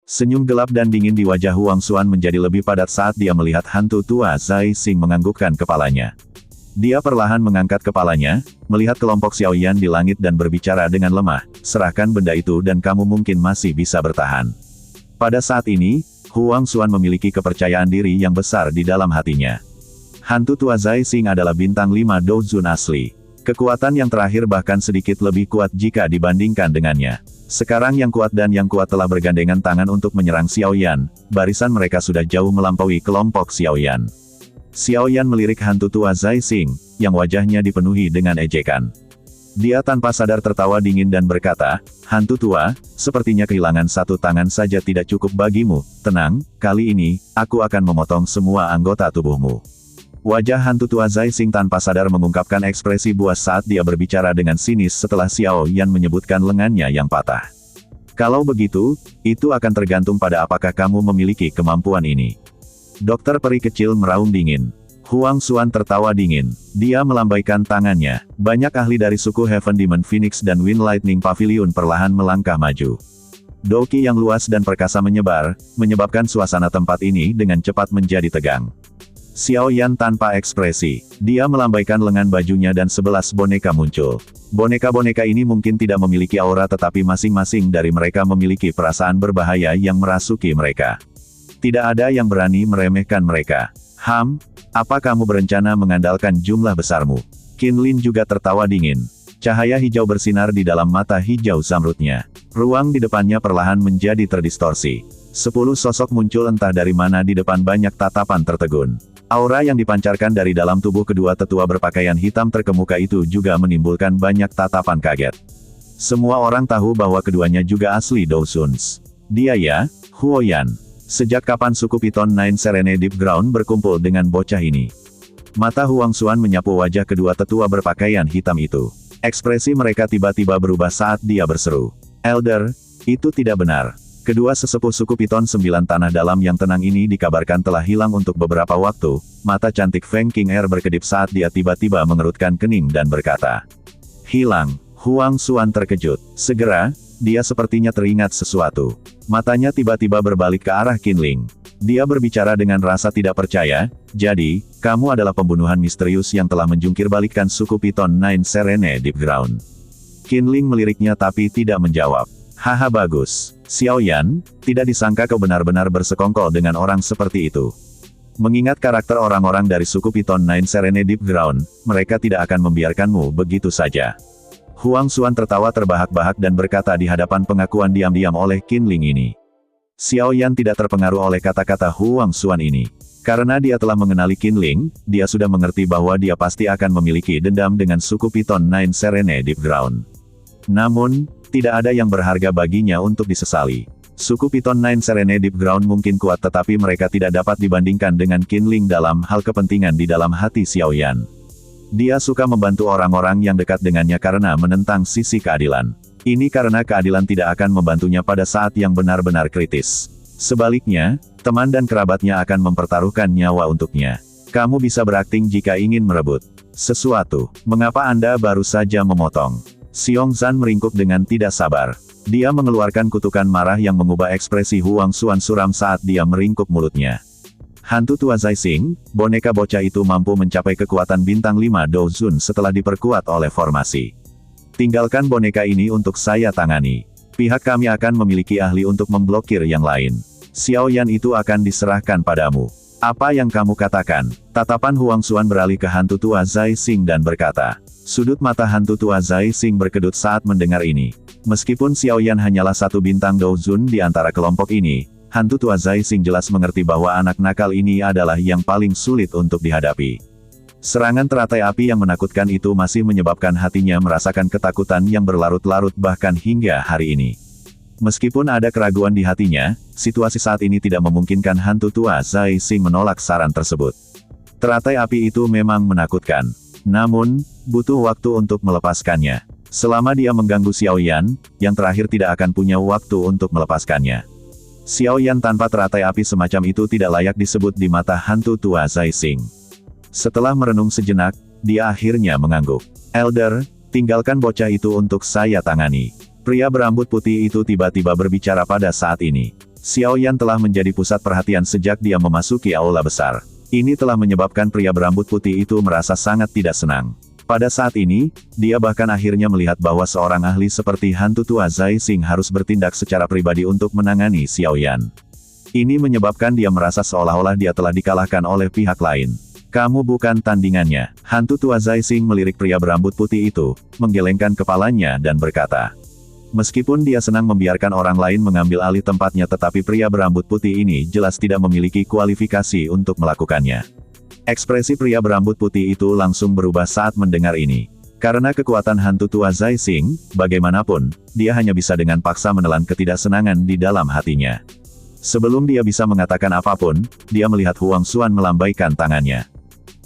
Senyum gelap dan dingin di wajah Huang Xuan menjadi lebih padat saat dia melihat hantu tua Zai Xing menganggukkan kepalanya. Dia perlahan mengangkat kepalanya, melihat kelompok Xiaoyan di langit dan berbicara dengan lemah, serahkan benda itu dan kamu mungkin masih bisa bertahan. Pada saat ini, Huang Xuan memiliki kepercayaan diri yang besar di dalam hatinya. Hantu tua Zai Xing adalah bintang 5 Douzun asli. Kekuatan yang terakhir bahkan sedikit lebih kuat jika dibandingkan dengannya. Sekarang yang kuat dan yang kuat telah bergandengan tangan untuk menyerang Xiaoyan, barisan mereka sudah jauh melampaui kelompok Xiaoyan. Xiaoyan melirik hantu tua Zai Xing, yang wajahnya dipenuhi dengan ejekan. Dia tanpa sadar tertawa dingin dan berkata, hantu tua, sepertinya kehilangan satu tangan saja tidak cukup bagimu, tenang, kali ini, aku akan memotong semua anggota tubuhmu. Wajah hantu tua Zai Xing tanpa sadar mengungkapkan ekspresi buas saat dia berbicara dengan sinis setelah Xiaoyan menyebutkan lengannya yang patah. Kalau begitu, itu akan tergantung pada apakah kamu memiliki kemampuan ini. Dokter peri kecil meraung dingin. Huang Xuan tertawa dingin. Dia melambaikan tangannya. Banyak ahli dari suku Heaven Demon Phoenix dan Wind Lightning Pavilion perlahan melangkah maju. Doki yang luas dan perkasa menyebar, menyebabkan suasana tempat ini dengan cepat menjadi tegang. Xiaoyan tanpa ekspresi. Dia melambaikan lengan bajunya dan 11 boneka muncul. Boneka-boneka ini mungkin tidak memiliki aura tetapi masing-masing dari mereka memiliki perasaan berbahaya yang merasuki mereka. Tidak ada yang berani meremehkan mereka. Apa kamu berencana mengandalkan jumlah besarmu? Qin Lin juga tertawa dingin. Cahaya hijau bersinar di dalam mata hijau zamrudnya. Ruang di depannya perlahan menjadi terdistorsi. 10 sosok muncul entah dari mana di depan banyak tatapan tertegun. Aura yang dipancarkan dari dalam tubuh kedua tetua berpakaian hitam terkemuka itu juga menimbulkan banyak tatapan kaget. Semua orang tahu bahwa keduanya juga asli Douzuns. Dia ya, Huoyan. Sejak kapan suku Piton Nine Serene Deep Ground berkumpul dengan bocah ini? Mata Huang Xuan menyapu wajah kedua tetua berpakaian hitam itu. Ekspresi mereka tiba-tiba berubah saat dia berseru. Elder, itu tidak benar. Kedua sesepuh suku Piton 9 tanah dalam yang tenang ini dikabarkan telah hilang untuk beberapa waktu. Mata cantik Feng King Er berkedip saat dia tiba-tiba mengerutkan kening dan berkata. Hilang. Huang Xuan terkejut. Segera, dia sepertinya teringat sesuatu. Matanya tiba-tiba berbalik ke arah Qin Ling. Dia berbicara dengan rasa tidak percaya, jadi, kamu adalah pembunuhan misterius yang telah menjungkir balikkan suku Piton Nine Serene Deep Ground. Qin Ling meliriknya tapi tidak menjawab. Haha bagus. Xiaoyan, tidak disangka kau benar-benar bersekongkol dengan orang seperti itu. Mengingat karakter orang-orang dari suku Piton Nine Serene Deep Ground, mereka tidak akan membiarkanmu begitu saja. Huang Xuan tertawa terbahak-bahak dan berkata di hadapan pengakuan diam-diam oleh Qin Ling ini. Xiaoyan tidak terpengaruh oleh kata-kata Huang Xuan ini. Karena dia telah mengenali Qin Ling, dia sudah mengerti bahwa dia pasti akan memiliki dendam dengan suku Piton Nine Serene Deep Ground. Namun, tidak ada yang berharga baginya untuk disesali. Suku Piton Nine Serene Deep Ground mungkin kuat tetapi mereka tidak dapat dibandingkan dengan Qin Ling dalam hal kepentingan di dalam hati Xiaoyan. Dia suka membantu orang-orang yang dekat dengannya karena menentang sisi keadilan. Ini karena keadilan tidak akan membantunya pada saat yang benar-benar kritis. Sebaliknya, teman dan kerabatnya akan mempertaruhkan nyawa untuknya. Kamu bisa berakting jika ingin merebut sesuatu. Mengapa Anda baru saja memotong? Xiong Zhan meringkuk dengan tidak sabar. Dia mengeluarkan kutukan marah yang mengubah ekspresi Huang Xuan suram saat dia meringkuk mulutnya. Hantu tua Zai Xing, boneka bocah itu mampu mencapai kekuatan bintang 5 Douzun setelah diperkuat oleh formasi. Tinggalkan boneka ini untuk saya tangani. Pihak kami akan memiliki ahli untuk memblokir yang lain. Xiaoyan itu akan diserahkan padamu. Apa yang kamu katakan? Tatapan Huang Xuan beralih ke hantu tua Zai Xing dan berkata. Sudut mata hantu tua Zai Xing berkedut saat mendengar ini. Meskipun Xiaoyan hanyalah satu bintang Douzun di antara kelompok ini, hantu tua Zai Xing jelas mengerti bahwa anak nakal ini adalah yang paling sulit untuk dihadapi. Serangan teratai api yang menakutkan itu masih menyebabkan hatinya merasakan ketakutan yang berlarut-larut bahkan hingga hari ini. Meskipun ada keraguan di hatinya, situasi saat ini tidak memungkinkan hantu tua Zai Xing menolak saran tersebut. Teratai api itu memang menakutkan. Namun, butuh waktu untuk melepaskannya. Selama dia mengganggu Xiaoyan, yang terakhir tidak akan punya waktu untuk melepaskannya. Xiaoyan tanpa teratai api semacam itu tidak layak disebut di mata hantu tua Zai Xing. Setelah merenung sejenak, dia akhirnya mengangguk. Elder, tinggalkan bocah itu untuk saya tangani. Pria berambut putih itu tiba-tiba berbicara pada saat ini. Xiao Yan telah menjadi pusat perhatian sejak dia memasuki aula besar. Ini telah menyebabkan pria berambut putih itu merasa sangat tidak senang. Pada saat ini, dia bahkan akhirnya melihat bahwa seorang ahli seperti hantu tua Zai Xing harus bertindak secara pribadi untuk menangani Xiao Yan. Ini menyebabkan dia merasa seolah-olah dia telah dikalahkan oleh pihak lain. Kamu bukan tandingannya. Hantu tua Zai Xing melirik pria berambut putih itu, menggelengkan kepalanya dan berkata. Meskipun dia senang membiarkan orang lain mengambil alih tempatnya, tetapi pria berambut putih ini jelas tidak memiliki kualifikasi untuk melakukannya. Ekspresi pria berambut putih itu langsung berubah saat mendengar ini. Karena kekuatan hantu tua Zai Xing, bagaimanapun, dia hanya bisa dengan paksa menelan ketidaksenangan di dalam hatinya. Sebelum dia bisa mengatakan apapun, dia melihat Huang Xuan melambaikan tangannya.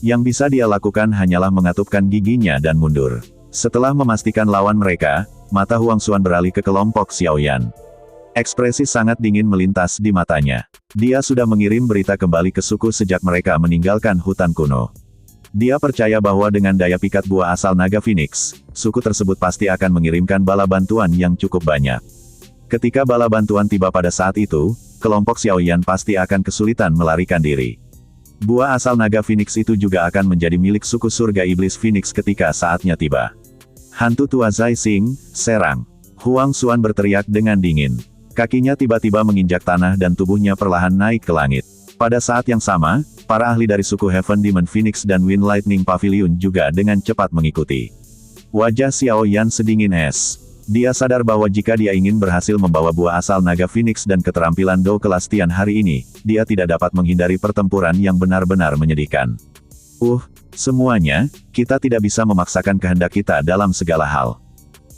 Yang bisa dia lakukan hanyalah mengatupkan giginya dan mundur. Setelah memastikan lawan mereka, mata Huang Xuan beralih ke kelompok Xiao Yan. Ekspresi sangat dingin melintas di matanya. Dia sudah mengirim berita kembali ke suku sejak mereka meninggalkan hutan kuno. Dia percaya bahwa dengan daya pikat buah asal naga Phoenix, suku tersebut pasti akan mengirimkan bala bantuan yang cukup banyak. Ketika bala bantuan tiba pada saat itu, kelompok Xiao Yan pasti akan kesulitan melarikan diri. Buah asal naga Phoenix itu juga akan menjadi milik suku surga iblis Phoenix ketika saatnya tiba. Hantu tua Zai Xing, serang! Huang Xuan berteriak dengan dingin. Kakinya tiba-tiba menginjak tanah dan tubuhnya perlahan naik ke langit. Pada saat yang sama, para ahli dari suku Heaven Demon Phoenix dan Wind Lightning Pavilion juga dengan cepat mengikuti. Wajah Xiao Yan sedingin es. Dia sadar bahwa jika dia ingin berhasil membawa buah asal naga Phoenix dan keterampilan Do kelas Tian hari ini, dia tidak dapat menghindari pertempuran yang benar-benar menyedihkan. Semuanya, kita tidak bisa memaksakan kehendak kita dalam segala hal.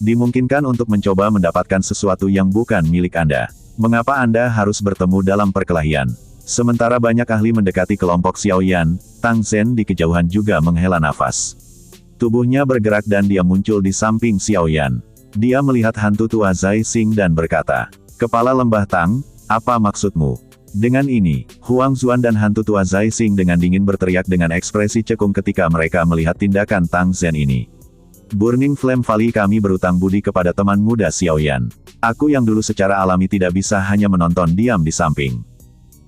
Dimungkinkan untuk mencoba mendapatkan sesuatu yang bukan milik Anda. Mengapa Anda harus bertemu dalam perkelahian? Sementara banyak ahli mendekati kelompok Xiao Yan, Tang Zhen di kejauhan juga menghela nafas. Tubuhnya bergerak dan dia muncul di samping Xiao Yan. Dia melihat hantu tua Zai Xing dan berkata, "Kepala Lembah Tang, apa maksudmu?" Dengan ini, Huang Xuan dan hantu tua Zai Xing dengan dingin berteriak dengan ekspresi cekung ketika mereka melihat tindakan Tang Zhen ini. Burning Flame Valley, kami berutang budi kepada teman muda Xiao Yan. Aku yang dulu secara alami tidak bisa hanya menonton diam di samping.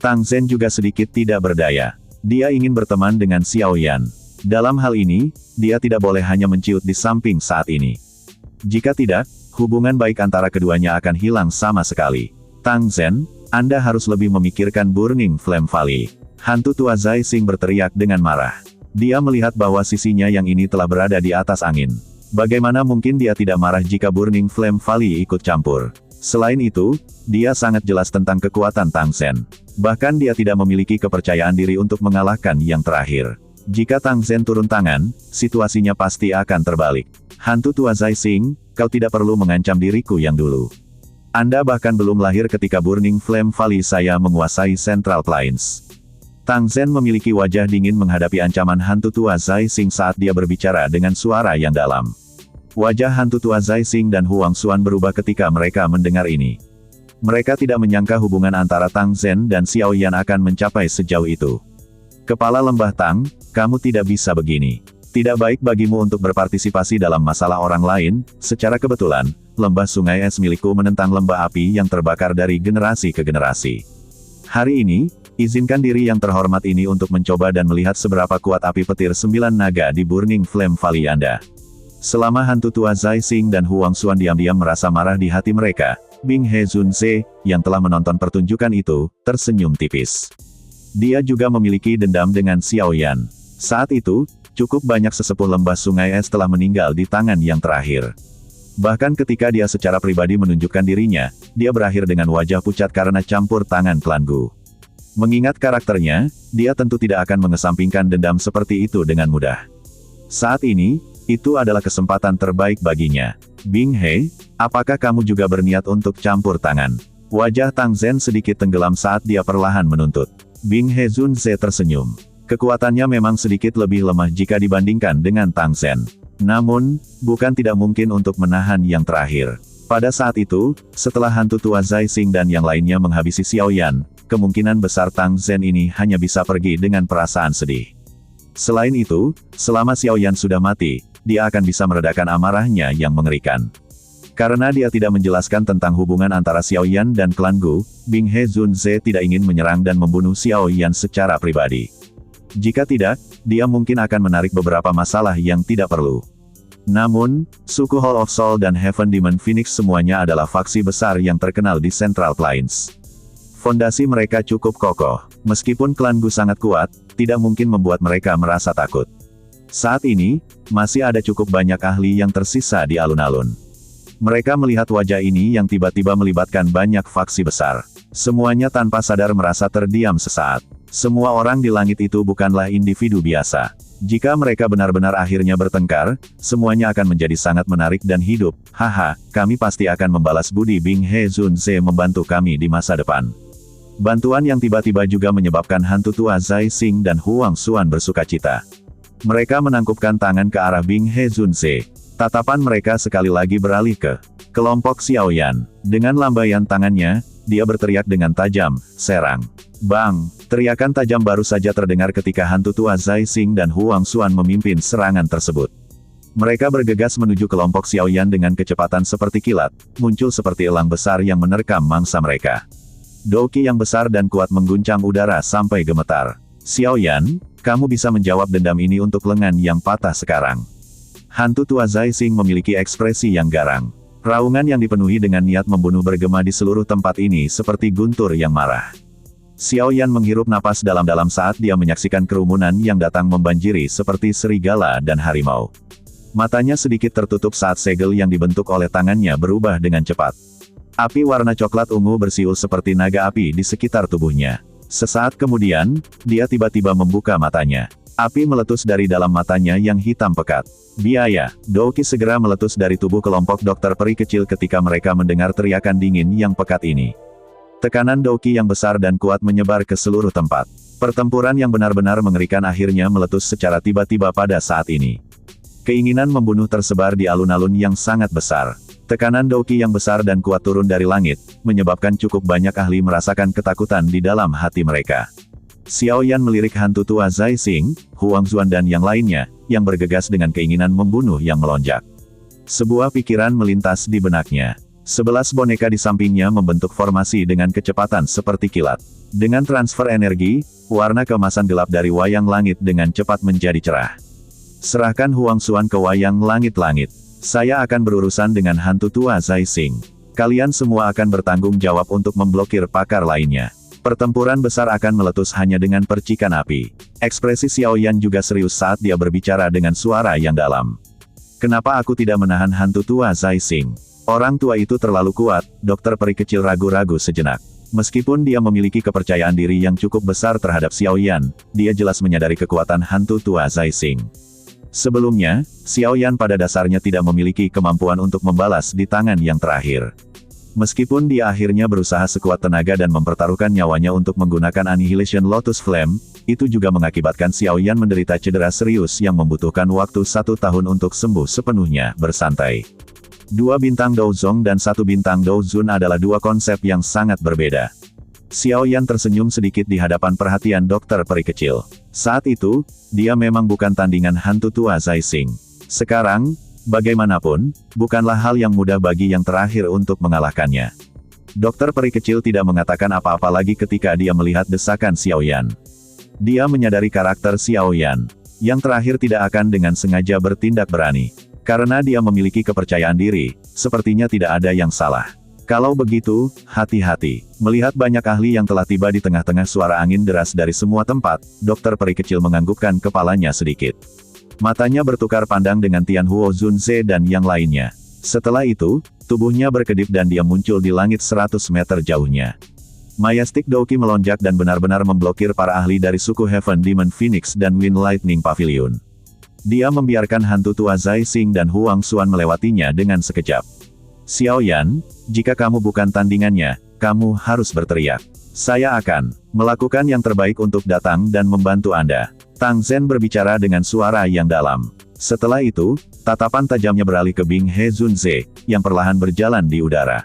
Tang Zhen juga sedikit tidak berdaya. Dia ingin berteman dengan Xiao Yan. Dalam hal ini, dia tidak boleh hanya menciut di samping saat ini. Jika tidak, hubungan baik antara keduanya akan hilang sama sekali. Tang Zhen, Anda harus lebih memikirkan Burning Flame Valley. Hantu tua Zai Xing berteriak dengan marah. Dia melihat bahwa sisinya yang ini telah berada di atas angin. Bagaimana mungkin dia tidak marah jika Burning Flame Valley ikut campur? Selain itu, dia sangat jelas tentang kekuatan Tang Zhen. Bahkan dia tidak memiliki kepercayaan diri untuk mengalahkan yang terakhir. Jika Tang Zhen turun tangan, situasinya pasti akan terbalik. Hantu tua Zai Xing, kau tidak perlu mengancam diriku yang dulu. Anda bahkan belum lahir ketika Burning Flame Valley saya menguasai Central Plains. Tang Zhen memiliki wajah dingin menghadapi ancaman hantu tua Zai Xing saat dia berbicara dengan suara yang dalam. Wajah hantu tua Zai Xing dan Huang Xuan berubah ketika mereka mendengar ini. Mereka tidak menyangka hubungan antara Tang Zhen dan Xiao Yan akan mencapai sejauh itu. Kepala Lembah Tang, kamu tidak bisa begini. Tidak baik bagimu untuk berpartisipasi dalam masalah orang lain. Secara kebetulan, lembah sungai es milikku menentang lembah api yang terbakar dari generasi ke generasi. Hari ini, izinkan diri yang terhormat ini untuk mencoba dan melihat seberapa kuat api petir 9 naga di Burning Flame Valley Anda. Selama hantu tua Zai Xing dan Huang Xuan diam-diam merasa marah di hati mereka, Bing He Junze, yang telah menonton pertunjukan itu, tersenyum tipis. Dia juga memiliki dendam dengan Xiao Yan. Saat itu, cukup banyak sesepuh lembah sungai es telah meninggal di tangan yang terakhir. Bahkan ketika dia secara pribadi menunjukkan dirinya, dia berakhir dengan wajah pucat karena campur tangan Klan Gu. Mengingat karakternya, dia tentu tidak akan mengesampingkan dendam seperti itu dengan mudah. Saat ini, itu adalah kesempatan terbaik baginya. Bing He, apakah kamu juga berniat untuk campur tangan? Wajah Tang Zhen sedikit tenggelam saat dia perlahan menuntut. Bing He Junze tersenyum. Kekuatannya memang sedikit lebih lemah jika dibandingkan dengan Tang Zhen. Namun, bukan tidak mungkin untuk menahan yang terakhir. Pada saat itu, setelah hantu tua Zai Xing dan yang lainnya menghabisi Xiao Yan, kemungkinan besar Tang Zhen ini hanya bisa pergi dengan perasaan sedih. Selain itu, selama Xiao Yan sudah mati, dia akan bisa meredakan amarahnya yang mengerikan. Karena dia tidak menjelaskan tentang hubungan antara Xiao Yan dan klan Gu, Bing He Zunze tidak ingin menyerang dan membunuh Xiao Yan secara pribadi. Jika tidak, dia mungkin akan menarik beberapa masalah yang tidak perlu. Namun, suku Hall of Soul dan Heaven Demon Phoenix semuanya adalah faksi besar yang terkenal di Central Plains. Fondasi mereka cukup kokoh. Meskipun klan Gu sangat kuat, tidak mungkin membuat mereka merasa takut. Saat ini, masih ada cukup banyak ahli yang tersisa di alun-alun. Mereka melihat wajah ini yang tiba-tiba melibatkan banyak faksi besar. Semuanya tanpa sadar merasa terdiam sesaat. Semua orang di langit itu bukanlah individu biasa. Jika mereka benar-benar akhirnya bertengkar, semuanya akan menjadi sangat menarik dan hidup. Haha, kami pasti akan membalas budi Bing He Zunze membantu kami di masa depan. Bantuan yang tiba-tiba juga menyebabkan hantu tua Zai Xing dan Huang Xuan bersukacita. Mereka menangkupkan tangan ke arah Bing He Zunze. Tatapan mereka sekali lagi beralih ke kelompok Xiao Yan. Dengan lambaian tangannya, dia berteriak dengan tajam, serang. Bang! Teriakan tajam baru saja terdengar ketika hantu tua Zai Xing dan Huang Xuan memimpin serangan tersebut. Mereka bergegas menuju kelompok Xiao Yan dengan kecepatan seperti kilat, muncul seperti elang besar yang menerkam mangsa mereka. Doki yang besar dan kuat mengguncang udara sampai gemetar. Xiao Yan, kamu bisa menjawab dendam ini untuk lengan yang patah sekarang. Hantu tua Zai Xing memiliki ekspresi yang garang. Raungan yang dipenuhi dengan niat membunuh bergema di seluruh tempat ini seperti guntur yang marah. Xiao Yan menghirup napas dalam-dalam saat dia menyaksikan kerumunan yang datang membanjiri seperti serigala dan harimau. Matanya sedikit tertutup saat segel yang dibentuk oleh tangannya berubah dengan cepat. Api warna coklat ungu bersiul seperti naga api di sekitar tubuhnya. Sesaat kemudian, dia tiba-tiba membuka matanya. Api meletus dari dalam matanya yang hitam pekat. Biaya, Doki segera meletus dari tubuh kelompok dokter peri kecil ketika mereka mendengar teriakan dingin yang pekat ini. Tekanan Doki yang besar dan kuat menyebar ke seluruh tempat. Pertempuran yang benar-benar mengerikan akhirnya meletus secara tiba-tiba pada saat ini. Keinginan membunuh tersebar di alun-alun yang sangat besar. Tekanan Doki yang besar dan kuat turun dari langit, menyebabkan cukup banyak ahli merasakan ketakutan di dalam hati mereka. Xiao Yan melirik hantu tua Zai Xing, Huang Xuan dan yang lainnya, yang bergegas dengan keinginan membunuh yang melonjak. Sebuah pikiran melintas di benaknya. 11 boneka di sampingnya membentuk formasi dengan kecepatan seperti kilat. Dengan transfer energi, warna keemasan gelap dari wayang langit dengan cepat menjadi cerah. Serahkan Huang Xuan ke wayang langit-langit. Saya akan berurusan dengan hantu tua Zai Xing. Kalian semua akan bertanggung jawab untuk memblokir pakar lainnya. Pertempuran besar akan meletus hanya dengan percikan api. Ekspresi Xiao Yan juga serius saat dia berbicara dengan suara yang dalam. Kenapa aku tidak menahan hantu tua Zai Xing? Orang tua itu terlalu kuat, dokter peri kecil ragu-ragu sejenak. Meskipun dia memiliki kepercayaan diri yang cukup besar terhadap Xiao Yan, dia jelas menyadari kekuatan hantu tua Zai Xing. Sebelumnya, Xiao Yan pada dasarnya tidak memiliki kemampuan untuk membalas di tangan yang terakhir. Meskipun dia akhirnya berusaha sekuat tenaga dan mempertaruhkan nyawanya untuk menggunakan Annihilation Lotus Flame, itu juga mengakibatkan Xiao Yan menderita cedera serius yang membutuhkan waktu 1 tahun untuk sembuh sepenuhnya. Bersantai. 2 bintang Douzong dan 1 bintang Douzun adalah 2 konsep yang sangat berbeda. Xiao Yan tersenyum sedikit di hadapan perhatian dokter peri kecil. Saat itu, dia memang bukan tandingan hantu tua Zai Xing. Sekarang, bagaimanapun, bukanlah hal yang mudah bagi yang terakhir untuk mengalahkannya. Dokter peri kecil tidak mengatakan apa-apa lagi ketika dia melihat desakan Xiao Yan. Dia menyadari karakter Xiao Yan. Yang terakhir tidak akan dengan sengaja bertindak berani. Karena dia memiliki kepercayaan diri, sepertinya tidak ada yang salah. Kalau begitu, hati-hati. Melihat banyak ahli yang telah tiba di tengah-tengah suara angin deras dari semua tempat, dokter peri kecil menganggukkan kepalanya sedikit. Matanya bertukar pandang dengan Tian Huo Zunze dan yang lainnya. Setelah itu, tubuhnya berkedip dan dia muncul di langit 100 meter jauhnya. Majestic Doki melonjak dan benar-benar memblokir para ahli dari suku Heaven Demon Phoenix dan Wind Lightning Pavilion. Dia membiarkan hantu tua Zai Xing dan Huang Xuan melewatinya dengan sekejap. Xiao Yan, jika kamu bukan tandingannya, kamu harus berteriak. Saya akan melakukan yang terbaik untuk datang dan membantu Anda. Tang Zhen berbicara dengan suara yang dalam. Setelah itu, tatapan tajamnya beralih ke Bing He Zunze, yang perlahan berjalan di udara.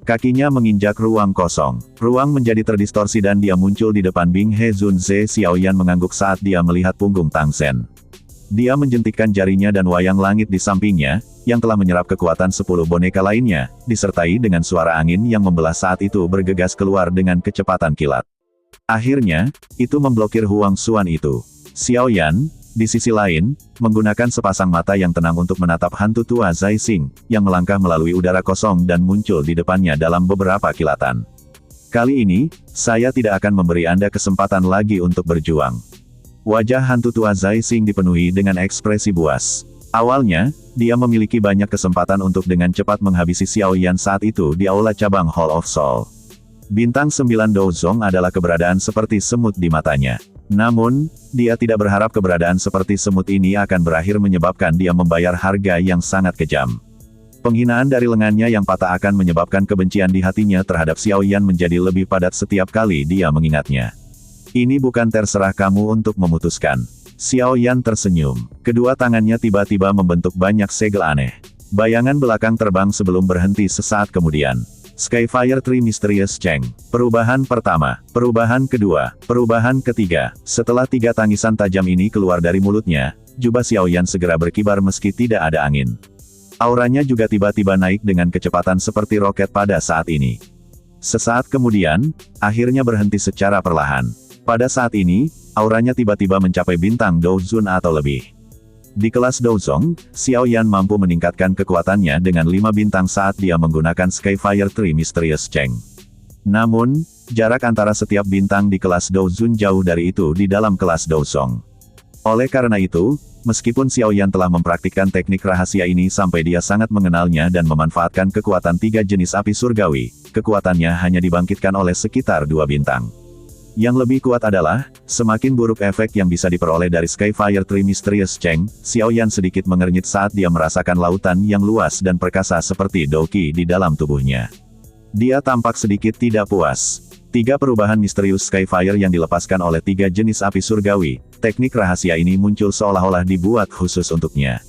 Kakinya menginjak ruang kosong. Ruang menjadi terdistorsi dan dia muncul di depan Bing He Zunze. Xiao Yan mengangguk saat dia melihat punggung Tang Zhen. Dia menjentikkan jarinya dan wayang langit di sampingnya, yang telah menyerap kekuatan 10 boneka lainnya, disertai dengan suara angin yang membelah saat itu bergegas keluar dengan kecepatan kilat. Akhirnya, itu memblokir Huang Xuan itu. Xiao Yan, di sisi lain, menggunakan sepasang mata yang tenang untuk menatap hantu tua Zai Xing, yang melangkah melalui udara kosong dan muncul di depannya dalam beberapa kilatan. Kali ini, saya tidak akan memberi Anda kesempatan lagi untuk berjuang. Wajah hantu tua Zai Xing dipenuhi dengan ekspresi buas. Awalnya, dia memiliki banyak kesempatan untuk dengan cepat menghabisi Xiao Yan saat itu di aula cabang Hall of Soul. Bintang 9 Douzong adalah keberadaan seperti semut di matanya. Namun, dia tidak berharap keberadaan seperti semut ini akan berakhir menyebabkan dia membayar harga yang sangat kejam. Penghinaan dari lengannya yang patah akan menyebabkan kebencian di hatinya terhadap Xiao Yan menjadi lebih padat setiap kali dia mengingatnya. Ini bukan terserah kamu untuk memutuskan. Xiao Yan tersenyum. Kedua tangannya tiba-tiba membentuk banyak segel aneh. Bayangan belakang terbang sebelum berhenti sesaat kemudian. Skyfire Tree Mysterious Cheng. Perubahan pertama, perubahan kedua, perubahan ketiga. Setelah 3 tangisan tajam ini keluar dari mulutnya, jubah Xiao Yan segera berkibar meski tidak ada angin. Auranya juga tiba-tiba naik dengan kecepatan seperti roket pada saat ini. Sesaat kemudian, akhirnya berhenti secara perlahan. Pada saat ini, auranya tiba-tiba mencapai bintang Douzun atau lebih. Di kelas Douzong, Xiao Yan mampu meningkatkan kekuatannya dengan 5 bintang saat dia menggunakan Skyfire Tree Mysterious Cheng. Namun, jarak antara setiap bintang di kelas Douzun jauh dari itu di dalam kelas Douzong. Oleh karena itu, meskipun Xiao Yan telah mempraktikkan teknik rahasia ini sampai dia sangat mengenalnya dan memanfaatkan kekuatan 3 jenis api surgawi, kekuatannya hanya dibangkitkan oleh sekitar 2 bintang. Yang lebih kuat adalah, semakin buruk efek yang bisa diperoleh dari Skyfire Tree Mysterious Cheng, Xiao Yan sedikit mengernyit saat dia merasakan lautan yang luas dan perkasa seperti Doqi di dalam tubuhnya. Dia tampak sedikit tidak puas. 3 perubahan misterius Skyfire yang dilepaskan oleh 3 jenis api surgawi, teknik rahasia ini muncul seolah-olah dibuat khusus untuknya.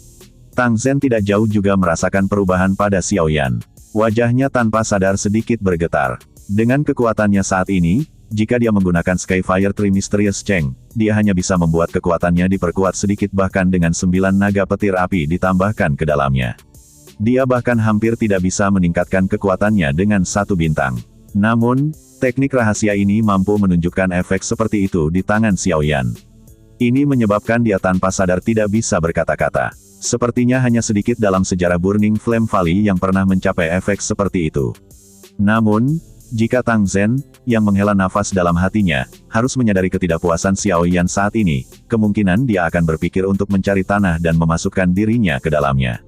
Tang Zhen tidak jauh juga merasakan perubahan pada Xiao Yan. Wajahnya tanpa sadar sedikit bergetar. Dengan kekuatannya saat ini, jika dia menggunakan Skyfire Tree Mysterious Cheng, dia hanya bisa membuat kekuatannya diperkuat sedikit bahkan dengan 9 naga petir api ditambahkan ke dalamnya. Dia bahkan hampir tidak bisa meningkatkan kekuatannya dengan 1 bintang. Namun, teknik rahasia ini mampu menunjukkan efek seperti itu di tangan Xiao Yan. Ini menyebabkan dia tanpa sadar tidak bisa berkata-kata. Sepertinya hanya sedikit dalam sejarah Burning Flame Valley yang pernah mencapai efek seperti itu. Namun, jika Tang Zhen, yang menghela nafas dalam hatinya, harus menyadari ketidakpuasan Xiao Yan saat ini, kemungkinan dia akan berpikir untuk mencari tanah dan memasukkan dirinya ke dalamnya.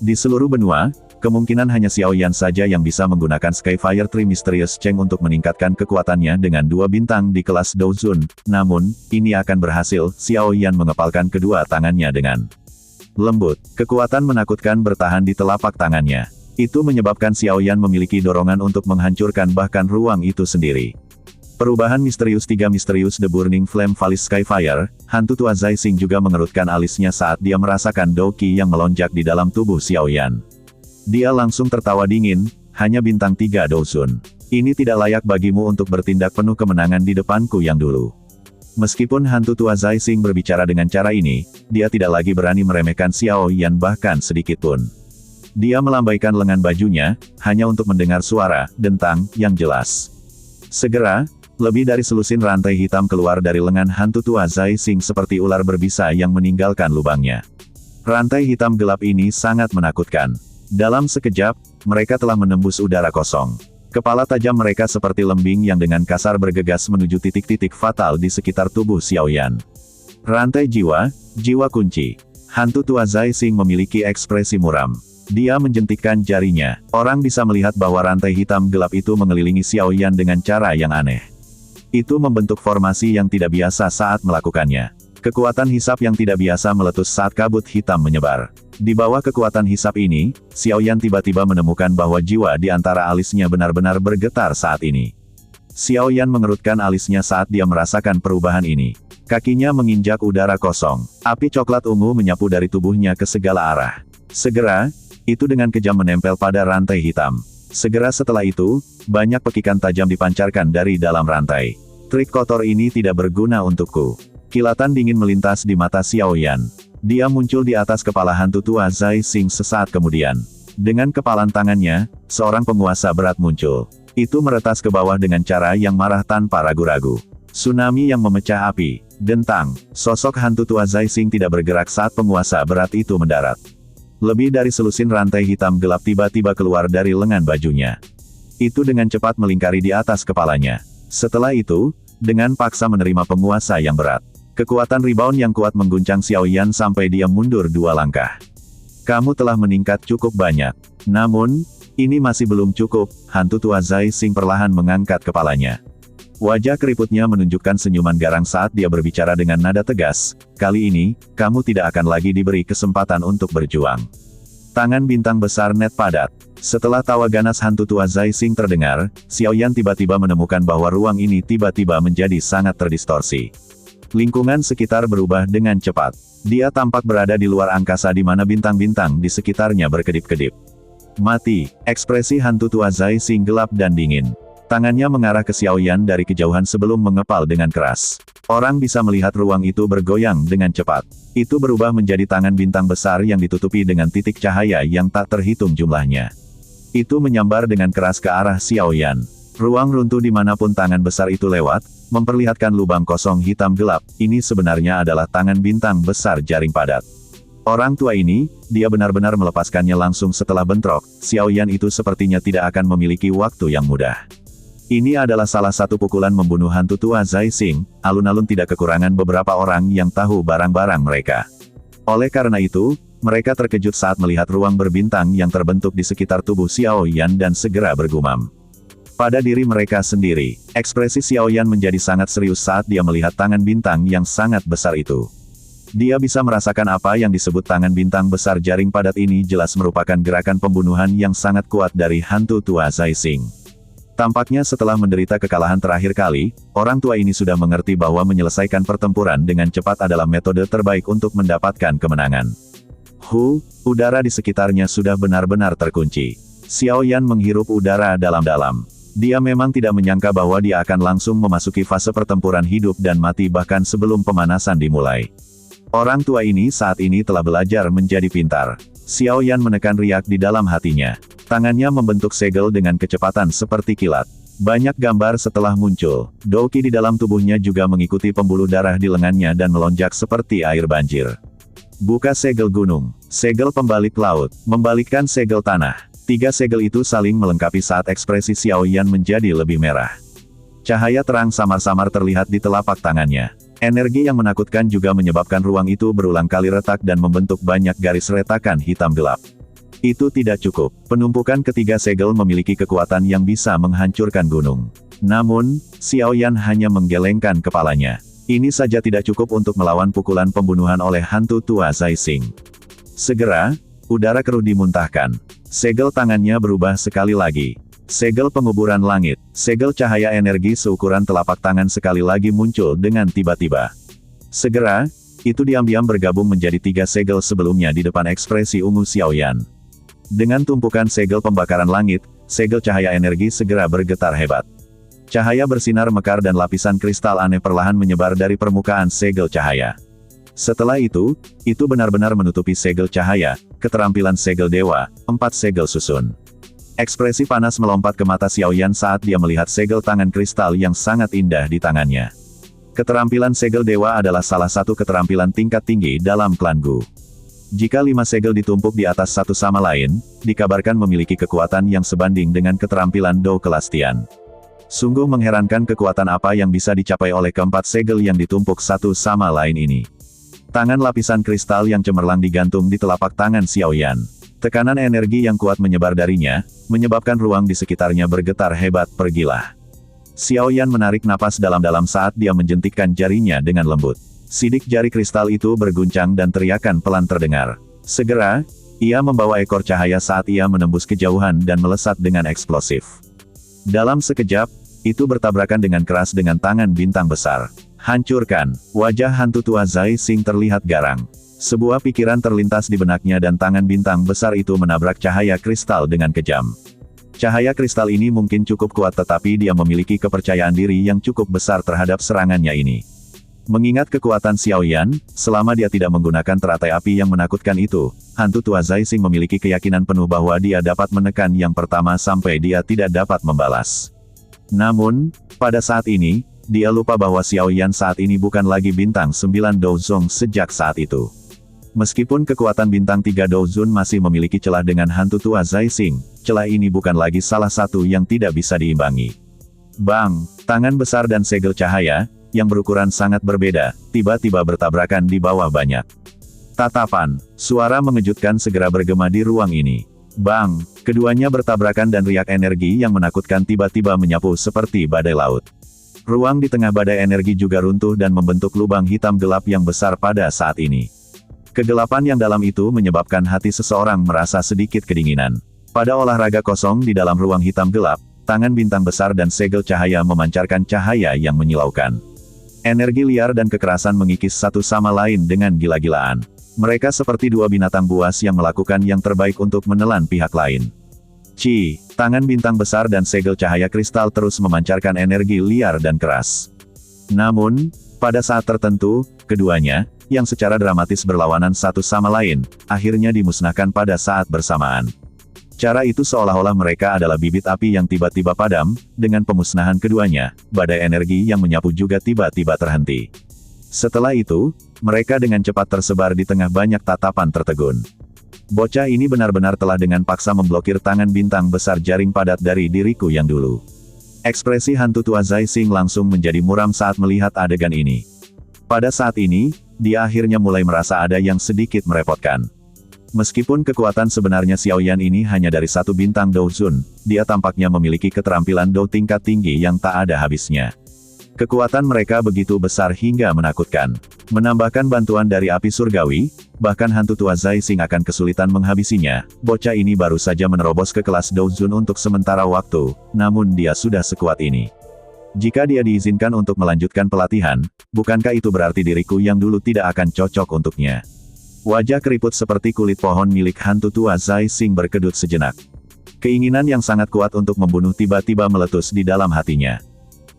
Di seluruh benua, kemungkinan hanya Xiao Yan saja yang bisa menggunakan Skyfire Tree Mysterious Cheng untuk meningkatkan kekuatannya dengan 2 bintang di kelas Douzun. Namun, ini akan berhasil. Xiao Yan mengepalkan kedua tangannya dengan lembut. Kekuatan menakutkan bertahan di telapak tangannya. Itu menyebabkan Xiao Yan memiliki dorongan untuk menghancurkan bahkan ruang itu sendiri. Perubahan misterius 3 misterius The Burning Flame Valley Skyfire, hantu tua Zai Xing juga mengerutkan alisnya saat dia merasakan Doqi yang melonjak di dalam tubuh Xiao Yan. Dia langsung tertawa dingin, hanya bintang 3 Douzun. Ini tidak layak bagimu untuk bertindak penuh kemenangan di depanku yang dulu. Meskipun hantu tua Zai Xing berbicara dengan cara ini, dia tidak lagi berani meremehkan Xiao Yan bahkan sedikitpun. Dia melambaikan lengan bajunya, hanya untuk mendengar suara dentang yang jelas. Segera, lebih dari selusin rantai hitam keluar dari lengan hantu tua Zai Xing seperti ular berbisa yang meninggalkan lubangnya. Rantai hitam gelap ini sangat menakutkan. Dalam sekejap, mereka telah menembus udara kosong. Kepala tajam mereka seperti lembing yang dengan kasar bergegas menuju titik-titik fatal di sekitar tubuh Xiao Yan. Rantai jiwa, jiwa kunci. Hantu tua Zai Xing memiliki ekspresi muram. Dia menjentikkan jarinya. Orang bisa melihat bahwa rantai hitam gelap itu mengelilingi Xiao Yan dengan cara yang aneh. Itu membentuk formasi yang tidak biasa saat melakukannya. Kekuatan hisap yang tidak biasa meletus saat kabut hitam menyebar. Di bawah kekuatan hisap ini, Xiao Yan tiba-tiba menemukan bahwa jiwa di antara alisnya benar-benar bergetar saat ini. Xiao Yan mengerutkan alisnya saat dia merasakan perubahan ini. Kakinya menginjak udara kosong. Api coklat ungu menyapu dari tubuhnya ke segala arah. Segera, itu dengan kejam menempel pada rantai hitam. Segera setelah itu, banyak pekikan tajam dipancarkan dari dalam rantai. Trik kotor ini tidak berguna untukku. Kilatan dingin melintas di mata Xiao Yan. Dia muncul di atas kepala hantu tua Zai Xing sesaat kemudian. Dengan kepalan tangannya, seorang penguasa berat muncul. Itu meretas ke bawah dengan cara yang marah tanpa ragu-ragu. Tsunami yang memecah api. Dentang, sosok hantu tua Zai Xing tidak bergerak saat penguasa berat itu mendarat. Lebih dari selusin rantai hitam gelap tiba-tiba keluar dari lengan bajunya. Itu dengan cepat melingkari di atas kepalanya. Setelah itu, dengan paksa menerima penguasa yang berat. Kekuatan rebound yang kuat mengguncang Xiao Yan sampai dia mundur 2 langkah. Kamu telah meningkat cukup banyak. Namun, ini masih belum cukup, hantu tua Zai Xing perlahan mengangkat kepalanya. Wajah keriputnya menunjukkan senyuman garang saat dia berbicara dengan nada tegas, kali ini, kamu tidak akan lagi diberi kesempatan untuk berjuang. Tangan bintang besar net padat. Setelah tawa ganas hantu tua Zai Xing terdengar, Xiao Yan tiba-tiba menemukan bahwa ruang ini tiba-tiba menjadi sangat terdistorsi. Lingkungan sekitar berubah dengan cepat. Dia tampak berada di luar angkasa di mana bintang-bintang di sekitarnya berkedip-kedip. Mati, ekspresi hantu tua Zai Xing gelap dan dingin. Tangannya mengarah ke Xiao Yan dari kejauhan sebelum mengepal dengan keras. Orang bisa melihat ruang itu bergoyang dengan cepat. Itu berubah menjadi tangan bintang besar yang ditutupi dengan titik cahaya yang tak terhitung jumlahnya. Itu menyambar dengan keras ke arah Xiao Yan. Ruang runtuh dimanapun tangan besar itu lewat, memperlihatkan lubang kosong hitam gelap. Ini sebenarnya adalah tangan bintang besar jaring padat. Orang tua ini, dia benar-benar melepaskannya langsung setelah bentrok. Xiao Yan itu sepertinya tidak akan memiliki waktu yang mudah. Ini adalah salah satu pukulan membunuh hantu tua Zai Xing, alun-alun tidak kekurangan beberapa orang yang tahu barang-barang mereka. Oleh karena itu, mereka terkejut saat melihat ruang berbintang yang terbentuk di sekitar tubuh Xiao Yan dan segera bergumam. Pada diri mereka sendiri, ekspresi Xiao Yan menjadi sangat serius saat dia melihat tangan bintang yang sangat besar itu. Dia bisa merasakan apa yang disebut tangan bintang besar jaring padat ini jelas merupakan gerakan pembunuhan yang sangat kuat dari hantu tua Zai Xing. Tampaknya setelah menderita kekalahan terakhir kali, orang tua ini sudah mengerti bahwa menyelesaikan pertempuran dengan cepat adalah metode terbaik untuk mendapatkan kemenangan. Udara di sekitarnya sudah benar-benar terkunci. Xiao Yan menghirup udara dalam-dalam. Dia memang tidak menyangka bahwa dia akan langsung memasuki fase pertempuran hidup dan mati bahkan sebelum pemanasan dimulai. Orang tua ini saat ini telah belajar menjadi pintar. Xiao Yan menekan riak di dalam hatinya. Tangannya membentuk segel dengan kecepatan seperti kilat. Banyak gambar setelah muncul. Douqi di dalam tubuhnya juga mengikuti pembuluh darah di lengannya dan melonjak seperti air banjir. Buka segel gunung, segel pembalik laut, membalikkan segel tanah. 3 segel itu saling melengkapi saat ekspresi Xiao Yan menjadi lebih merah. Cahaya terang samar-samar terlihat di telapak tangannya. Energi yang menakutkan juga menyebabkan ruang itu berulang kali retak dan membentuk banyak garis retakan hitam gelap. Itu tidak cukup. Penumpukan ketiga segel memiliki kekuatan yang bisa menghancurkan gunung. Namun, Xiao Yan hanya menggelengkan kepalanya. Ini saja tidak cukup untuk melawan pukulan pembunuhan oleh hantu tua Zai Xing. Segera, udara keruh dimuntahkan. Segel tangannya berubah sekali lagi. Segel penguburan langit. Segel cahaya energi seukuran telapak tangan sekali lagi muncul dengan tiba-tiba. Segera, itu diam-diam bergabung menjadi 3 segel sebelumnya di depan ekspresi ungu Xiao Yan. Dengan tumpukan segel pembakaran langit, segel cahaya energi segera bergetar hebat. Cahaya bersinar mekar dan lapisan kristal aneh perlahan menyebar dari permukaan segel cahaya. Setelah itu benar-benar menutupi segel cahaya, keterampilan segel dewa, 4 segel susun. Ekspresi panas melompat ke mata Xiao Yan saat dia melihat segel tangan kristal yang sangat indah di tangannya. Keterampilan segel dewa adalah salah satu keterampilan tingkat tinggi dalam klan Gu. Jika 5 segel ditumpuk di atas satu sama lain, dikabarkan memiliki kekuatan yang sebanding dengan keterampilan Dou kelas Tian. Sungguh mengherankan kekuatan apa yang bisa dicapai oleh keempat segel yang ditumpuk satu sama lain ini. Tangan lapisan kristal yang cemerlang digantung di telapak tangan Xiao Yan. Tekanan energi yang kuat menyebar darinya, menyebabkan ruang di sekitarnya bergetar hebat. Pergilah. Xiao Yan menarik napas dalam-dalam saat dia menjentikkan jarinya dengan lembut. Sidik jari kristal itu berguncang dan teriakan pelan terdengar. Segera, ia membawa ekor cahaya saat ia menembus kejauhan dan melesat dengan eksplosif. Dalam sekejap, itu bertabrakan dengan keras dengan tangan bintang besar. Hancurkan. Wajah hantu tua Zai Xing terlihat garang. Sebuah pikiran terlintas di benaknya dan tangan bintang besar itu menabrak cahaya kristal dengan kejam. Cahaya kristal ini mungkin cukup kuat tetapi dia memiliki kepercayaan diri yang cukup besar terhadap serangannya ini. Mengingat kekuatan Xiaoyan, selama dia tidak menggunakan teratai api yang menakutkan itu, hantu tua Zai Xing memiliki keyakinan penuh bahwa dia dapat menekan yang pertama sampai dia tidak dapat membalas. Namun, pada saat ini, dia lupa bahwa Xiaoyan saat ini bukan lagi bintang 9 Douzong sejak saat itu. Meskipun kekuatan bintang 3 Douzun masih memiliki celah dengan hantu tua Zai Xing, celah ini bukan lagi salah satu yang tidak bisa diimbangi. Bang, tangan besar dan segel cahaya, yang berukuran sangat berbeda, tiba-tiba bertabrakan di bawah banyak tatapan. Suara mengejutkan segera bergema di ruang ini. Bang, keduanya bertabrakan dan riak energi yang menakutkan tiba-tiba menyapu seperti badai laut. Ruang di tengah badai energi juga runtuh dan membentuk lubang hitam gelap yang besar pada saat ini. Kegelapan yang dalam itu menyebabkan hati seseorang merasa sedikit kedinginan. Pada olahraga kosong di dalam ruang hitam gelap, tangan bintang besar dan segel cahaya memancarkan cahaya yang menyilaukan. Energi liar dan kekerasan mengikis satu sama lain dengan gila-gilaan. Mereka seperti dua binatang buas yang melakukan yang terbaik untuk menelan pihak lain. Tangan bintang besar dan segel cahaya kristal terus memancarkan energi liar dan keras. Namun, pada saat tertentu, keduanya, yang secara dramatis berlawanan satu sama lain, akhirnya dimusnahkan pada saat bersamaan. Cara itu seolah-olah mereka adalah bibit api yang tiba-tiba padam, dengan pemusnahan keduanya, badai energi yang menyapu juga tiba-tiba terhenti. Setelah itu, mereka dengan cepat tersebar di tengah banyak tatapan tertegun. Bocah ini benar-benar telah dengan paksa memblokir tangan bintang besar jaring padat dari diriku yang dulu. Ekspresi hantu tua Zai Xing langsung menjadi muram saat melihat adegan ini. Pada saat ini, dia akhirnya mulai merasa ada yang sedikit merepotkan. Meskipun kekuatan sebenarnya Xiaoyan ini hanya dari satu bintang Douzun, dia tampaknya memiliki keterampilan Dou tingkat tinggi yang tak ada habisnya. Kekuatan mereka begitu besar hingga menakutkan. Menambahkan bantuan dari api surgawi, bahkan hantu tua Zai Xing akan kesulitan menghabisinya. Bocah ini baru saja menerobos ke kelas Douzun untuk sementara waktu, namun dia sudah sekuat ini. Jika dia diizinkan untuk melanjutkan pelatihan, bukankah itu berarti diriku yang dulu tidak akan cocok untuknya? Wajah keriput seperti kulit pohon milik hantu tua Zai Xing berkedut sejenak. Keinginan yang sangat kuat untuk membunuh tiba-tiba meletus di dalam hatinya.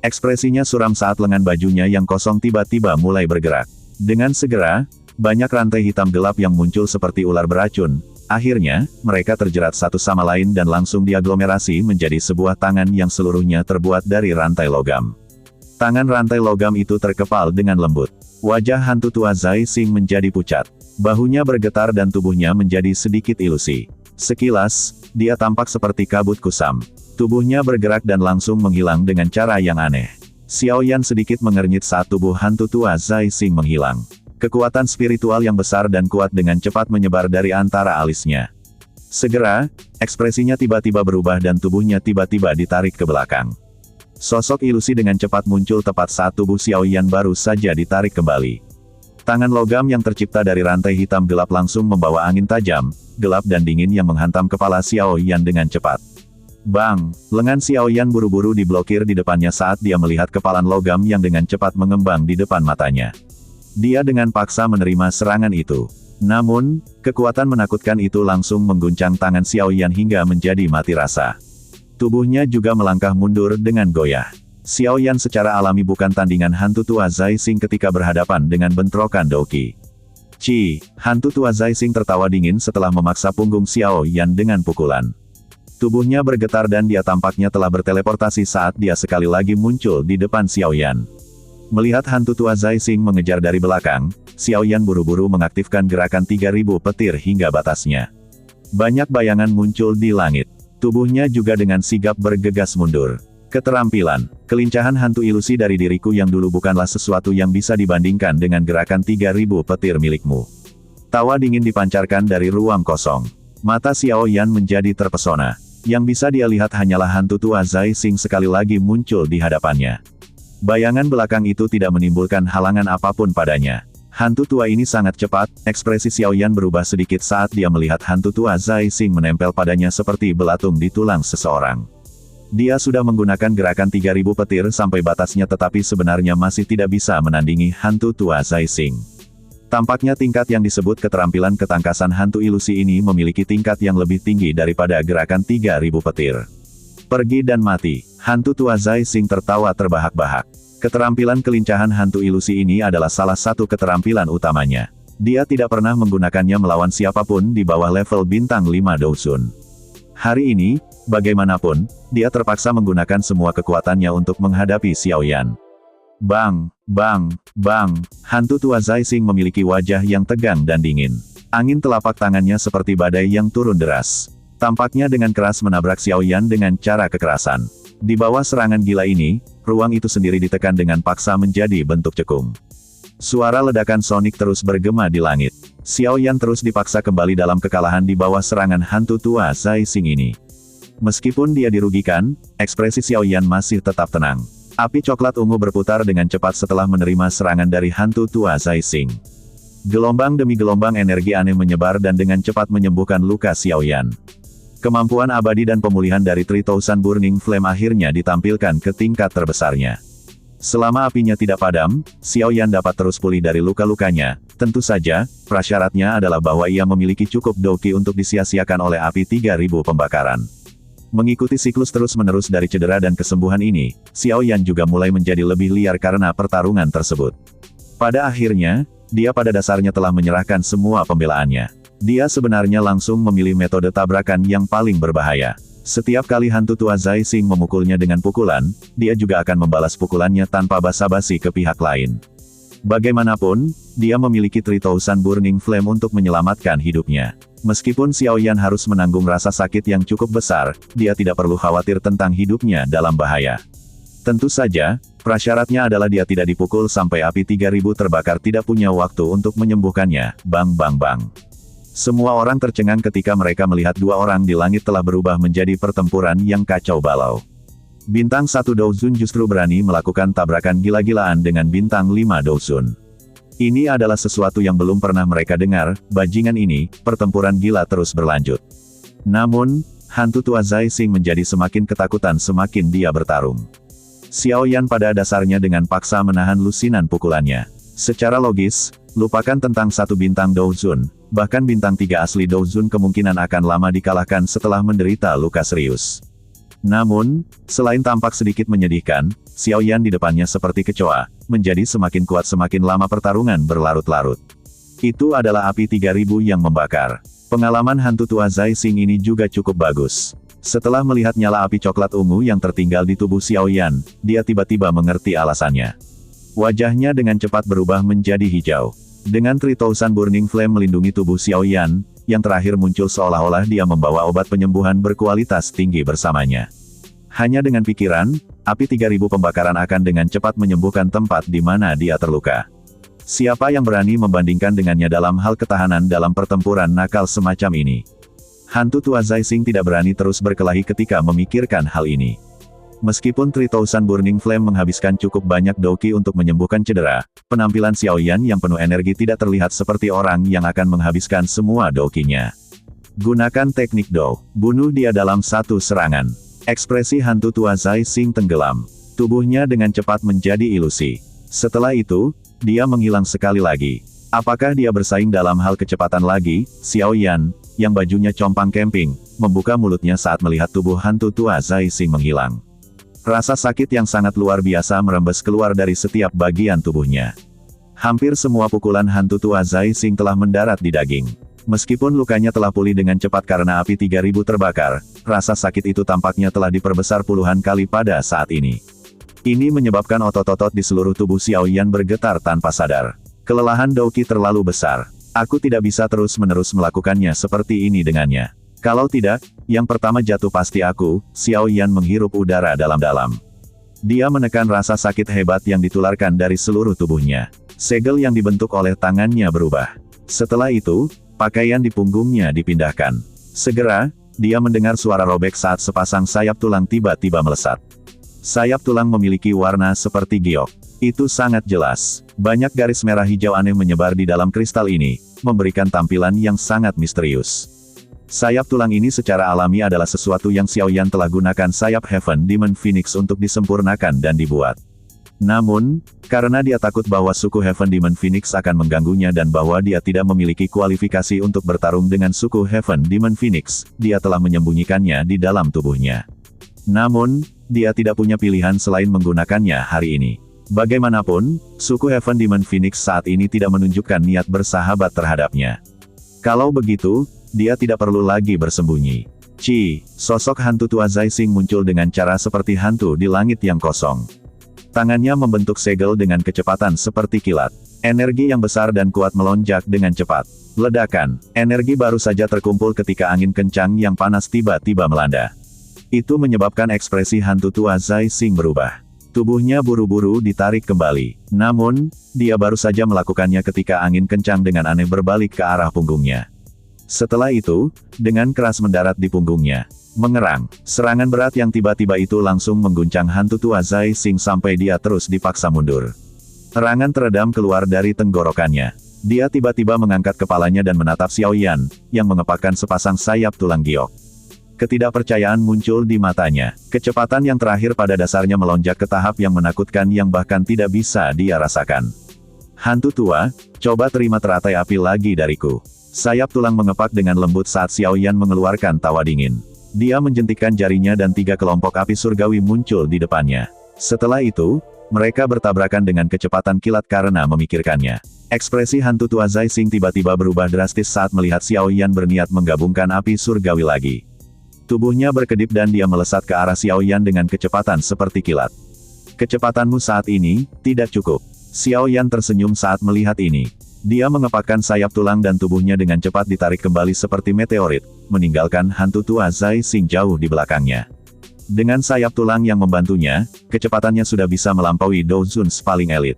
Ekspresinya suram saat lengan bajunya yang kosong tiba-tiba mulai bergerak. Dengan segera, banyak rantai hitam gelap yang muncul seperti ular beracun. Akhirnya, mereka terjerat satu sama lain dan langsung diaglomerasi menjadi sebuah tangan yang seluruhnya terbuat dari rantai logam. Tangan rantai logam itu terkepal dengan lembut. Wajah hantu tua Zai Xing menjadi pucat. Bahunya bergetar dan tubuhnya menjadi sedikit ilusi. Sekilas, dia tampak seperti kabut kusam. Tubuhnya bergerak dan langsung menghilang dengan cara yang aneh. Xiaoyan sedikit mengernyit saat tubuh hantu tua Zai Xing menghilang. Kekuatan spiritual yang besar dan kuat dengan cepat menyebar dari antara alisnya. Segera, ekspresinya tiba-tiba berubah dan tubuhnya tiba-tiba ditarik ke belakang. Sosok ilusi dengan cepat muncul tepat saat tubuh Xiaoyan baru saja ditarik kembali. Tangan logam yang tercipta dari rantai hitam gelap langsung membawa angin tajam, gelap dan dingin yang menghantam kepala Xiaoyan dengan cepat. Bang! Lengan Xiaoyan buru-buru diblokir di depannya saat dia melihat kepalan logam yang dengan cepat mengembang di depan matanya. Dia dengan paksa menerima serangan itu. Namun, kekuatan menakutkan itu langsung mengguncang tangan Xiaoyan hingga menjadi mati rasa. Tubuhnya juga melangkah mundur dengan goyah. Xiaoyan secara alami bukan tandingan hantu tua Zai Xing ketika berhadapan dengan bentrokan Douqi. Hantu tua Zai Xing tertawa dingin setelah memaksa punggung Xiaoyan dengan pukulan. Tubuhnya bergetar dan dia tampaknya telah berteleportasi saat dia sekali lagi muncul di depan Xiaoyan. Melihat hantu tua Zai Xing mengejar dari belakang, Xiaoyan buru-buru mengaktifkan gerakan 3000 petir hingga batasnya. Banyak bayangan muncul di langit. Tubuhnya juga dengan sigap bergegas mundur. Keterampilan, kelincahan hantu ilusi dari diriku yang dulu bukanlah sesuatu yang bisa dibandingkan dengan gerakan 3000 petir milikmu. Tawa dingin dipancarkan dari ruang kosong. Mata Xiaoyan menjadi terpesona. Yang bisa dia lihat hanyalah hantu tua Zai Xing sekali lagi muncul di hadapannya. Bayangan belakang itu tidak menimbulkan halangan apapun padanya. Hantu tua ini sangat cepat, ekspresi Xiaoyan berubah sedikit saat dia melihat hantu tua Zai Xing menempel padanya seperti belatung di tulang seseorang. Dia sudah menggunakan gerakan 3000 petir sampai batasnya tetapi sebenarnya masih tidak bisa menandingi hantu tua Zai Xing. Tampaknya tingkat yang disebut keterampilan ketangkasan hantu ilusi ini memiliki tingkat yang lebih tinggi daripada gerakan 3000 petir. Pergi dan mati, hantu tua Zai Xing tertawa terbahak-bahak. Keterampilan kelincahan hantu ilusi ini adalah salah satu keterampilan utamanya. Dia tidak pernah menggunakannya melawan siapapun di bawah level bintang 5 Douzun. Hari ini, bagaimanapun, dia terpaksa menggunakan semua kekuatannya untuk menghadapi Xiao Yan. Bang, bang, bang, hantu tua Zai Xing memiliki wajah yang tegang dan dingin. Angin telapak tangannya seperti badai yang turun deras. Tampaknya dengan keras menabrak Xiao Yan dengan cara kekerasan. Di bawah serangan gila ini, ruang itu sendiri ditekan dengan paksa menjadi bentuk cekung. Suara ledakan sonik terus bergema di langit. Xiao Yan terus dipaksa kembali dalam kekalahan di bawah serangan hantu tua Zai Xing ini. Meskipun dia dirugikan, ekspresi Xiao Yan masih tetap tenang. Api coklat ungu berputar dengan cepat setelah menerima serangan dari hantu tua Zai Xing. Gelombang demi gelombang energi aneh menyebar dan dengan cepat menyembuhkan luka Xiao Yan. Kemampuan abadi dan pemulihan dari 3000 Burning Flame akhirnya ditampilkan ke tingkat terbesarnya. Selama apinya tidak padam, Xiao Yan dapat terus pulih dari luka-lukanya. Tentu saja, prasyaratnya adalah bahwa ia memiliki cukup doki untuk disia-siakan oleh api 3000 pembakaran. Mengikuti siklus terus-menerus dari cedera dan kesembuhan ini, Xiao Yan juga mulai menjadi lebih liar karena pertarungan tersebut. Pada akhirnya, dia pada dasarnya telah menyerahkan semua pembelaannya. Dia sebenarnya langsung memilih metode tabrakan yang paling berbahaya. Setiap kali hantu tua Zai Xing memukulnya dengan pukulan, dia juga akan membalas pukulannya tanpa basa-basi ke pihak lain. Bagaimanapun, dia memiliki 3000 Burning Flame untuk menyelamatkan hidupnya. Meskipun Xiao Yan harus menanggung rasa sakit yang cukup besar, dia tidak perlu khawatir tentang hidupnya dalam bahaya. Tentu saja, prasyaratnya adalah dia tidak dipukul sampai api 3000 terbakar tidak punya waktu untuk menyembuhkannya. Bang bang bang. Semua orang tercengang ketika mereka melihat dua orang di langit telah berubah menjadi pertempuran yang kacau balau. Bintang 1 Douzun justru berani melakukan tabrakan gila-gilaan dengan bintang 5 Douzun. Ini adalah sesuatu yang belum pernah mereka dengar, bajingan ini, pertempuran gila terus berlanjut. Namun, hantu tua Zai Xing menjadi semakin ketakutan semakin dia bertarung. Xiao Yan pada dasarnya dengan paksa menahan lusinan pukulannya. Secara logis, lupakan tentang satu bintang Douzun, bahkan bintang 3 asli Douzun kemungkinan akan lama dikalahkan setelah menderita luka serius. Namun, selain tampak sedikit menyedihkan, Xiao Yan di depannya seperti kecoa, menjadi semakin kuat semakin lama pertarungan berlarut-larut. Itu adalah api 3000 yang membakar. Pengalaman hantu tua Zai Xing ini juga cukup bagus. Setelah melihat nyala api coklat ungu yang tertinggal di tubuh Xiao Yan, dia tiba-tiba mengerti alasannya. Wajahnya dengan cepat berubah menjadi hijau. Dengan 3000 Burning Flame melindungi tubuh Xiao Yan, yang terakhir muncul seolah-olah dia membawa obat penyembuhan berkualitas tinggi bersamanya. Hanya dengan pikiran, api 3000 pembakaran akan dengan cepat menyembuhkan tempat di mana dia terluka. Siapa yang berani membandingkan dengannya dalam hal ketahanan dalam pertempuran nakal semacam ini? Hantu tua Zai Xing tidak berani terus berkelahi ketika memikirkan hal ini. Meskipun 3000 Burning Flame menghabiskan cukup banyak doki untuk menyembuhkan cedera, penampilan Xiao Yan yang penuh energi tidak terlihat seperti orang yang akan menghabiskan semua dokinya. Gunakan teknik Do. Bunuh dia dalam satu serangan. Ekspresi hantu tua Zai Xing tenggelam. Tubuhnya dengan cepat menjadi ilusi. Setelah itu, dia menghilang sekali lagi. Apakah dia bersaing dalam hal kecepatan lagi? Xiao Yan, yang bajunya compang camping, membuka mulutnya saat melihat tubuh hantu tua Zai Xing menghilang. Rasa sakit yang sangat luar biasa merembes keluar dari setiap bagian tubuhnya. Hampir semua pukulan hantu tua Zai Xing telah mendarat di daging. Meskipun lukanya telah pulih dengan cepat karena api 3000 terbakar, rasa sakit itu tampaknya telah diperbesar puluhan kali pada saat ini. Ini menyebabkan otot-otot di seluruh tubuh Xiao Yan bergetar tanpa sadar. Kelelahan Doki terlalu besar. Aku tidak bisa terus-menerus melakukannya seperti ini dengannya. Kalau tidak, yang pertama jatuh pasti aku. Xiao Yan menghirup udara dalam-dalam. Dia menekan rasa sakit hebat yang ditularkan dari seluruh tubuhnya. Segel yang dibentuk oleh tangannya berubah. Setelah itu, pakaian di punggungnya dipindahkan. Segera, dia mendengar suara robek saat sepasang sayap tulang tiba-tiba melesat. Sayap tulang memiliki warna seperti giok. Itu sangat jelas. Banyak garis merah hijau aneh menyebar di dalam kristal ini, memberikan tampilan yang sangat misterius. Sayap tulang ini secara alami adalah sesuatu yang Xiao Yan telah gunakan sayap Heaven Demon Phoenix untuk disempurnakan dan dibuat. Namun, karena dia takut bahwa suku Heaven Demon Phoenix akan mengganggunya dan bahwa dia tidak memiliki kualifikasi untuk bertarung dengan suku Heaven Demon Phoenix, dia telah menyembunyikannya di dalam tubuhnya. Namun, dia tidak punya pilihan selain menggunakannya hari ini. Bagaimanapun, suku Heaven Demon Phoenix saat ini tidak menunjukkan niat bersahabat terhadapnya. Kalau begitu, dia tidak perlu lagi bersembunyi. Sosok hantu tua Zai Xing muncul dengan cara seperti hantu di langit yang kosong. Tangannya membentuk segel dengan kecepatan seperti kilat. Energi yang besar dan kuat melonjak dengan cepat. Ledakan, energi baru saja terkumpul ketika angin kencang yang panas tiba-tiba melanda. Itu menyebabkan ekspresi hantu tua Zai Xing berubah. Tubuhnya buru-buru ditarik kembali. Namun, dia baru saja melakukannya ketika angin kencang dengan aneh berbalik ke arah punggungnya. Setelah itu, dengan keras mendarat di punggungnya. Mengerang, serangan berat yang tiba-tiba itu langsung mengguncang hantu tua Zai Xing sampai dia terus dipaksa mundur. Terangan teredam keluar dari tenggorokannya. Dia tiba-tiba mengangkat kepalanya dan menatap Xiao Yan, yang mengepakkan sepasang sayap tulang giok. Ketidakpercayaan muncul di matanya. Kecepatan yang terakhir pada dasarnya melonjak ke tahap yang menakutkan yang bahkan tidak bisa dia rasakan. Hantu tua, coba terima teratai api lagi dariku. Sayap tulang mengepak dengan lembut saat Xiao Yan mengeluarkan tawa dingin. Dia menjentikkan jarinya dan 3 kelompok api surgawi muncul di depannya. Setelah itu, mereka bertabrakan dengan kecepatan kilat karena memikirkannya. Ekspresi hantu tua Zai Xing tiba-tiba berubah drastis saat melihat Xiao Yan berniat menggabungkan api surgawi lagi. Tubuhnya berkedip dan dia melesat ke arah Xiao Yan dengan kecepatan seperti kilat. Kecepatanmu saat ini, tidak cukup. Xiao Yan tersenyum saat melihat ini. Dia mengepakkan sayap tulang dan tubuhnya dengan cepat ditarik kembali seperti meteorit, meninggalkan hantu tua Zai Xing jauh di belakangnya. Dengan sayap tulang yang membantunya, kecepatannya sudah bisa melampaui Dozuns paling elit.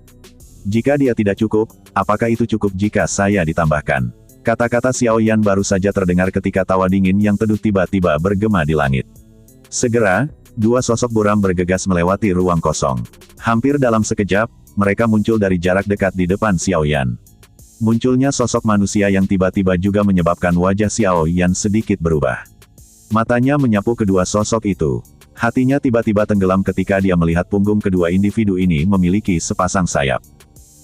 Jika dia tidak cukup, apakah itu cukup jika saya ditambahkan? Kata-kata Xiao Yan baru saja terdengar ketika tawa dingin yang teduh tiba-tiba bergema di langit. Segera, 2 sosok buram bergegas melewati ruang kosong. Hampir dalam sekejap, mereka muncul dari jarak dekat di depan Xiao Yan. Munculnya sosok manusia yang tiba-tiba juga menyebabkan wajah Xiao Yan sedikit berubah. Matanya menyapu kedua sosok itu. Hatinya tiba-tiba tenggelam ketika dia melihat punggung kedua individu ini memiliki sepasang sayap.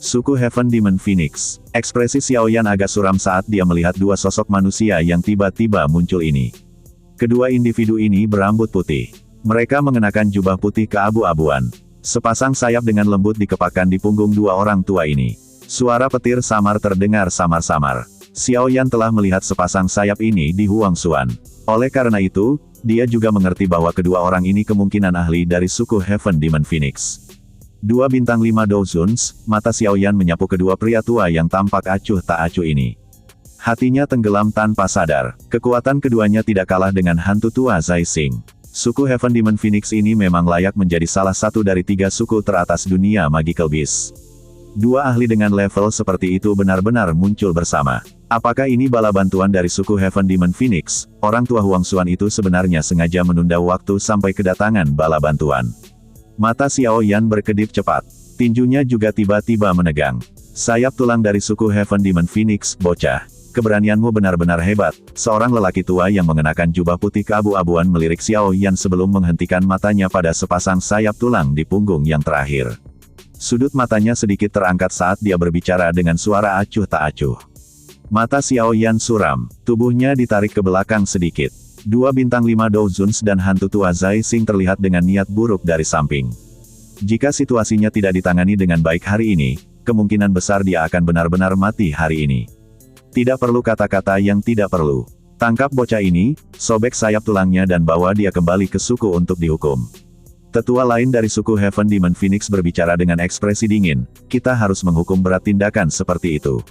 Suku Heaven Demon Phoenix. Ekspresi Xiao Yan agak suram saat dia melihat 2 sosok manusia yang tiba-tiba muncul ini. Kedua individu ini berambut putih. Mereka mengenakan jubah putih keabu-abuan. Sepasang sayap dengan lembut dikepakkan di punggung 2 orang tua ini. Suara petir samar terdengar samar-samar. Xiao Yan telah melihat sepasang sayap ini di Huangzuan. Oleh karena itu, dia juga mengerti bahwa kedua orang ini kemungkinan ahli dari suku Heaven Demon Phoenix. 2 bintang 5 Dozuns, mata Xiao Yan menyapu kedua pria tua yang tampak acuh tak acuh ini. Hatinya tenggelam tanpa sadar. Kekuatan keduanya tidak kalah dengan hantu tua Zai Xing. Suku Heaven Demon Phoenix ini memang layak menjadi salah satu dari 3 suku teratas dunia Magical Beast. 2 ahli dengan level seperti itu benar-benar muncul bersama. Apakah ini bala bantuan dari suku Heaven Demon Phoenix? Orang tua Huangzuan itu sebenarnya sengaja menunda waktu sampai kedatangan bala bantuan. Mata Xiao Yan berkedip cepat. Tinjunya juga tiba-tiba menegang. Sayap tulang dari suku Heaven Demon Phoenix, bocah. Keberanianmu benar-benar hebat. Seorang lelaki tua yang mengenakan jubah putih keabu-abuan melirik Xiao Yan sebelum menghentikan matanya pada sepasang sayap tulang di punggung yang terakhir. Sudut matanya sedikit terangkat saat dia berbicara dengan suara acuh tak acuh. Mata Xiao Yan suram. Tubuhnya ditarik ke belakang sedikit. 2 bintang 5 Dozuns dan hantu tua Zai Xing terlihat dengan niat buruk dari samping. Jika situasinya tidak ditangani dengan baik hari ini, kemungkinan besar dia akan benar-benar mati hari ini. Tidak perlu kata-kata yang tidak perlu. Tangkap bocah ini, sobek sayap tulangnya dan bawa dia kembali ke suku untuk dihukum. Tetua lain dari suku Heaven Demon Phoenix berbicara dengan ekspresi dingin, kita harus menghukum berat tindakan seperti itu.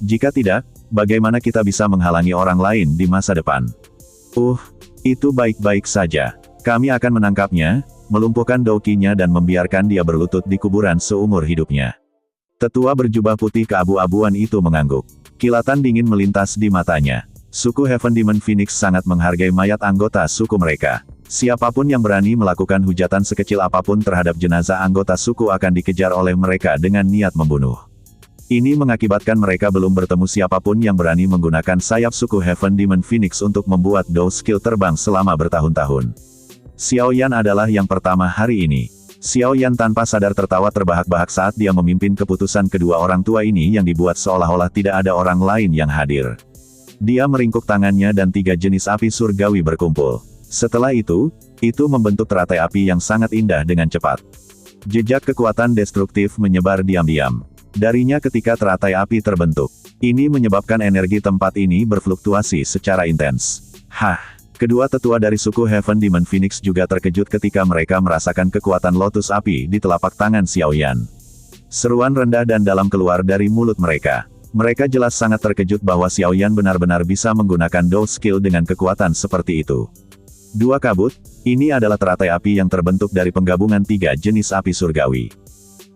Jika tidak, bagaimana kita bisa menghalangi orang lain di masa depan? Itu baik-baik saja. Kami akan menangkapnya, melumpuhkan dokinya dan membiarkan dia berlutut di kuburan seumur hidupnya. Tetua berjubah putih keabu-abuan itu mengangguk. Kilatan dingin melintas di matanya. Suku Heaven Demon Phoenix sangat menghargai mayat anggota suku mereka. Siapapun yang berani melakukan hujatan sekecil apapun terhadap jenazah anggota suku akan dikejar oleh mereka dengan niat membunuh. Ini mengakibatkan mereka belum bertemu siapapun yang berani menggunakan sayap suku Heaven Demon Phoenix untuk membuat Dou skill terbang selama bertahun-tahun. Xiao Yan adalah yang pertama hari ini. Xiao Yan tanpa sadar tertawa terbahak-bahak saat dia memimpin keputusan kedua orang tua ini yang dibuat seolah-olah tidak ada orang lain yang hadir. Dia meringkuk tangannya dan 3 jenis api surgawi berkumpul. Setelah itu membentuk teratai api yang sangat indah dengan cepat. Jejak kekuatan destruktif menyebar diam-diam darinya ketika teratai api terbentuk. Ini menyebabkan energi tempat ini berfluktuasi secara intens. Kedua tetua dari suku Heaven Demon Phoenix juga terkejut ketika mereka merasakan kekuatan lotus api di telapak tangan Xiaoyan. Seruan rendah dan dalam keluar dari mulut mereka. Mereka jelas sangat terkejut bahwa Xiaoyan benar-benar bisa menggunakan Dou skill dengan kekuatan seperti itu. Dua kabut, ini adalah teratai api yang terbentuk dari penggabungan tiga jenis api surgawi.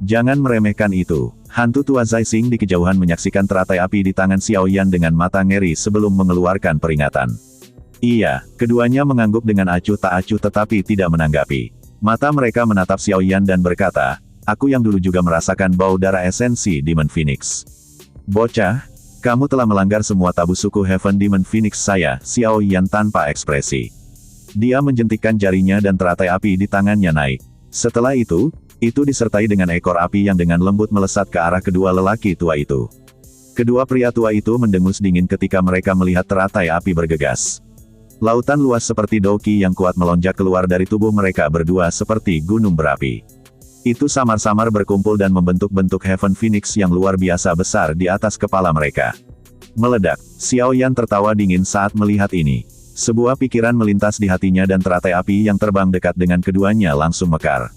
Jangan meremehkan itu. Hantu tua Zai Xing di kejauhan menyaksikan teratai api di tangan Xiaoyan dengan mata ngeri sebelum mengeluarkan peringatan. Iya, keduanya mengangguk dengan acuh tak acuh tetapi tidak menanggapi. Mata mereka menatap Xiaoyan dan berkata, aku yang dulu juga merasakan bau darah esensi Demon Phoenix. Bocah, kamu telah melanggar semua tabu suku Heaven Demon Phoenix saya, Xiaoyan tanpa ekspresi. Dia menjentikkan jarinya dan teratai api di tangannya naik. Setelah itu disertai dengan ekor api yang dengan lembut melesat ke arah kedua lelaki tua itu. Kedua pria tua itu mendengus dingin ketika mereka melihat teratai api bergegas. Lautan luas seperti Doki yang kuat melonjak keluar dari tubuh mereka berdua seperti gunung berapi. Itu samar-samar berkumpul dan membentuk-bentuk Heaven Phoenix yang luar biasa besar di atas kepala mereka. Meledak, Xiaoyan tertawa dingin saat melihat ini. Sebuah pikiran melintas di hatinya dan teratai api yang terbang dekat dengan keduanya langsung mekar.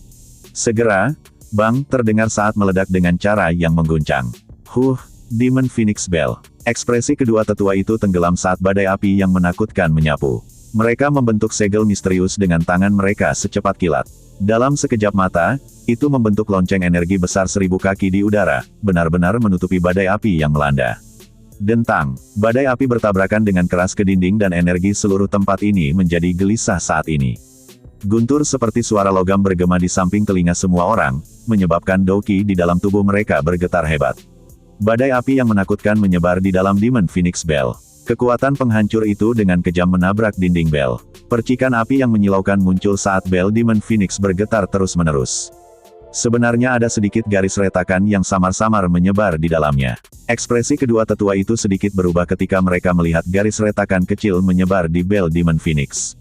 Segera, bang terdengar saat meledak dengan cara yang mengguncang. Demon Phoenix Bell. Ekspresi kedua tetua itu tenggelam saat badai api yang menakutkan menyapu. Mereka membentuk segel misterius dengan tangan mereka secepat kilat. Dalam sekejap mata, itu membentuk lonceng energi besar 1000 kaki di udara, benar-benar menutupi badai api yang melanda. Dentang, badai api bertabrakan dengan keras ke dinding dan energi seluruh tempat ini menjadi gelisah saat ini. Guntur seperti suara logam bergema di samping telinga semua orang, menyebabkan Doki di dalam tubuh mereka bergetar hebat. Badai api yang menakutkan menyebar di dalam Demon Phoenix Bell. Kekuatan penghancur itu dengan kejam menabrak dinding bel. Percikan api yang menyilaukan muncul saat bel Demon Phoenix bergetar terus-menerus. Sebenarnya ada sedikit garis retakan yang samar-samar menyebar di dalamnya. Ekspresi kedua tetua itu sedikit berubah ketika mereka melihat garis retakan kecil menyebar di bel Demon Phoenix.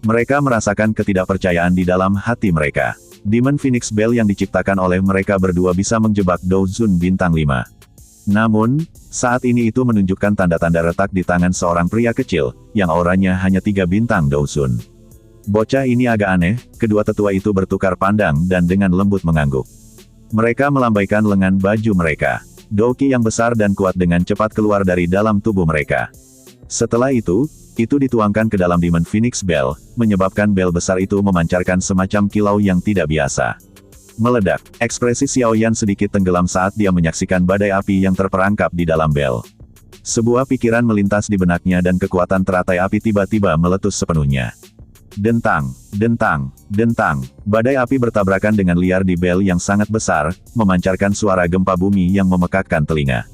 Mereka merasakan ketidakpercayaan di dalam hati mereka. Demon Phoenix Bell yang diciptakan oleh mereka berdua bisa menjebak Dou Zun bintang 5. Namun, saat ini itu menunjukkan tanda-tanda retak di tangan seorang pria kecil, yang auranya hanya 3 bintang Dou Zun. Bocah ini agak aneh, kedua tetua itu bertukar pandang dan dengan lembut mengangguk. Mereka melambaikan lengan baju mereka. Doki yang besar dan kuat dengan cepat keluar dari dalam tubuh mereka. Setelah itu dituangkan ke dalam Demon Phoenix Bell, menyebabkan bel besar itu memancarkan semacam kilau yang tidak biasa. Meledak, ekspresi Xiaoyan sedikit tenggelam saat dia menyaksikan badai api yang terperangkap di dalam bel. Sebuah pikiran melintas di benaknya dan kekuatan teratai api tiba-tiba meletus sepenuhnya. Dentang, dentang, dentang, badai api bertabrakan dengan liar di bel yang sangat besar, memancarkan suara gempa bumi yang memekakkan telinga.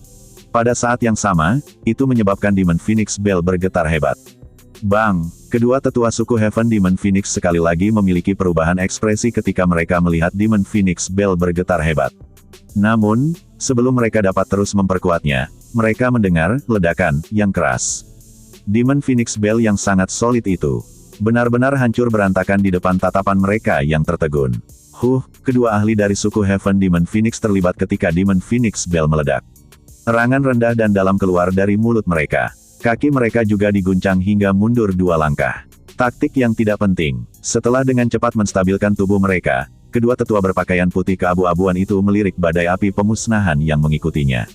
Pada saat yang sama, itu menyebabkan Demon Phoenix Bell bergetar hebat. Bang, kedua tetua suku Heaven Demon Phoenix sekali lagi memiliki perubahan ekspresi ketika mereka melihat Demon Phoenix Bell bergetar hebat. Namun, sebelum mereka dapat terus memperkuatnya, mereka mendengar ledakan yang keras. Demon Phoenix Bell yang sangat solid itu benar-benar hancur berantakan di depan tatapan mereka yang tertegun. Kedua ahli dari suku Heaven Demon Phoenix terlibat ketika Demon Phoenix Bell meledak. Erangan rendah dan dalam keluar dari mulut mereka. Kaki mereka juga diguncang hingga mundur 2 langkah. Taktik yang tidak penting. Setelah dengan cepat menstabilkan tubuh mereka, kedua tetua berpakaian putih keabu-abuan itu melirik badai api pemusnahan yang mengikutinya.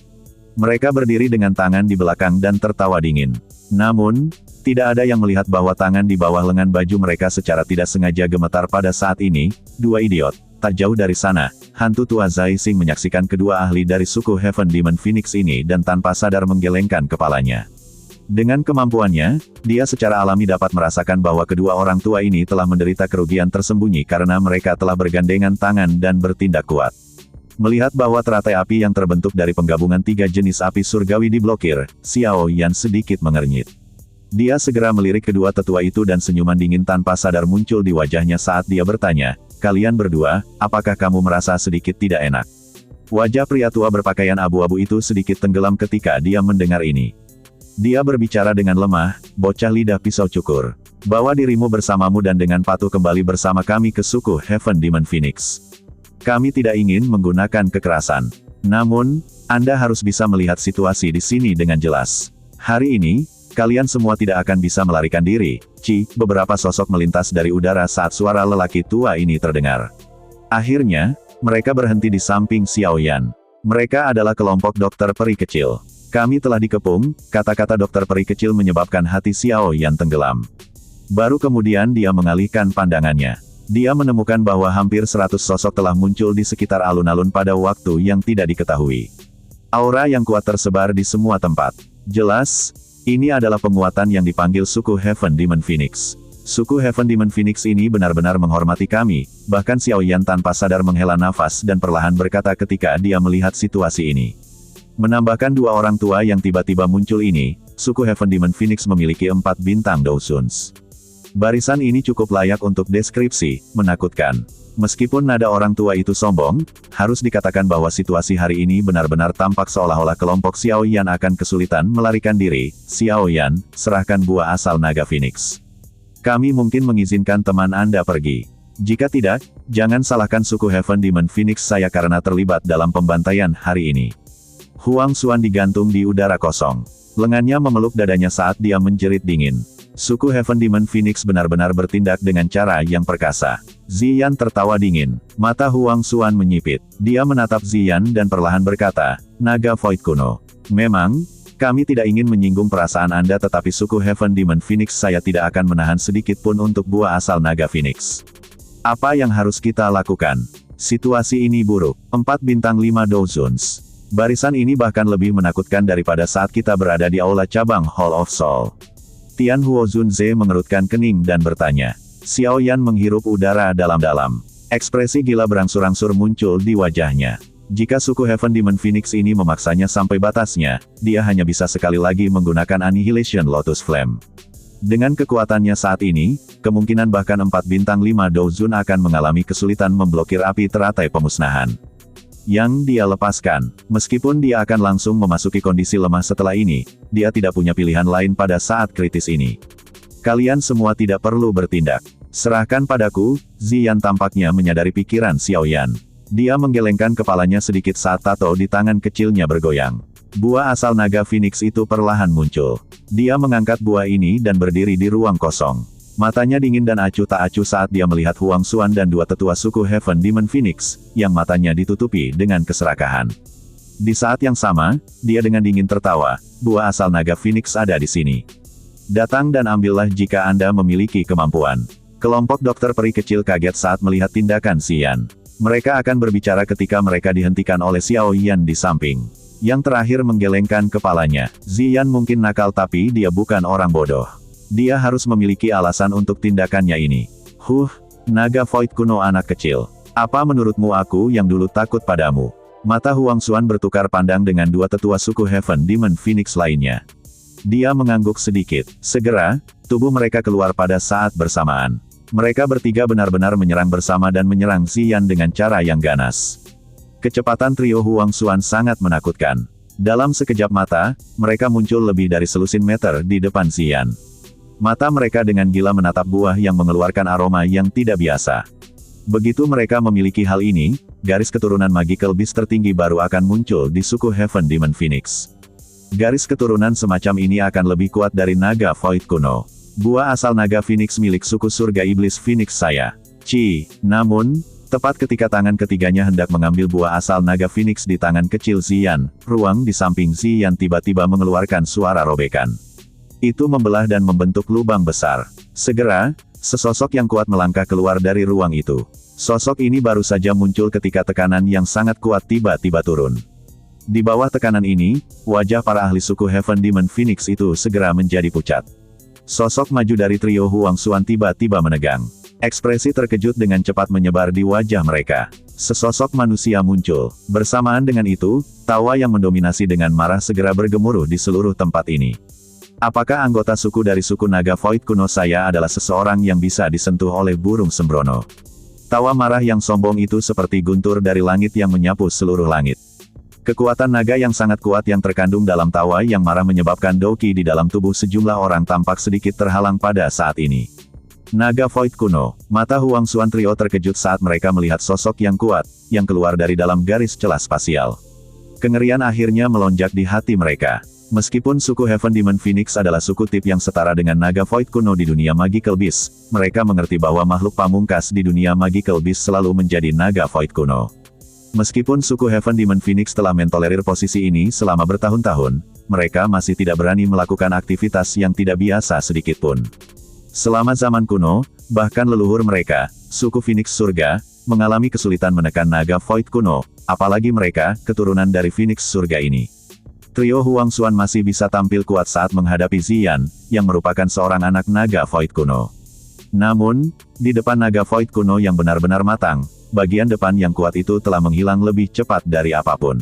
Mereka berdiri dengan tangan di belakang dan tertawa dingin. Namun, tidak ada yang melihat bahwa tangan di bawah lengan baju mereka secara tidak sengaja gemetar pada saat ini. 2 idiot. Tak jauh dari sana, hantu tua Zai Xing menyaksikan kedua ahli dari suku Heaven Demon Phoenix ini dan tanpa sadar menggelengkan kepalanya. Dengan kemampuannya, dia secara alami dapat merasakan bahwa kedua orang tua ini telah menderita kerugian tersembunyi karena mereka telah bergandengan tangan dan bertindak kuat. Melihat bahwa teratai api yang terbentuk dari penggabungan 3 jenis api surgawi diblokir, Xiao Yan sedikit mengernyit. Dia segera melirik kedua tetua itu dan senyuman dingin tanpa sadar muncul di wajahnya saat dia bertanya, "Kalian berdua, apakah kamu merasa sedikit tidak enak?" Wajah pria tua berpakaian abu-abu itu sedikit tenggelam ketika dia mendengar ini. Dia berbicara dengan lemah, "Bocah lidah pisau cukur. Bawa dirimu bersamamu dan dengan patuh kembali bersama kami ke suku Heaven Demon Phoenix." Kami tidak ingin menggunakan kekerasan. Namun, Anda harus bisa melihat situasi di sini dengan jelas. Hari ini, kalian semua tidak akan bisa melarikan diri. Beberapa sosok melintas dari udara saat suara lelaki tua ini terdengar. Akhirnya, mereka berhenti di samping Xiao Yan. Mereka adalah kelompok dokter peri kecil. Kami telah dikepung, kata-kata dokter peri kecil menyebabkan hati Xiao Yan tenggelam. Baru kemudian dia mengalihkan pandangannya. Dia menemukan bahwa hampir 100 sosok telah muncul di sekitar alun-alun pada waktu yang tidak diketahui. Aura yang kuat tersebar di semua tempat. Jelas, ini adalah penguatan yang dipanggil suku Heaven Demon Phoenix. Suku Heaven Demon Phoenix ini benar-benar menghormati kami, bahkan Xiao Yan tanpa sadar menghela nafas dan perlahan berkata ketika dia melihat situasi ini. Menambahkan dua orang tua yang tiba-tiba muncul ini, suku Heaven Demon Phoenix memiliki 4 bintang Dawsuns. Barisan ini cukup layak untuk deskripsi, menakutkan. Meskipun nada orang tua itu sombong, harus dikatakan bahwa situasi hari ini benar-benar tampak seolah-olah kelompok Xiao Yan akan kesulitan melarikan diri. Xiao Yan, serahkan buah asal naga Phoenix. Kami mungkin mengizinkan teman Anda pergi. Jika tidak, jangan salahkan suku Heaven Demon Phoenix saya karena terlibat dalam pembantaian hari ini. Huang Xuan digantung di udara kosong. Lengannya memeluk dadanya saat dia menjerit dingin. Suku Heaven Demon Phoenix benar-benar bertindak dengan cara yang perkasa. Ziyan tertawa dingin. Mata Huang Xuan menyipit. Dia menatap Ziyan dan perlahan berkata, Naga Void kuno. Memang, kami tidak ingin menyinggung perasaan Anda tetapi suku Heaven Demon Phoenix saya tidak akan menahan sedikit pun untuk buah asal naga Phoenix. Apa yang harus kita lakukan? Situasi ini buruk. 4 bintang 5 Dawsuns. Barisan ini bahkan lebih menakutkan daripada saat kita berada di aula cabang Hall of Soul. Tian Huozunze mengerutkan kening dan bertanya. Xiao Yan menghirup udara dalam-dalam. Ekspresi gila berangsur-angsur muncul di wajahnya. Jika suku Heaven Demon Phoenix ini memaksanya sampai batasnya, dia hanya bisa sekali lagi menggunakan Annihilation Lotus Flame. Dengan kekuatannya saat ini, kemungkinan bahkan 4 bintang 5 Dawsun akan mengalami kesulitan memblokir api teratai pemusnahan. Yang dia lepaskan, meskipun dia akan langsung memasuki kondisi lemah setelah ini, dia tidak punya pilihan lain pada saat kritis ini. Kalian semua tidak perlu bertindak. Serahkan padaku. Ziyan tampaknya menyadari pikiran Xiao Yan. Dia menggelengkan kepalanya sedikit saat tato di tangan kecilnya bergoyang. Buah asal naga Phoenix itu perlahan muncul. Dia mengangkat buah ini dan berdiri di ruang kosong. Matanya dingin dan acuh tak acuh saat dia melihat Huang Xuan dan dua tetua suku Heaven Demon Phoenix, yang matanya ditutupi dengan keserakahan. Di saat yang sama, dia dengan dingin tertawa, buah asal naga Phoenix ada di sini. Datang dan ambillah jika Anda memiliki kemampuan. Kelompok dokter peri kecil kaget saat melihat tindakan Ziyan. Mereka akan berbicara ketika mereka dihentikan oleh Xiao Yan di samping. Yang terakhir menggelengkan kepalanya. Ziyan mungkin nakal tapi dia bukan orang bodoh. Dia harus memiliki alasan untuk tindakannya ini. Naga Void kuno anak kecil. Apa menurutmu aku yang dulu takut padamu? Mata Huang Xuan bertukar pandang dengan dua tetua suku Heaven Demon Phoenix lainnya. Dia mengangguk sedikit. Segera, tubuh mereka keluar pada saat bersamaan. Mereka bertiga benar-benar menyerang bersama dan menyerang Ziyan dengan cara yang ganas. Kecepatan trio Huang Xuan sangat menakutkan. Dalam sekejap mata, mereka muncul lebih dari selusin meter di depan Ziyan. Mata mereka dengan gila menatap buah yang mengeluarkan aroma yang tidak biasa. Begitu mereka memiliki hal ini, garis keturunan Magical Beast tertinggi baru akan muncul di suku Heaven Demon Phoenix. Garis keturunan semacam ini akan lebih kuat dari naga Void kuno. Buah asal naga Phoenix milik suku surga iblis Phoenix saya. Namun, tepat ketika tangan ketiganya hendak mengambil buah asal naga Phoenix di tangan kecil Ziyan, ruang di samping Ziyan tiba-tiba mengeluarkan suara robekan. Itu membelah dan membentuk lubang besar. Segera, sesosok yang kuat melangkah keluar dari ruang itu. Sosok ini baru saja muncul ketika tekanan yang sangat kuat tiba-tiba turun. Di bawah tekanan ini, wajah para ahli suku Heaven Demon Phoenix itu segera menjadi pucat. Sosok maju dari trio Huang Xuan tiba-tiba menegang. Ekspresi terkejut dengan cepat menyebar di wajah mereka. Sesosok manusia muncul. Bersamaan dengan itu, tawa yang mendominasi dengan marah segera bergemuruh di seluruh tempat ini. Apakah anggota suku dari suku naga Void kuno saya adalah seseorang yang bisa disentuh oleh burung sembrono? Tawa marah yang sombong itu seperti guntur dari langit yang menyapu seluruh langit. Kekuatan naga yang sangat kuat yang terkandung dalam tawa yang marah menyebabkan Doki di dalam tubuh sejumlah orang tampak sedikit terhalang pada saat ini. Naga Void kuno. Mata Huang Xuan trio terkejut saat mereka melihat sosok yang kuat, yang keluar dari dalam garis celah spasial. Kengerian akhirnya melonjak di hati mereka. Meskipun suku Heaven Demon Phoenix adalah suku tip yang setara dengan Naga Void kuno di dunia Magical Beast, mereka mengerti bahwa makhluk pamungkas di dunia Magical Beast selalu menjadi Naga Void kuno. Meskipun suku Heaven Demon Phoenix telah mentolerir posisi ini selama bertahun-tahun, mereka masih tidak berani melakukan aktivitas yang tidak biasa sedikitpun. Selama zaman kuno, bahkan leluhur mereka, suku Phoenix Surga, mengalami kesulitan menekan Naga Void kuno, apalagi mereka, keturunan dari Phoenix Surga ini. Trio Huang Xuan masih bisa tampil kuat saat menghadapi Ziyan, yang merupakan seorang anak Naga Void kuno. Namun, di depan Naga Void kuno yang benar-benar matang, bagian depan yang kuat itu telah menghilang lebih cepat dari apapun.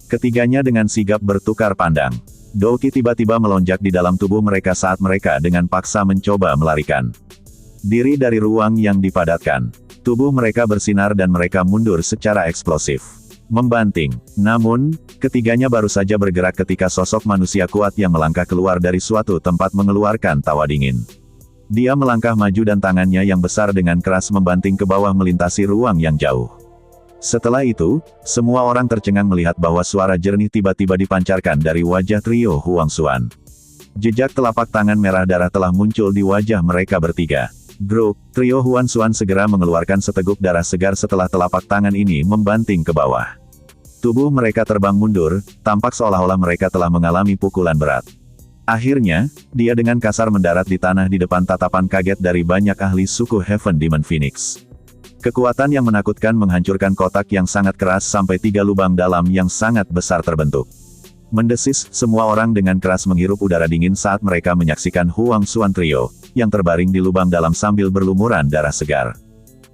Ketiganya dengan sigap bertukar pandang. Douqi tiba-tiba melonjak di dalam tubuh mereka saat mereka dengan paksa mencoba melarikan diri dari ruang yang dipadatkan. Tubuh mereka bersinar dan mereka mundur secara eksplosif, membanting. Namun, ketiganya baru saja bergerak ketika sosok manusia kuat yang melangkah keluar dari suatu tempat mengeluarkan tawa dingin. Dia melangkah maju dan tangannya yang besar dengan keras membanting ke bawah melintasi ruang yang jauh. Setelah itu, semua orang tercengang melihat bahwa suara jernih tiba-tiba dipancarkan dari wajah trio Huang Xuan. Jejak telapak tangan merah darah telah muncul di wajah mereka bertiga. Gruk, trio Huang Xuan segera mengeluarkan seteguk darah segar setelah telapak tangan ini membanting ke bawah. Tubuh mereka terbang mundur, tampak seolah-olah mereka telah mengalami pukulan berat. Akhirnya, dia dengan kasar mendarat di tanah di depan tatapan kaget dari banyak ahli suku Heaven Demon Phoenix. Kekuatan yang menakutkan menghancurkan kotak yang sangat keras sampai 3 lubang dalam yang sangat besar terbentuk. Mendesis, semua orang dengan keras menghirup udara dingin saat mereka menyaksikan Huang Xuan Trio, yang terbaring di lubang dalam sambil berlumuran darah segar.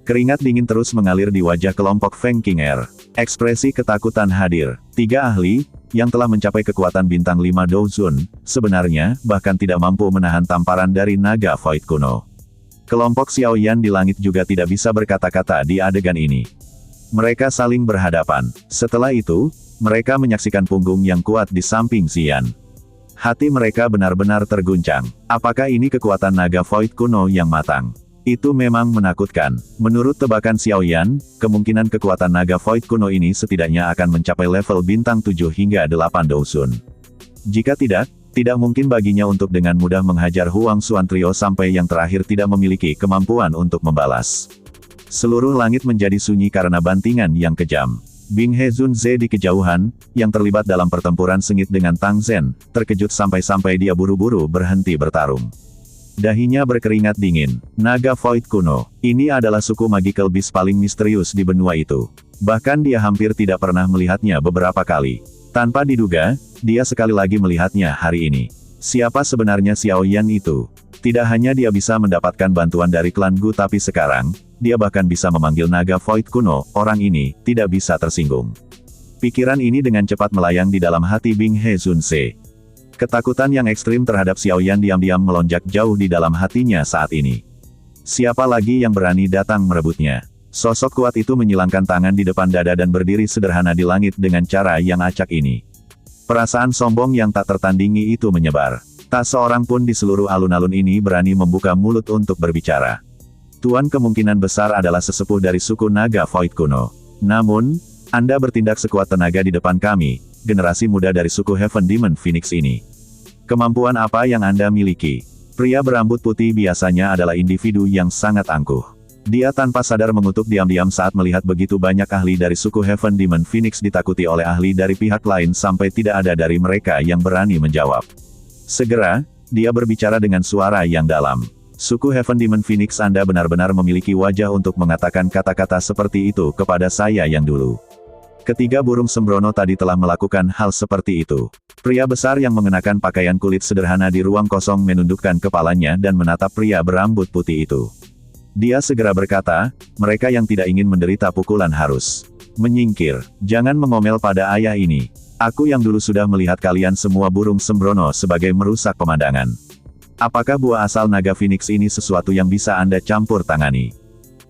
Keringat dingin terus mengalir di wajah kelompok Feng King Air. Ekspresi ketakutan hadir. 3 ahli, yang telah mencapai kekuatan bintang 5 Douzun, sebenarnya, bahkan tidak mampu menahan tamparan dari Naga Void kuno. Kelompok Xiao Yan di langit juga tidak bisa berkata-kata di adegan ini. Mereka saling berhadapan. Setelah itu, mereka menyaksikan punggung yang kuat di samping Ziyan. Hati mereka benar-benar terguncang. Apakah ini kekuatan Naga Void kuno yang matang? Itu memang menakutkan. Menurut tebakan Xiao Yan, kemungkinan kekuatan Naga Void kuno ini setidaknya akan mencapai level bintang 7 hingga 8 Douzun. Jika tidak mungkin baginya untuk dengan mudah menghajar Huang Xuan Trio sampai yang terakhir tidak memiliki kemampuan untuk membalas. Seluruh langit menjadi sunyi karena bantingan yang kejam. Bing He Zun Ze di kejauhan, yang terlibat dalam pertempuran sengit dengan Tang Zhen, terkejut sampai-sampai dia buru-buru berhenti bertarung. Dahinya berkeringat dingin. Naga Void kuno. Ini adalah suku Magical Beast paling misterius di benua itu. Bahkan dia hampir tidak pernah melihatnya beberapa kali. Tanpa diduga, dia sekali lagi melihatnya hari ini. Siapa sebenarnya Xiao Yan itu? Tidak hanya dia bisa mendapatkan bantuan dari klan Gu tapi sekarang, dia bahkan bisa memanggil Naga Void kuno, orang ini, tidak bisa tersinggung. Pikiran ini dengan cepat melayang di dalam hati Bing He Zun Ze. Ketakutan yang ekstrim terhadap Xiao Yan diam-diam melonjak jauh di dalam hatinya saat ini. Siapa lagi yang berani datang merebutnya? Sosok kuat itu menyilangkan tangan di depan dada dan berdiri sederhana di langit dengan cara yang acak ini. Perasaan sombong yang tak tertandingi itu menyebar. Tak seorang pun di seluruh alun-alun ini berani membuka mulut untuk berbicara. Tuan kemungkinan besar adalah sesepuh dari suku Naga Void kuno. Namun, Anda bertindak sekuat tenaga di depan kami, generasi muda dari suku Heaven Demon Phoenix ini. Kemampuan apa yang Anda miliki? Pria berambut putih biasanya adalah individu yang sangat angkuh. Dia tanpa sadar mengutuk diam-diam saat melihat begitu banyak ahli dari suku Heaven Demon Phoenix ditakuti oleh ahli dari pihak lain sampai tidak ada dari mereka yang berani menjawab. Segera, dia berbicara dengan suara yang dalam. Suku Heaven Demon Phoenix, Anda benar-benar memiliki wajah untuk mengatakan kata-kata seperti itu kepada saya yang dulu. Ketiga burung sembrono tadi telah melakukan hal seperti itu. Pria besar yang mengenakan pakaian kulit sederhana di ruang kosong menundukkan kepalanya dan menatap pria berambut putih itu. Dia segera berkata, mereka yang tidak ingin menderita pukulan harus menyingkir. Jangan mengomel pada ayah ini. Aku yang dulu sudah melihat kalian semua burung sembrono sebagai merusak pemandangan. Apakah buah asal naga Phoenix ini sesuatu yang bisa Anda campur tangani?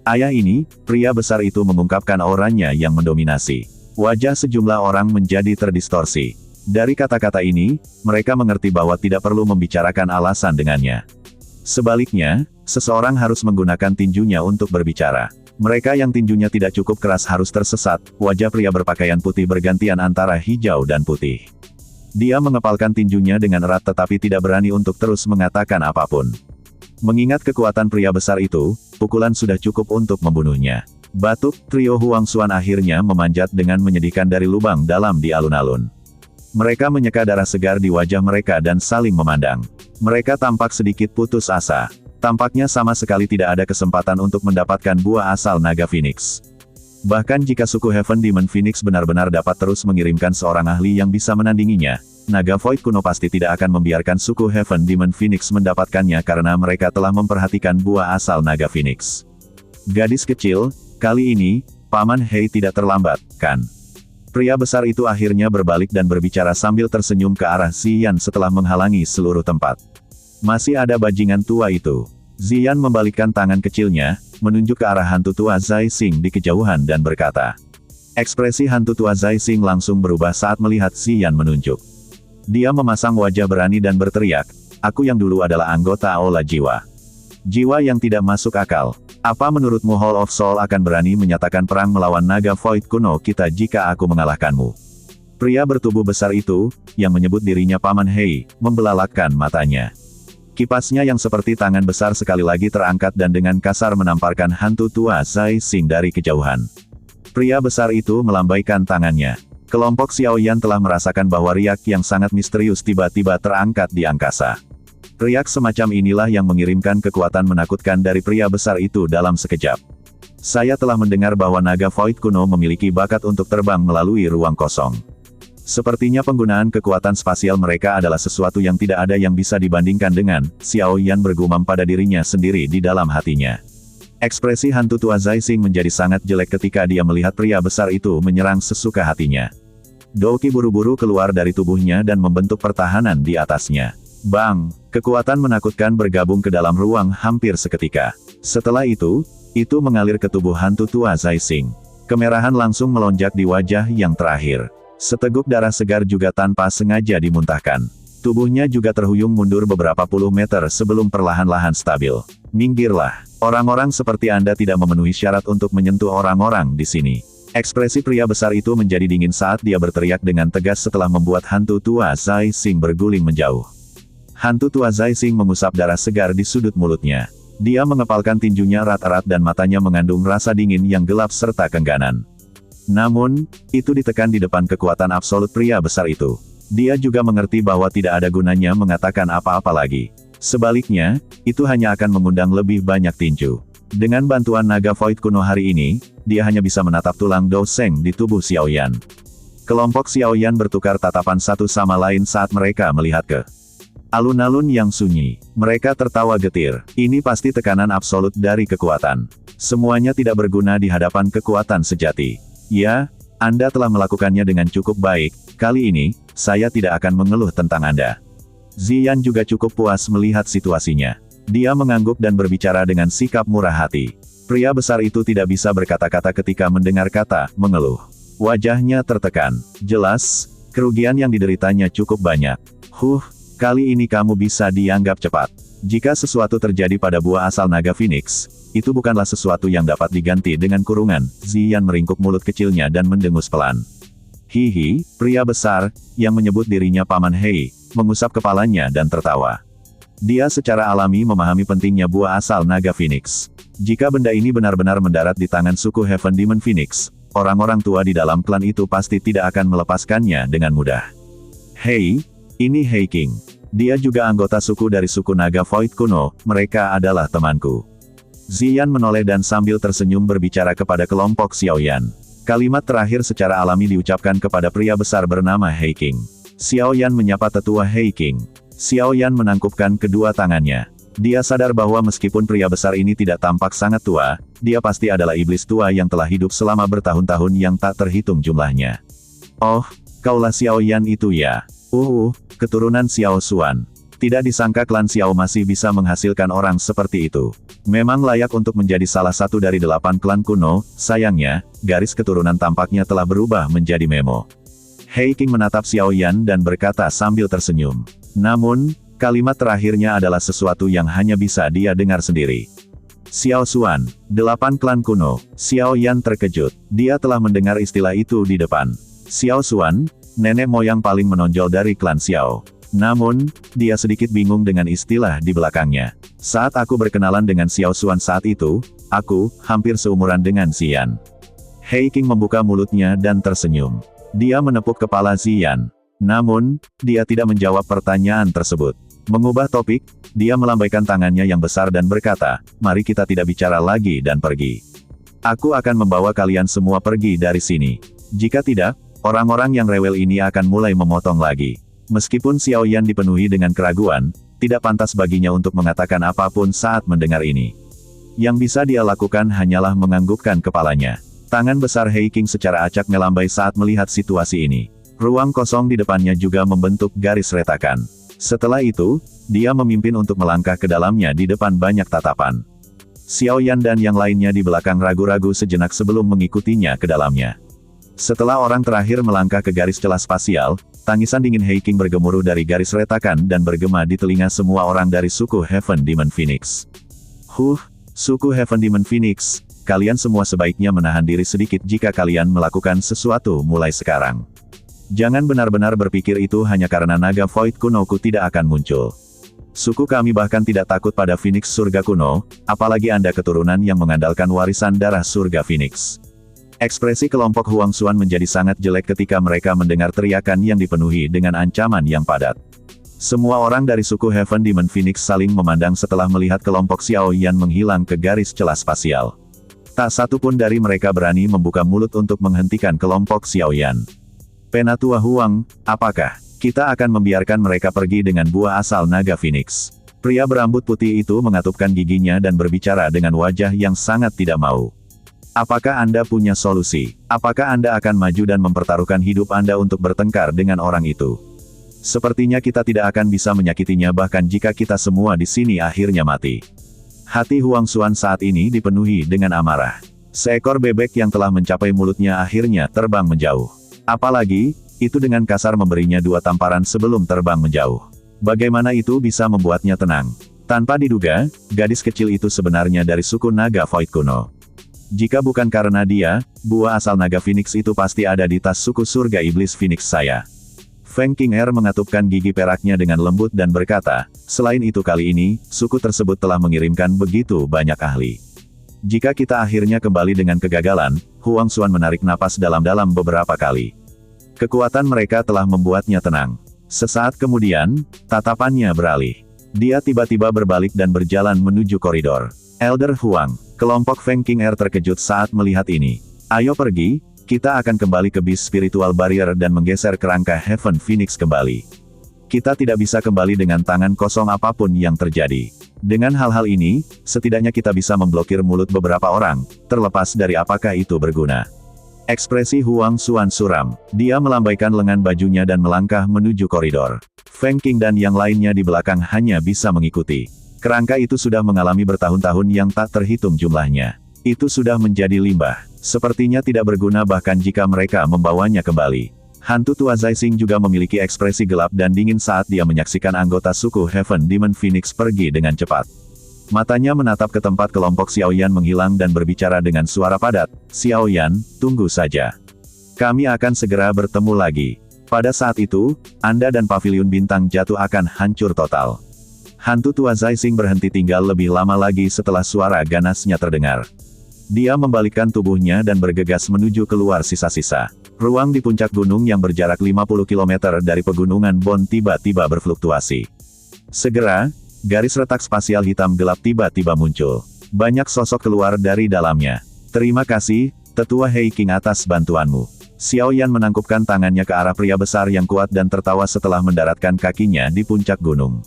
Ayah ini, pria besar itu mengungkapkan auranya yang mendominasi. Wajah sejumlah orang menjadi terdistorsi. Dari kata-kata ini, mereka mengerti bahwa tidak perlu membicarakan alasan dengannya. Sebaliknya, seseorang harus menggunakan tinjunya untuk berbicara. Mereka yang tinjunya tidak cukup keras harus tersesat. Wajah pria berpakaian putih bergantian antara hijau dan putih. Dia mengepalkan tinjunya dengan erat tetapi tidak berani untuk terus mengatakan apapun. Mengingat kekuatan pria besar itu, pukulan sudah cukup untuk membunuhnya. Batuk, trio Huang Xuan akhirnya memanjat dengan menyedihkan dari lubang dalam di alun-alun. Mereka menyeka darah segar di wajah mereka dan saling memandang. Mereka tampak sedikit putus asa. Tampaknya sama sekali tidak ada kesempatan untuk mendapatkan buah asal naga Phoenix. Bahkan jika suku Heaven Demon Phoenix benar-benar dapat terus mengirimkan seorang ahli yang bisa menandinginya, naga Void kuno pasti tidak akan membiarkan suku Heaven Demon Phoenix mendapatkannya karena mereka telah memperhatikan buah asal naga Phoenix. Gadis kecil, kali ini, Paman Hei tidak terlambat, kan? Pria besar itu akhirnya berbalik dan berbicara sambil tersenyum ke arah Ziyan setelah menghalangi seluruh tempat. Masih ada bajingan tua itu. Ziyan membalikkan tangan kecilnya, menunjuk ke arah hantu tua Zai Xing di kejauhan dan berkata. Ekspresi hantu tua Zai Xing langsung berubah saat melihat Ziyan menunjuk. Dia memasang wajah berani dan berteriak, aku yang dulu adalah anggota Aula Jiwa. Jiwa yang tidak masuk akal. Apa menurutmu Hall of Soul akan berani menyatakan perang melawan naga Void kuno kita jika aku mengalahkanmu? Pria bertubuh besar itu, yang menyebut dirinya Paman Hei, membelalakkan matanya. Kipasnya yang seperti tangan besar sekali lagi terangkat dan dengan kasar menamparkan hantu tua Zai Xing dari kejauhan. Pria besar itu melambaikan tangannya. Kelompok Xiaoyan telah merasakan bahwa riak yang sangat misterius tiba-tiba terangkat di angkasa. Riak semacam inilah yang mengirimkan kekuatan menakutkan dari pria besar itu dalam sekejap. Saya telah mendengar bahwa naga Void kuno memiliki bakat untuk terbang melalui ruang kosong. Sepertinya penggunaan kekuatan spasial mereka adalah sesuatu yang tidak ada yang bisa dibandingkan dengan, Xiaoyan bergumam pada dirinya sendiri di dalam hatinya. Ekspresi hantu tua Zai Xing menjadi sangat jelek ketika dia melihat pria besar itu menyerang sesuka hatinya. Douqi buru-buru keluar dari tubuhnya dan membentuk pertahanan di atasnya. Bang! Kekuatan menakutkan bergabung ke dalam ruang hampir seketika. Setelah itu mengalir ke tubuh hantu tua Zai Xing. Kemerahan langsung melonjak di wajah yang terakhir. Seteguk darah segar juga tanpa sengaja dimuntahkan. Tubuhnya juga terhuyung mundur beberapa puluh meter sebelum perlahan-lahan stabil. Minggirlah. Orang-orang seperti Anda tidak memenuhi syarat untuk menyentuh orang-orang di sini. Ekspresi pria besar itu menjadi dingin saat dia berteriak dengan tegas setelah membuat hantu tua Zai Xing berguling menjauh. Hantu tua Zai Xing mengusap darah segar di sudut mulutnya. Dia mengepalkan tinjunya erat-erat dan matanya mengandung rasa dingin yang gelap serta kengganan. Namun, itu ditekan di depan kekuatan absolut pria besar itu. Dia juga mengerti bahwa tidak ada gunanya mengatakan apa-apa lagi. Sebaliknya, itu hanya akan mengundang lebih banyak tinju. Dengan bantuan naga Void kuno hari ini, dia hanya bisa menatap tulang Dou Sheng di tubuh Xiaoyan. Kelompok Xiaoyan bertukar tatapan satu sama lain saat mereka melihat ke alun-alun yang sunyi. Mereka tertawa getir. Ini pasti tekanan absolut dari kekuatan. Semuanya tidak berguna di hadapan kekuatan sejati. Ya, Anda telah melakukannya dengan cukup baik, kali ini, saya tidak akan mengeluh tentang Anda. Ziyan juga cukup puas melihat situasinya. Dia mengangguk dan berbicara dengan sikap murah hati. Pria besar itu tidak bisa berkata-kata ketika mendengar kata, mengeluh. Wajahnya tertekan. Jelas, kerugian yang dideritanya cukup banyak. Kali ini kamu bisa dianggap cepat. Jika sesuatu terjadi pada buah asal naga Phoenix, itu bukanlah sesuatu yang dapat diganti dengan kurungan. Ziyan meringkuk mulut kecilnya dan mendengus pelan. Hihi, pria besar, yang menyebut dirinya Paman Hei, mengusap kepalanya dan tertawa. Dia secara alami memahami pentingnya buah asal naga Phoenix. Jika benda ini benar-benar mendarat di tangan suku Heaven Demon Phoenix, orang-orang tua di dalam klan itu pasti tidak akan melepaskannya dengan mudah. Hei, ini Hei King. Dia juga anggota suku dari suku naga Void kuno, mereka adalah temanku. Ziyan menoleh dan sambil tersenyum berbicara kepada kelompok Xiaoyan. Kalimat terakhir secara alami diucapkan kepada pria besar bernama Hei King. Xiaoyan menyapa tetua Hei King. Xiaoyan menangkupkan kedua tangannya. Dia sadar bahwa meskipun pria besar ini tidak tampak sangat tua, dia pasti adalah iblis tua yang telah hidup selama bertahun-tahun yang tak terhitung jumlahnya. Oh, kaulah Xiaoyan itu ya. Keturunan Xiao Xuan. Tidak disangka klan Xiao masih bisa menghasilkan orang seperti itu. Memang layak untuk menjadi salah satu dari 8 klan kuno, sayangnya, garis keturunan tampaknya telah berubah menjadi memo. Hei King menatap Xiaoyan dan berkata sambil tersenyum. Namun, Kalimat terakhirnya adalah sesuatu yang hanya bisa dia dengar sendiri. Xiao Xuan, 8 klan kuno. Xiao Yan terkejut. Dia telah mendengar istilah itu di depan. Xiao Xuan, nenek moyang paling menonjol dari klan Xiao. Namun, dia sedikit bingung dengan istilah di belakangnya. Saat aku berkenalan dengan Xiao Xuan saat itu, aku hampir seumuran dengan Ziyan. He Qing membuka mulutnya dan tersenyum. Dia menepuk kepala Ziyan. Namun, dia tidak menjawab pertanyaan tersebut. Mengubah topik, dia melambaikan tangannya yang besar dan berkata, "Mari kita tidak bicara lagi dan pergi. Aku akan membawa kalian semua pergi dari sini. Jika tidak, orang-orang yang rewel ini akan mulai memotong lagi." Meskipun Xiao Yan dipenuhi dengan keraguan, tidak pantas baginya untuk mengatakan apapun saat mendengar ini. Yang bisa dia lakukan hanyalah menganggukkan kepalanya. Tangan besar He Qing secara acak melambai saat melihat situasi ini. Ruang kosong di depannya juga membentuk garis retakan. Setelah itu, dia memimpin untuk melangkah ke dalamnya di depan banyak tatapan. Xiao Yan dan yang lainnya di belakang ragu-ragu sejenak sebelum mengikutinya ke dalamnya. Setelah orang terakhir melangkah ke garis celah spasial, tangisan dingin He Qing bergemuruh dari garis retakan dan bergema di telinga semua orang dari suku Heaven Demon Phoenix. Suku Heaven Demon Phoenix, kalian semua sebaiknya menahan diri sedikit jika kalian melakukan sesuatu mulai sekarang. Jangan benar-benar berpikir itu hanya karena naga Void kunoku tidak akan muncul. Suku kami bahkan tidak takut pada Phoenix surga kuno, apalagi Anda keturunan yang mengandalkan warisan darah surga Phoenix. Ekspresi kelompok Huang Xuan menjadi sangat jelek ketika mereka mendengar teriakan yang dipenuhi dengan ancaman yang padat. Semua orang dari suku Heaven Demon Phoenix saling memandang setelah melihat kelompok Xiao Yan menghilang ke garis celah spasial. Tak satu pun dari mereka berani membuka mulut untuk menghentikan kelompok Xiao Yan. Penatua Huang, apakah kita akan membiarkan mereka pergi dengan buah asal naga Phoenix? Pria berambut putih itu mengatupkan giginya dan berbicara dengan wajah yang sangat tidak mau. Apakah Anda punya solusi? Apakah Anda akan maju dan mempertaruhkan hidup Anda untuk bertengkar dengan orang itu? Sepertinya kita tidak akan bisa menyakitinya bahkan jika kita semua di sini akhirnya mati. Hati Huang Xuan saat ini dipenuhi dengan amarah. Seekor bebek yang telah mencapai mulutnya akhirnya terbang menjauh. Apalagi, itu dengan kasar memberinya 2 tamparan sebelum terbang menjauh. Bagaimana itu bisa membuatnya tenang? Tanpa diduga, gadis kecil itu sebenarnya dari suku naga Void kuno. Jika bukan karena dia, buah asal naga Phoenix itu pasti ada di tas suku surga iblis Phoenix saya. Feng Qing'er mengatupkan gigi peraknya dengan lembut dan berkata, selain itu kali ini, suku tersebut telah mengirimkan begitu banyak ahli. Jika kita akhirnya kembali dengan kegagalan, Huang Xuan menarik napas dalam-dalam beberapa kali. Kekuatan mereka telah membuatnya tenang. Sesaat kemudian, tatapannya beralih. Dia tiba-tiba berbalik dan berjalan menuju koridor. Elder Huang. Kelompok Feng Qing'er terkejut saat melihat ini. Ayo pergi, kita akan kembali ke bis spiritual barrier dan menggeser kerangka Heaven Phoenix kembali. Kita tidak bisa kembali dengan tangan kosong apapun yang terjadi. Dengan hal-hal ini, setidaknya kita bisa memblokir mulut beberapa orang, terlepas dari apakah itu berguna. Ekspresi Huang Xuan suram. Dia melambaikan lengan bajunya dan melangkah menuju koridor. Feng Qing dan yang lainnya di belakang hanya bisa mengikuti. Kerangka itu sudah mengalami bertahun-tahun yang tak terhitung jumlahnya. Itu sudah menjadi limbah. Sepertinya tidak berguna bahkan jika mereka membawanya kembali. Hantu tua Zai Xing juga memiliki ekspresi gelap dan dingin saat dia menyaksikan anggota suku Heaven Demon Phoenix pergi dengan cepat. Matanya menatap ke tempat kelompok Xiao Yan menghilang dan berbicara dengan suara padat, Xiao Yan, tunggu saja. Kami akan segera bertemu lagi. Pada saat itu, Anda dan Paviliun Bintang Jatuh akan hancur total. Hantu tua Zai Xing berhenti tinggal lebih lama lagi setelah suara ganasnya terdengar. Dia membalikkan tubuhnya dan bergegas menuju keluar sisa-sisa. Ruang di puncak gunung yang berjarak 50 km dari pegunungan Bon tiba-tiba berfluktuasi. Segera, garis retak spasial hitam gelap tiba-tiba muncul. Banyak sosok keluar dari dalamnya. Terima kasih, Tetua He Qing atas bantuanmu. Xiao Yan menangkupkan tangannya ke arah pria besar yang kuat dan tertawa setelah mendaratkan kakinya di puncak gunung.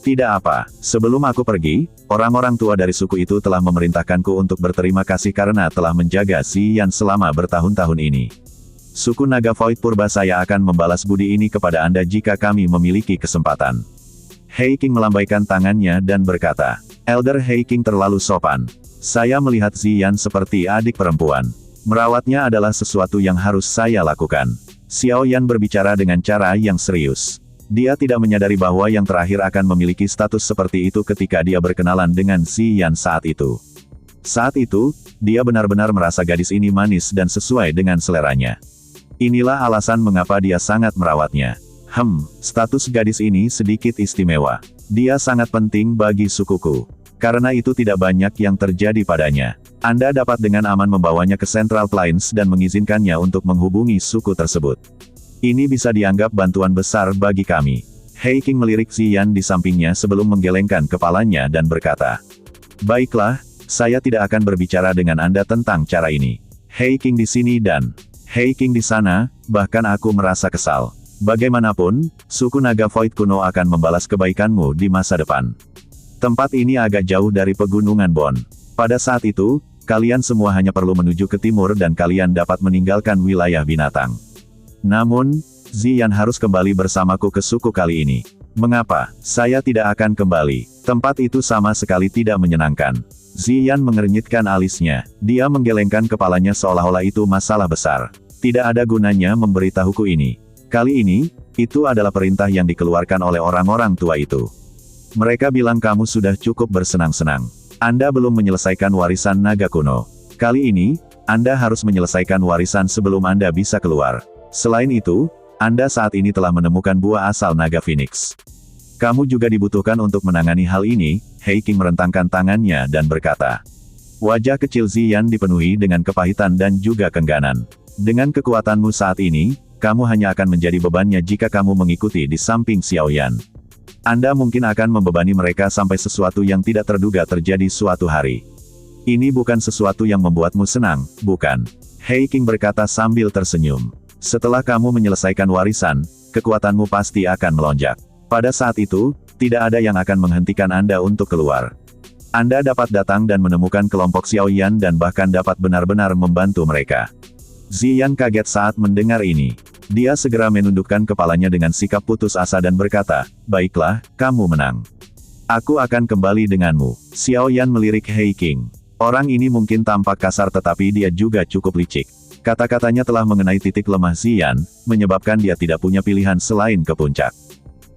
Tidak apa, sebelum aku pergi, orang-orang tua dari suku itu telah memerintahkanku untuk berterima kasih karena telah menjaga Ziyan selama bertahun-tahun ini. Suku Naga Void Purba saya akan membalas budi ini kepada Anda jika kami memiliki kesempatan. He Qing melambaikan tangannya dan berkata, Elder He Qing terlalu sopan. Saya melihat Ziyan seperti adik perempuan. Merawatnya adalah sesuatu yang harus saya lakukan. Xiao Yan berbicara dengan cara yang serius. Dia tidak menyadari bahwa yang terakhir akan memiliki status seperti itu ketika dia berkenalan dengan Ziyan saat itu. Saat itu, dia benar-benar merasa gadis ini manis dan sesuai dengan seleranya. Inilah alasan mengapa dia sangat merawatnya. Status gadis ini sedikit istimewa. Dia sangat penting bagi sukuku. Karena itu tidak banyak yang terjadi padanya. Anda dapat dengan aman membawanya ke Central Plains dan mengizinkannya untuk menghubungi suku tersebut. Ini bisa dianggap bantuan besar bagi kami. Hei King melirik Ziyan di sampingnya sebelum menggelengkan kepalanya dan berkata, "Baiklah, saya tidak akan berbicara dengan Anda tentang cara ini. Hei King di sini dan Hei King di sana, bahkan aku merasa kesal. Bagaimanapun, suku naga Void kuno akan membalas kebaikanmu di masa depan. Tempat ini agak jauh dari pegunungan Bon. Pada saat itu, kalian semua hanya perlu menuju ke timur dan kalian dapat meninggalkan wilayah binatang. Namun, Ziyan harus kembali bersamaku ke suku kali ini. Mengapa? Saya tidak akan kembali. Tempat itu sama sekali tidak menyenangkan." Ziyan mengernyitkan alisnya. Dia menggelengkan kepalanya seolah-olah itu masalah besar. Tidak ada gunanya memberitahuku ini. Kali ini, itu adalah perintah yang dikeluarkan oleh orang-orang tua itu. Mereka bilang kamu sudah cukup bersenang-senang. Anda belum menyelesaikan warisan naga kuno. Kali ini, Anda harus menyelesaikan warisan sebelum Anda bisa keluar. Selain itu, Anda saat ini telah menemukan buah asal naga Phoenix. Kamu juga dibutuhkan untuk menangani hal ini. Hei King merentangkan tangannya dan berkata. Wajah kecil Ziyan dipenuhi dengan kepahitan dan juga kengganan. Dengan kekuatanmu saat ini, kamu hanya akan menjadi bebannya jika kamu mengikuti di samping Xiaoyan. Anda mungkin akan membebani mereka sampai sesuatu yang tidak terduga terjadi suatu hari. Ini bukan sesuatu yang membuatmu senang, bukan? Hei King berkata sambil tersenyum. Setelah kamu menyelesaikan warisan, kekuatanmu pasti akan melonjak. Pada saat itu, tidak ada yang akan menghentikan Anda untuk keluar. Anda dapat datang dan menemukan kelompok Xiaoyan dan bahkan dapat benar-benar membantu mereka. Ziyan kaget saat mendengar ini. Dia segera menundukkan kepalanya dengan sikap putus asa dan berkata, "Baiklah, kamu menang. Aku akan kembali denganmu." Xiaoyan melirik Hei King. Orang ini mungkin tampak kasar tetapi dia juga cukup licik. Kata-katanya telah mengenai titik lemah Ziyan, menyebabkan dia tidak punya pilihan selain ke puncak.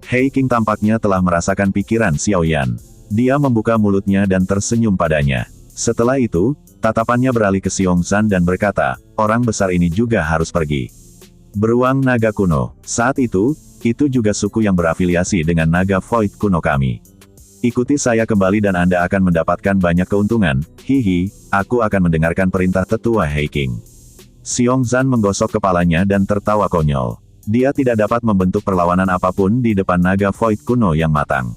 Hei King tampaknya telah merasakan pikiran Xiaoyan. Dia membuka mulutnya dan tersenyum padanya. Setelah itu, tatapannya beralih ke Xiongzan dan berkata, "Orang besar ini juga harus pergi." Beruang naga kuno. Saat itu juga suku yang berafiliasi dengan naga Void kuno kami. Ikuti saya kembali dan Anda akan mendapatkan banyak keuntungan. Hihi, aku akan mendengarkan perintah tetua Hei King. Xiongzan menggosok kepalanya dan tertawa konyol. Dia tidak dapat membentuk perlawanan apapun di depan naga Void kuno yang matang.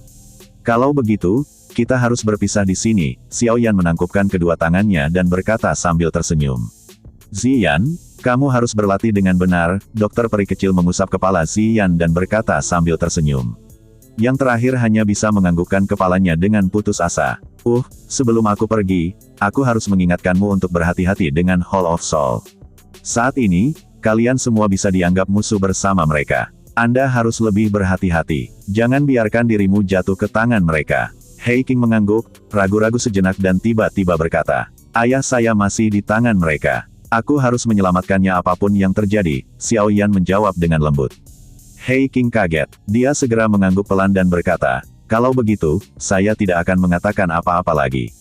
Kalau begitu, kita harus berpisah di sini. Xiaoyan menangkupkan kedua tangannya dan berkata sambil tersenyum. Ziyan, kamu harus berlatih dengan benar. Dokter peri kecil mengusap kepala Ziyan dan berkata sambil tersenyum. Yang terakhir hanya bisa menganggukkan kepalanya dengan putus asa. Sebelum aku pergi, aku harus mengingatkanmu untuk berhati-hati dengan Hall of Soul. Saat ini, kalian semua bisa dianggap musuh bersama mereka. Anda harus lebih berhati-hati. Jangan biarkan dirimu jatuh ke tangan mereka. Hei King mengangguk, ragu-ragu sejenak dan tiba-tiba berkata, "Ayah saya masih di tangan mereka. Aku harus menyelamatkannya apapun yang terjadi." Xiaoyan menjawab dengan lembut. Hei King kaget. Dia segera mengangguk pelan dan berkata, "Kalau begitu, saya tidak akan mengatakan apa-apa lagi.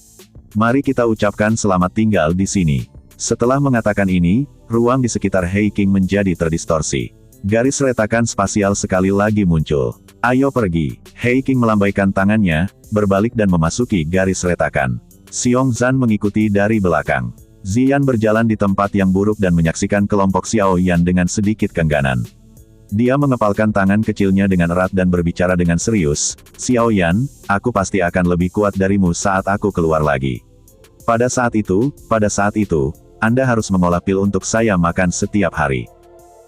Mari kita ucapkan selamat tinggal di sini." Setelah mengatakan ini, ruang di sekitar Hei King menjadi terdistorsi. Garis retakan spasial sekali lagi muncul. "Ayo pergi." Hei King melambaikan tangannya, berbalik dan memasuki garis retakan. Xiongzan mengikuti dari belakang. Ziyan berjalan di tempat yang buruk dan menyaksikan kelompok Xiaoyan dengan sedikit kengganan. Dia mengepalkan tangan kecilnya dengan erat dan berbicara dengan serius, "Xiaoyan, aku pasti akan lebih kuat darimu saat aku keluar lagi. Pada saat itu, Anda harus mengolah pil untuk saya makan setiap hari."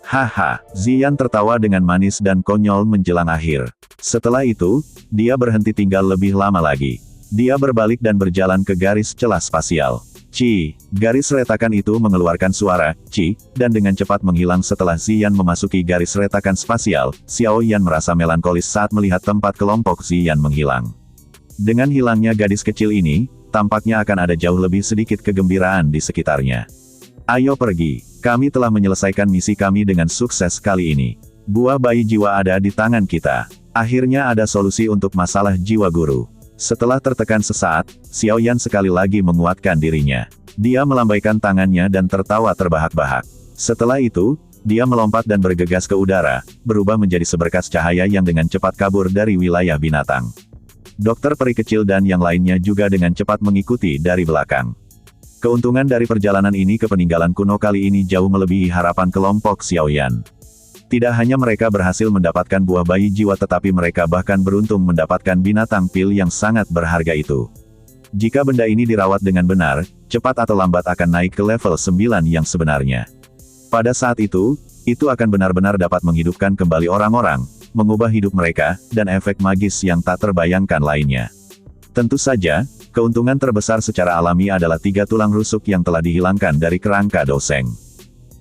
Haha, Ziyan tertawa dengan manis dan konyol menjelang akhir. Setelah itu, dia berhenti tinggal lebih lama lagi. Dia berbalik dan berjalan ke garis celah spasial. Ci, garis retakan itu mengeluarkan suara, Ci, dan dengan cepat menghilang setelah Ziyan memasuki garis retakan spasial. Xiaoyan merasa melankolis saat melihat tempat kelompok Ziyan menghilang. Dengan hilangnya gadis kecil ini, tampaknya akan ada jauh lebih sedikit kegembiraan di sekitarnya. "Ayo pergi. Kami telah menyelesaikan misi kami dengan sukses kali ini." Buah bayi jiwa ada di tangan kita. Akhirnya ada solusi untuk masalah jiwa guru. Setelah tertekan sesaat, Xiaoyan sekali lagi menguatkan dirinya. Dia melambaikan tangannya dan tertawa terbahak-bahak. Setelah itu, dia melompat dan bergegas ke udara, berubah menjadi seberkas cahaya yang dengan cepat kabur dari wilayah binatang. Dokter peri kecil dan yang lainnya juga dengan cepat mengikuti dari belakang. Keuntungan dari perjalanan ini ke peninggalan kuno kali ini jauh melebihi harapan kelompok Xiaoyan. Tidak hanya mereka berhasil mendapatkan buah bayi jiwa tetapi mereka bahkan beruntung mendapatkan binatang pil yang sangat berharga itu. Jika benda ini dirawat dengan benar, cepat atau lambat akan naik ke level 9 yang sebenarnya. Pada saat itu akan benar-benar dapat menghidupkan kembali orang-orang, mengubah hidup mereka, dan efek magis yang tak terbayangkan lainnya. Tentu saja, keuntungan terbesar secara alami adalah 3 tulang rusuk yang telah dihilangkan dari kerangka Douseng.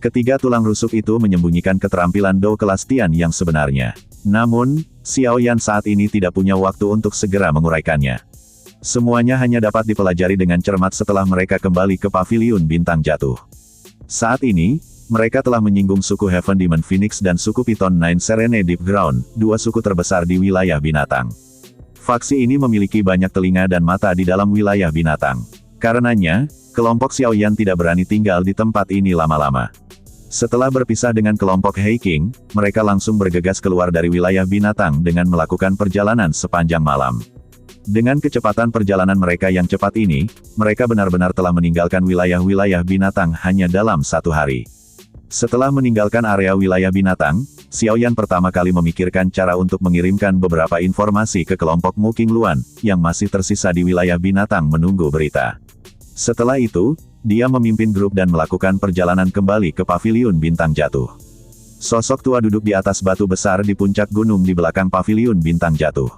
Ketiga tulang rusuk itu menyembunyikan keterampilan Dou kelas Tian yang sebenarnya. Namun, Xiaoyan saat ini tidak punya waktu untuk segera menguraikannya. Semuanya hanya dapat dipelajari dengan cermat setelah mereka kembali ke paviliun bintang jatuh. Saat ini, mereka telah menyinggung suku Heaven Demon Phoenix dan suku Python Nine Serene Deep Ground, 2 suku terbesar di wilayah binatang. Faksi ini memiliki banyak telinga dan mata di dalam wilayah binatang. Karenanya, kelompok Xiaoyan tidak berani tinggal di tempat ini lama-lama. Setelah berpisah dengan kelompok Hei King, mereka langsung bergegas keluar dari wilayah binatang dengan melakukan perjalanan sepanjang malam. Dengan kecepatan perjalanan mereka yang cepat ini, mereka benar-benar telah meninggalkan wilayah-wilayah binatang hanya dalam 1 hari. Setelah meninggalkan area wilayah binatang, Xiaoyan pertama kali memikirkan cara untuk mengirimkan beberapa informasi ke kelompok Mu Qingluan, yang masih tersisa di wilayah binatang menunggu berita. Setelah itu, dia memimpin grup dan melakukan perjalanan kembali ke paviliun bintang jatuh. Sosok tua duduk di atas batu besar di puncak gunung di belakang paviliun bintang jatuh.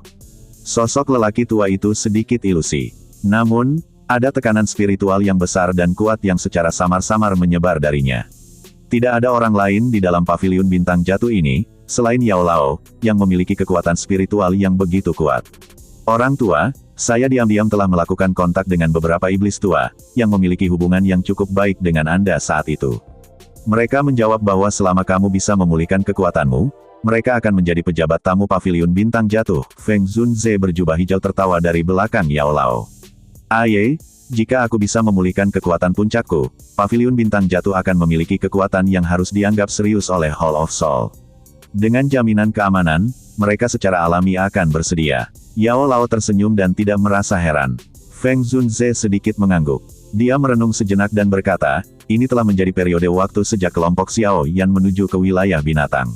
Sosok lelaki tua itu sedikit ilusi. Namun, ada tekanan spiritual yang besar dan kuat yang secara samar-samar menyebar darinya. Tidak ada orang lain di dalam paviliun bintang jatuh ini, selain Yao Lao, yang memiliki kekuatan spiritual yang begitu kuat. Orang tua, saya diam-diam telah melakukan kontak dengan beberapa iblis tua, yang memiliki hubungan yang cukup baik dengan Anda saat itu. Mereka menjawab bahwa selama kamu bisa memulihkan kekuatanmu, mereka akan menjadi pejabat tamu paviliun bintang jatuh. Feng Zunze berjubah hijau tertawa dari belakang Yao Lao. Aye, jika aku bisa memulihkan kekuatan puncakku, paviliun bintang jatuh akan memiliki kekuatan yang harus dianggap serius oleh Hall of Soul. Dengan jaminan keamanan, mereka secara alami akan bersedia. Yao Lao tersenyum dan tidak merasa heran. Feng Zunze sedikit mengangguk. Dia merenung sejenak dan berkata, ini telah menjadi periode waktu sejak kelompok Xiao Yan menuju ke wilayah binatang.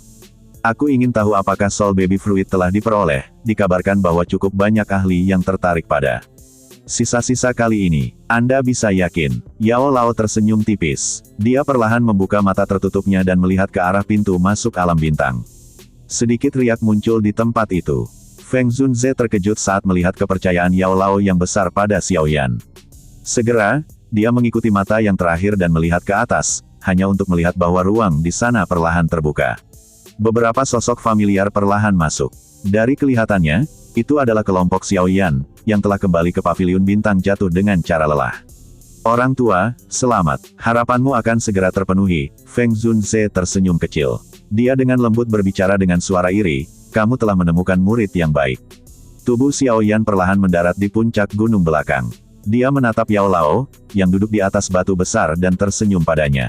Aku ingin tahu apakah Soul Baby Fruit telah diperoleh. Dikabarkan bahwa cukup banyak ahli yang tertarik pada sisa-sisa kali ini. Anda bisa yakin. Yao Lao tersenyum tipis. Dia perlahan membuka mata tertutupnya dan melihat ke arah pintu masuk alam bintang. Sedikit riak muncul di tempat itu. Feng Zunze terkejut saat melihat kepercayaan Yao Lao yang besar pada Xiaoyan. Segera, dia mengikuti mata yang terakhir dan melihat ke atas, hanya untuk melihat bahwa ruang di sana perlahan terbuka. Beberapa sosok familiar perlahan masuk. Dari kelihatannya, itu adalah kelompok Xiaoyan, yang telah kembali ke paviliun bintang jatuh dengan cara lelah. Orang tua, selamat. Harapanmu akan segera terpenuhi. Feng Zunze tersenyum kecil. Dia dengan lembut berbicara dengan suara iri. Kamu telah menemukan murid yang baik. Tubuh Xiaoyan perlahan mendarat di puncak gunung belakang. Dia menatap Yao Lao, yang duduk di atas batu besar dan tersenyum padanya.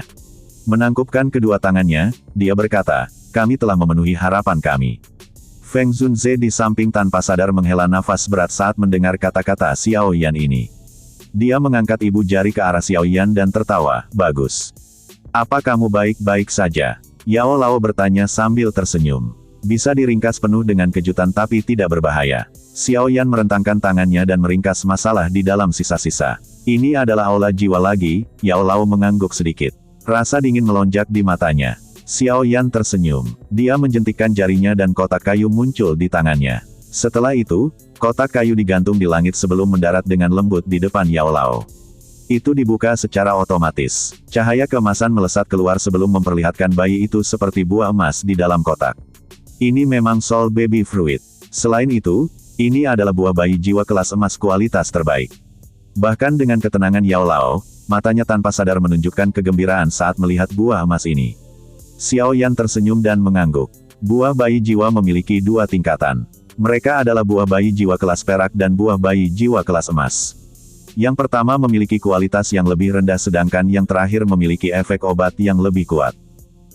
Menangkupkan kedua tangannya, dia berkata, kami telah memenuhi harapan kami. Feng Zunze di samping tanpa sadar menghela nafas berat saat mendengar kata-kata Xiaoyan ini. Dia mengangkat ibu jari ke arah Xiaoyan dan tertawa, bagus. Apa kamu baik-baik saja? Yao Lao bertanya sambil tersenyum. Bisa diringkas penuh dengan kejutan tapi tidak berbahaya. Xiaoyan merentangkan tangannya dan meringkas masalah di dalam sisa-sisa. Ini adalah aula jiwa lagi, Yao Lao mengangguk sedikit. Rasa dingin melonjak di matanya. Xiaoyan tersenyum. Dia menjentikkan jarinya dan kotak kayu muncul di tangannya. Setelah itu, kotak kayu digantung di langit sebelum mendarat dengan lembut di depan Yao Lao. Itu dibuka secara otomatis. Cahaya keemasan melesat keluar sebelum memperlihatkan bayi itu seperti buah emas di dalam kotak. Ini memang Soul Baby Fruit. Selain itu, ini adalah buah bayi jiwa kelas emas kualitas terbaik. Bahkan dengan ketenangan Yao Lao, matanya tanpa sadar menunjukkan kegembiraan saat melihat buah emas ini. Xiaoyan tersenyum dan mengangguk. Buah bayi jiwa memiliki dua tingkatan. Mereka adalah buah bayi jiwa kelas perak dan buah bayi jiwa kelas emas. Yang pertama memiliki kualitas yang lebih rendah sedangkan yang terakhir memiliki efek obat yang lebih kuat.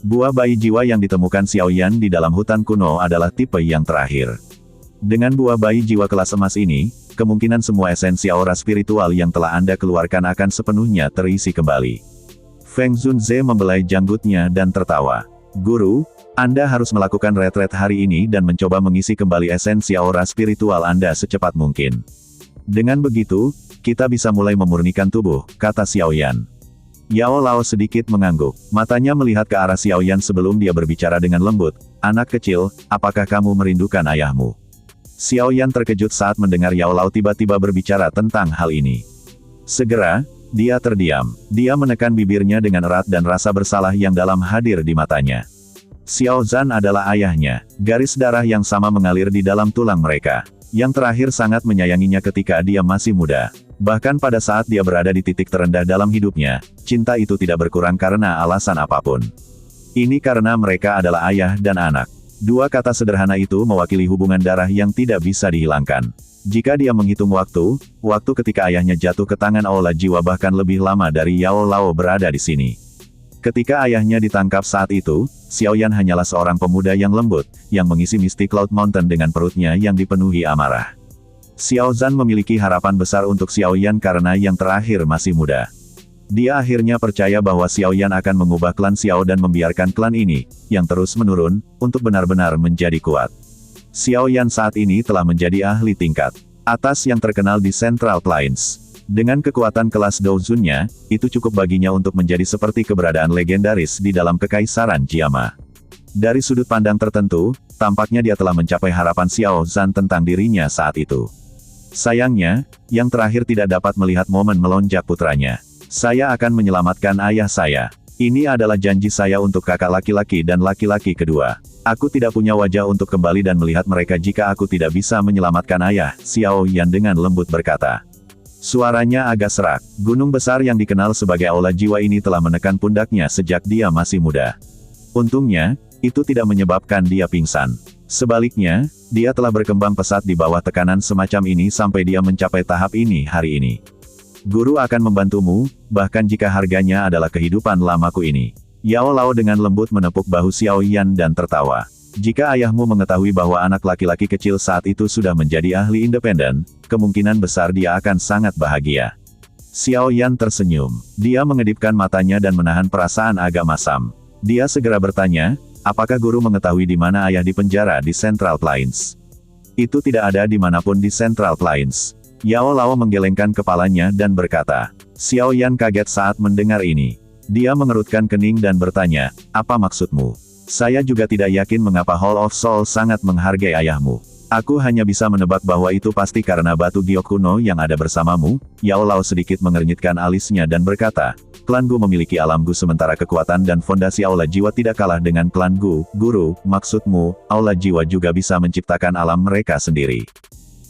Buah bayi jiwa yang ditemukan Xiaoyan di dalam hutan kuno adalah tipe yang terakhir. Dengan buah bayi jiwa kelas emas ini, kemungkinan semua esensi aura spiritual yang telah Anda keluarkan akan sepenuhnya terisi kembali. Feng Zunze membelai janggutnya dan tertawa. Guru, Anda harus melakukan retret hari ini dan mencoba mengisi kembali esensi aura spiritual Anda secepat mungkin. Dengan begitu, kita bisa mulai memurnikan tubuh, kata Xiaoyan. Yao Lao sedikit mengangguk. Matanya melihat ke arah Xiaoyan sebelum dia berbicara dengan lembut. Anak kecil, apakah kamu merindukan ayahmu? Xiaoyan terkejut saat mendengar Yao Lao tiba-tiba berbicara tentang hal ini. Segera, dia terdiam. Dia menekan bibirnya dengan erat dan rasa bersalah yang dalam hadir di matanya. Xiao Zhan adalah ayahnya. Garis darah yang sama mengalir di dalam tulang mereka. Yang terakhir sangat menyayanginya ketika dia masih muda. Bahkan pada saat dia berada di titik terendah dalam hidupnya, cinta itu tidak berkurang karena alasan apapun. Ini karena mereka adalah ayah dan anak. Dua kata sederhana itu mewakili hubungan darah yang tidak bisa dihilangkan. Jika dia menghitung waktu ketika ayahnya jatuh ke tangan Aula Jiwa bahkan lebih lama dari Yao Lao berada di sini. Ketika ayahnya ditangkap saat itu, Xiaoyan hanyalah seorang pemuda yang lembut, yang mengisi Misty Cloud Mountain dengan perutnya yang dipenuhi amarah. Xiao Zhan memiliki harapan besar untuk Xiaoyan karena yang terakhir masih muda. Dia akhirnya percaya bahwa Xiaoyan akan mengubah klan Xiao dan membiarkan klan ini, yang terus menurun, untuk benar-benar menjadi kuat. Xiaoyan saat ini telah menjadi ahli tingkat atas yang terkenal di Central Plains. Dengan kekuatan kelas Douzunnya, itu cukup baginya untuk menjadi seperti keberadaan legendaris di dalam kekaisaran Jiama. Dari sudut pandang tertentu, tampaknya dia telah mencapai harapan Xiao Zhan tentang dirinya saat itu. Sayangnya, yang terakhir tidak dapat melihat momen melonjak putranya. Saya akan menyelamatkan ayah saya. Ini adalah janji saya untuk kakak laki-laki dan laki-laki kedua. Aku tidak punya wajah untuk kembali dan melihat mereka jika aku tidak bisa menyelamatkan ayah, Xiao Yan dengan lembut berkata. Suaranya agak serak. Gunung besar yang dikenal sebagai Aula Jiwa ini telah menekan pundaknya sejak dia masih muda. Untungnya, itu tidak menyebabkan dia pingsan. Sebaliknya, dia telah berkembang pesat di bawah tekanan semacam ini sampai dia mencapai tahap ini hari ini. Guru akan membantumu, bahkan jika harganya adalah kehidupan lamaku ini. Yao Lao dengan lembut menepuk bahu Xiao Yan dan tertawa. Jika ayahmu mengetahui bahwa anak laki-laki kecil saat itu sudah menjadi ahli independen, kemungkinan besar dia akan sangat bahagia. Xiao Yan tersenyum. Dia mengedipkan matanya dan menahan perasaan agak masam. Dia segera bertanya, apakah guru mengetahui di mana ayah dipenjara di Central Plains? Itu tidak ada dimanapun di Central Plains. Yao Lao menggelengkan kepalanya dan berkata. Xiao Yan kaget saat mendengar ini. Dia mengerutkan kening dan bertanya, apa maksudmu? Saya juga tidak yakin mengapa Hall of Soul sangat menghargai ayahmu. Aku hanya bisa menebak bahwa itu pasti karena batu giok kuno yang ada bersamamu. Yao Lao sedikit mengernyitkan alisnya dan berkata, klan Gu memiliki alam Gu sementara kekuatan dan fondasi Aula Jiwa tidak kalah dengan klan Gu. Guru, maksudmu, Aula Jiwa juga bisa menciptakan alam mereka sendiri.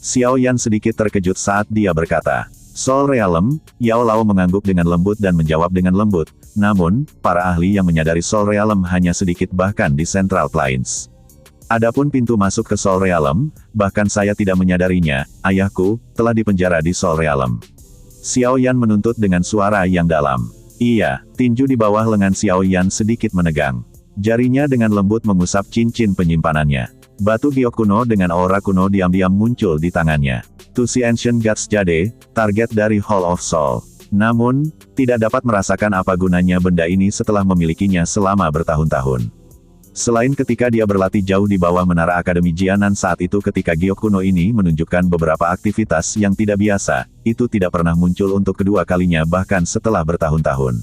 Xiao Yan sedikit terkejut saat dia berkata, Soul Realm. Yao Lao mengangguk dengan lembut dan menjawab dengan lembut, namun, para ahli yang menyadari Soul Realm hanya sedikit bahkan di Central Plains. Adapun pintu masuk ke Soul Realm, bahkan saya tidak menyadarinya, ayahku, telah dipenjara di Soul Realm. Xiao Yan menuntut dengan suara yang dalam. Iya, tinju di bawah lengan Xiao Yan sedikit menegang. Jarinya dengan lembut mengusap cincin penyimpanannya. Batu giok kuno dengan aura kuno diam-diam muncul di tangannya. To see Ancient Gods Jade, target dari Hall of Soul. Namun, tidak dapat merasakan apa gunanya benda ini setelah memilikinya selama bertahun-tahun. Selain ketika dia berlatih jauh di bawah menara Akademi Jianan saat itu ketika giok kuno ini menunjukkan beberapa aktivitas yang tidak biasa, itu tidak pernah muncul untuk kedua kalinya bahkan setelah bertahun-tahun.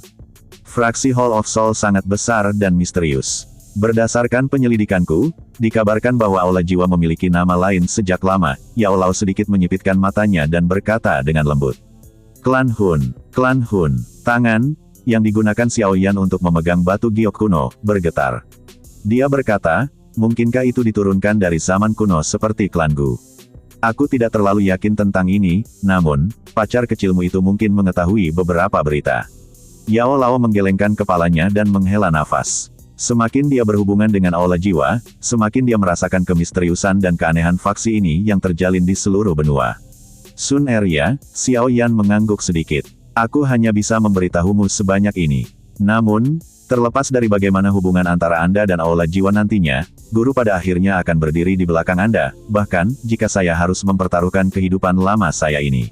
Fraksi Hall of Soul sangat besar dan misterius. Berdasarkan penyelidikanku, dikabarkan bahwa Aula Jiwa memiliki nama lain sejak lama. Yao Lao sedikit menyipitkan matanya dan berkata dengan lembut. Klan Hun. Tangan, yang digunakan Xiao Yan untuk memegang batu giok kuno, bergetar. Dia berkata, mungkinkah itu diturunkan dari zaman kuno seperti klan Gu? Aku tidak terlalu yakin tentang ini, namun, pacar kecilmu itu mungkin mengetahui beberapa berita. Yao Lao menggelengkan kepalanya dan menghela nafas. Semakin dia berhubungan dengan aula jiwa, semakin dia merasakan kemisteriusan dan keanehan faksi ini yang terjalin di seluruh benua. Sun Area, Xiao Yan mengangguk sedikit. Aku hanya bisa memberitahumu sebanyak ini. Namun, terlepas dari bagaimana hubungan antara Anda dan aula jiwa nantinya, guru pada akhirnya akan berdiri di belakang Anda, bahkan, jika saya harus mempertaruhkan kehidupan lama saya ini.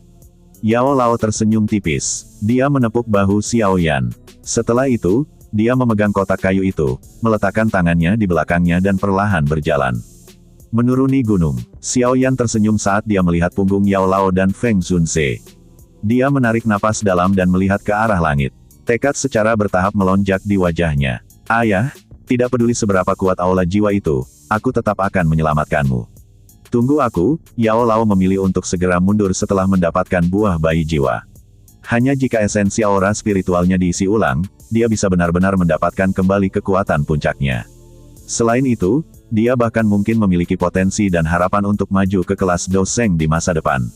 Yao Lao tersenyum tipis. Dia menepuk bahu Xiao Yan. Setelah itu, dia memegang kotak kayu itu, meletakkan tangannya di belakangnya dan perlahan berjalan menuruni gunung. Xiao Yan tersenyum saat dia melihat punggung Yao Lao dan Feng Zunze. Dia menarik napas dalam dan melihat ke arah langit. Tekad secara bertahap melonjak di wajahnya. Ayah, tidak peduli seberapa kuat aula jiwa itu, aku tetap akan menyelamatkanmu. Tunggu aku. Yao Lao memilih untuk segera mundur setelah mendapatkan buah bayi jiwa. Hanya jika esensi aura spiritualnya diisi ulang, dia bisa benar-benar mendapatkan kembali kekuatan puncaknya. Selain itu, dia bahkan mungkin memiliki potensi dan harapan untuk maju ke kelas Doseng di masa depan.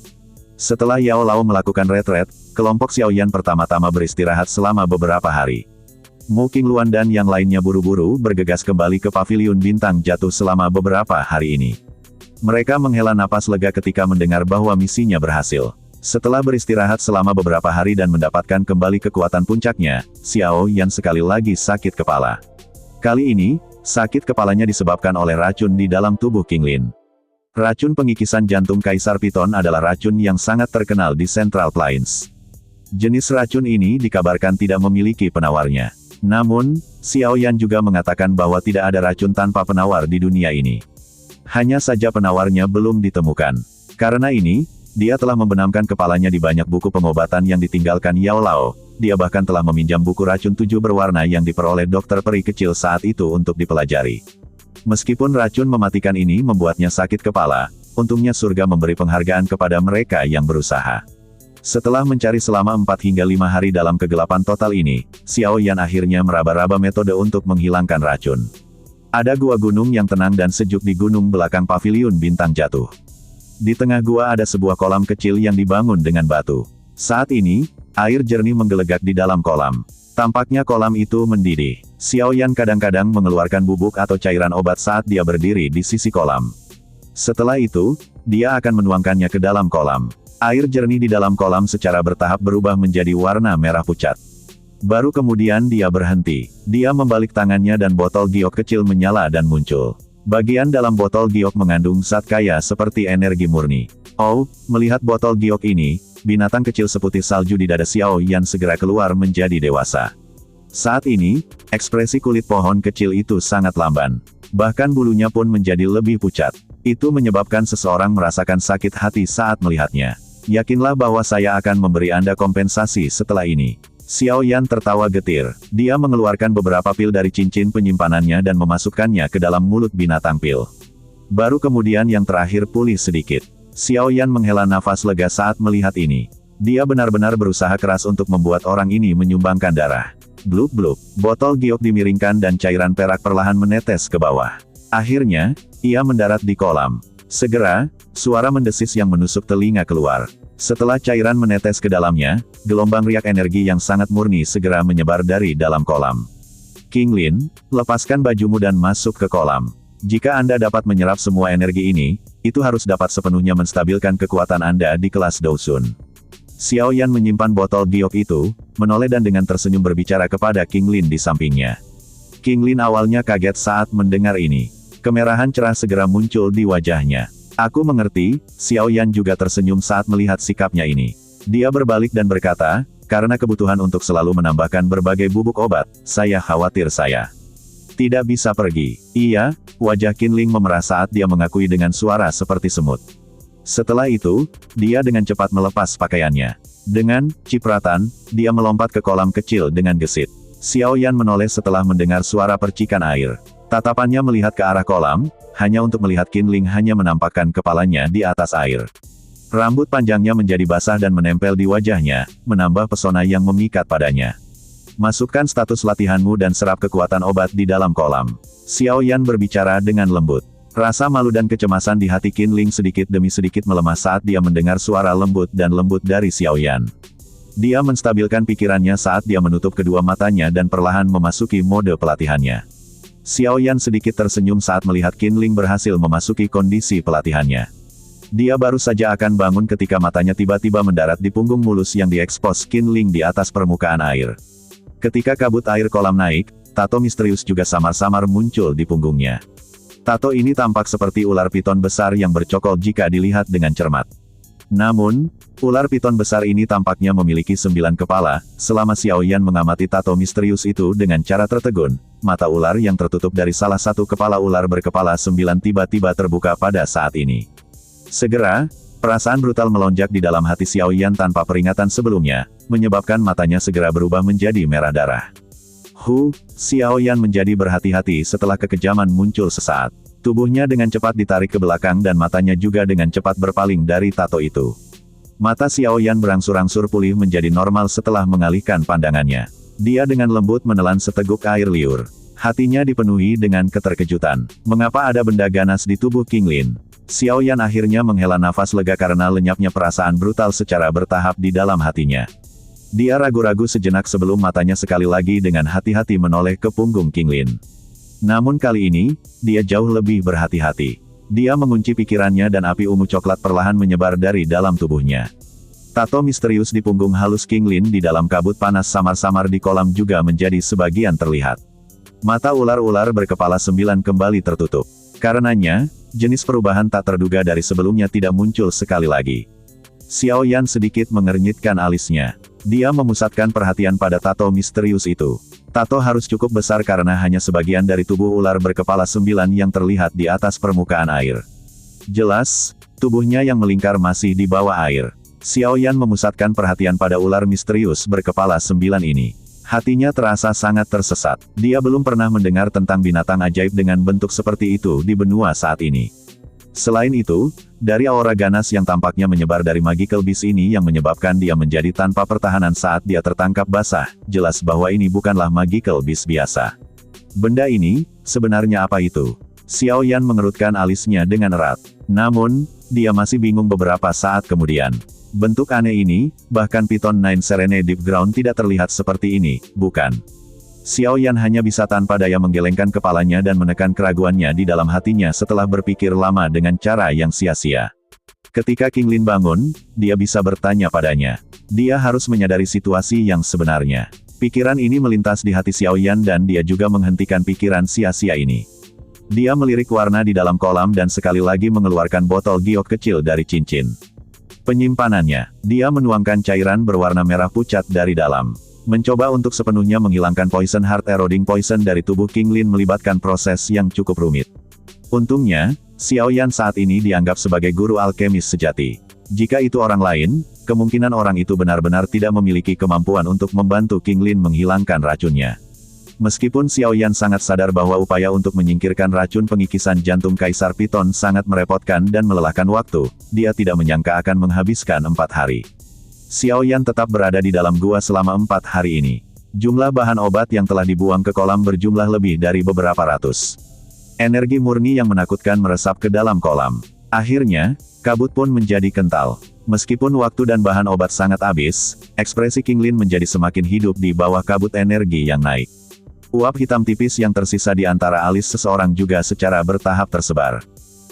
Setelah Yao Lao melakukan retret, kelompok Xiao Yan pertama-tama beristirahat selama beberapa hari. Mu Qingluan dan yang lainnya buru-buru bergegas kembali ke paviliun bintang jatuh selama beberapa hari ini. Mereka menghela napas lega ketika mendengar bahwa misinya berhasil. Setelah beristirahat selama beberapa hari dan mendapatkan kembali kekuatan puncaknya, Xiao Yan sekali lagi sakit kepala. Kali ini, sakit kepalanya disebabkan oleh racun di dalam tubuh Qinglin. Racun pengikisan jantung Kaisar Piton adalah racun yang sangat terkenal di Central Plains. Jenis racun ini dikabarkan tidak memiliki penawarnya. Namun, Xiao Yan juga mengatakan bahwa tidak ada racun tanpa penawar di dunia ini. Hanya saja penawarnya belum ditemukan. Karena ini, dia telah membenamkan kepalanya di banyak buku pengobatan yang ditinggalkan Yao Lao. Dia bahkan telah meminjam buku racun 7 berwarna yang diperoleh dokter peri kecil saat itu untuk dipelajari. Meskipun racun mematikan ini membuatnya sakit kepala, untungnya surga memberi penghargaan kepada mereka yang berusaha. Setelah mencari selama 4 hingga 5 hari dalam kegelapan total ini, Xiao Yan akhirnya meraba-raba metode untuk menghilangkan racun. Ada gua gunung yang tenang dan sejuk di gunung belakang paviliun bintang jatuh. Di tengah gua ada sebuah kolam kecil yang dibangun dengan batu. Saat ini, air jernih menggelegak di dalam kolam. Tampaknya kolam itu mendidih. Xiao Yan kadang-kadang mengeluarkan bubuk atau cairan obat saat dia berdiri di sisi kolam. Setelah itu, dia akan menuangkannya ke dalam kolam. Air jernih di dalam kolam secara bertahap berubah menjadi warna merah pucat. Baru kemudian dia berhenti. Dia membalik tangannya dan botol giok kecil menyala dan muncul. Bagian dalam botol giok mengandung zat kaya seperti energi murni. Oh, melihat botol giok ini, binatang kecil seputih salju di dada Xiao Yan segera keluar menjadi dewasa. Saat ini, ekspresi kulit pohon kecil itu sangat lamban. Bahkan bulunya pun menjadi lebih pucat. Itu menyebabkan seseorang merasakan sakit hati saat melihatnya. Yakinlah bahwa saya akan memberi Anda kompensasi setelah ini. Xiao Yan tertawa getir. Dia mengeluarkan beberapa pil dari cincin penyimpanannya dan memasukkannya ke dalam mulut binatang pil. Baru kemudian yang terakhir pulih sedikit. Xiao Yan menghela nafas lega saat melihat ini. Dia benar-benar berusaha keras untuk membuat orang ini menyumbangkan darah. Blub-blub, botol giok dimiringkan dan cairan perak perlahan menetes ke bawah. Akhirnya, ia mendarat di kolam. Segera, suara mendesis yang menusuk telinga keluar. Setelah cairan menetes ke dalamnya, gelombang riak energi yang sangat murni segera menyebar dari dalam kolam. Qinglin, lepaskan bajumu dan masuk ke kolam. Jika Anda dapat menyerap semua energi ini, itu harus dapat sepenuhnya menstabilkan kekuatan Anda di kelas Dousun. Xiao Yan menyimpan botol giok itu, menoleh dan dengan tersenyum berbicara kepada Qinglin di sampingnya. Qinglin awalnya kaget saat mendengar ini. Kemerahan cerah segera muncul di wajahnya. Aku mengerti. Xiao Yan juga tersenyum saat melihat sikapnya ini. Dia berbalik dan berkata, karena kebutuhan untuk selalu menambahkan berbagai bubuk obat, saya khawatir saya tidak bisa pergi. Iya, wajah Qinling memerah saat dia mengakui dengan suara seperti semut. Setelah itu, dia dengan cepat melepas pakaiannya. Dengan cipratan, dia melompat ke kolam kecil dengan gesit. Xiao Yan menoleh setelah mendengar suara percikan air. Tatapannya melihat ke arah kolam, hanya untuk melihat Qinling hanya menampakkan kepalanya di atas air. Rambut panjangnya menjadi basah dan menempel di wajahnya, menambah pesona yang memikat padanya. Masukkan status latihanmu dan serap kekuatan obat di dalam kolam. Xiao Yan berbicara dengan lembut. Rasa malu dan kecemasan di hati Qinling sedikit demi sedikit melemah saat dia mendengar suara lembut dan lembut dari Xiao Yan. Dia menstabilkan pikirannya saat dia menutup kedua matanya dan perlahan memasuki mode pelatihannya. Xiao Yan sedikit tersenyum saat melihat Qin Ling berhasil memasuki kondisi pelatihannya. Dia baru saja akan bangun ketika matanya tiba-tiba mendarat di punggung mulus yang diekspos Qin Ling di atas permukaan air. Ketika kabut air kolam naik, tato misterius juga samar-samar muncul di punggungnya. Tato ini tampak seperti ular piton besar yang bercokol jika dilihat dengan cermat. Namun, ular piton besar ini tampaknya memiliki 9 kepala. Selama Xiao Yan mengamati tato misterius itu dengan cara tertegun, mata ular yang tertutup dari salah satu kepala ular berkepala 9 tiba-tiba terbuka pada saat ini. Segera, perasaan brutal melonjak di dalam hati Xiao Yan tanpa peringatan sebelumnya, menyebabkan matanya segera berubah menjadi merah darah. Xiao Yan menjadi berhati-hati setelah kekejaman muncul sesaat. Tubuhnya dengan cepat ditarik ke belakang dan matanya juga dengan cepat berpaling dari tato itu. Mata Xiao Yan berangsur-angsur pulih menjadi normal setelah mengalihkan pandangannya. Dia dengan lembut menelan seteguk air liur. Hatinya dipenuhi dengan keterkejutan. Mengapa ada benda ganas di tubuh Qin Ling? Xiao Yan akhirnya menghela nafas lega karena lenyapnya perasaan brutal secara bertahap di dalam hatinya. Dia ragu-ragu sejenak sebelum matanya sekali lagi dengan hati-hati menoleh ke punggung Qin Ling. Namun kali ini, dia jauh lebih berhati-hati. Dia mengunci pikirannya dan api ungu coklat perlahan menyebar dari dalam tubuhnya. Tato misterius di punggung halus Qin Ling di dalam kabut panas samar-samar di kolam juga menjadi sebagian terlihat. Mata ular-ular berkepala 9 kembali tertutup. Karenanya, jenis perubahan tak terduga dari sebelumnya tidak muncul sekali lagi. Xiao Yan sedikit mengernyitkan alisnya. Dia memusatkan perhatian pada tato misterius itu. Tato harus cukup besar karena hanya sebagian dari tubuh ular berkepala 9 yang terlihat di atas permukaan air. Jelas, tubuhnya yang melingkar masih di bawah air. Xiao Yan memusatkan perhatian pada ular misterius berkepala 9 ini. Hatinya terasa sangat tersesat. Dia belum pernah mendengar tentang binatang ajaib dengan bentuk seperti itu di benua saat ini. Selain itu, dari aura ganas yang tampaknya menyebar dari magical beast ini yang menyebabkan dia menjadi tanpa pertahanan saat dia tertangkap basah, jelas bahwa ini bukanlah magical beast biasa. Benda ini, sebenarnya apa itu? Xiao Yan mengerutkan alisnya dengan erat. Namun, dia masih bingung beberapa saat kemudian. Bentuk aneh ini, bahkan Python 9 Serene Deep Ground tidak terlihat seperti ini, bukan? Xiao Yan hanya bisa tanpa daya menggelengkan kepalanya dan menekan keraguannya di dalam hatinya setelah berpikir lama dengan cara yang sia-sia. Ketika Qin Ling bangun, dia bisa bertanya padanya. Dia harus menyadari situasi yang sebenarnya. Pikiran ini melintas di hati Xiao Yan dan dia juga menghentikan pikiran sia-sia ini. Dia melirik warna di dalam kolam dan sekali lagi mengeluarkan botol giok kecil dari cincin penyimpanannya. Dia menuangkan cairan berwarna merah pucat dari dalam. Mencoba untuk sepenuhnya menghilangkan poison heart eroding poison dari tubuh Qin Ling melibatkan proses yang cukup rumit. Untungnya, Xiao Yan saat ini dianggap sebagai guru alkemis sejati. Jika itu orang lain, kemungkinan orang itu benar-benar tidak memiliki kemampuan untuk membantu Qin Ling menghilangkan racunnya. Meskipun Xiao Yan sangat sadar bahwa upaya untuk menyingkirkan racun pengikisan jantung Kaisar Piton sangat merepotkan dan melelahkan waktu, dia tidak menyangka akan menghabiskan 4 hari. Xiao Yan tetap berada di dalam gua selama 4 hari ini. Jumlah bahan obat yang telah dibuang ke kolam berjumlah lebih dari beberapa ratus. Energi murni yang menakutkan meresap ke dalam kolam. Akhirnya, kabut pun menjadi kental. Meskipun waktu dan bahan obat sangat habis, ekspresi Qin Ling menjadi semakin hidup di bawah kabut energi yang naik. Uap hitam tipis yang tersisa di antara alis seseorang juga secara bertahap tersebar.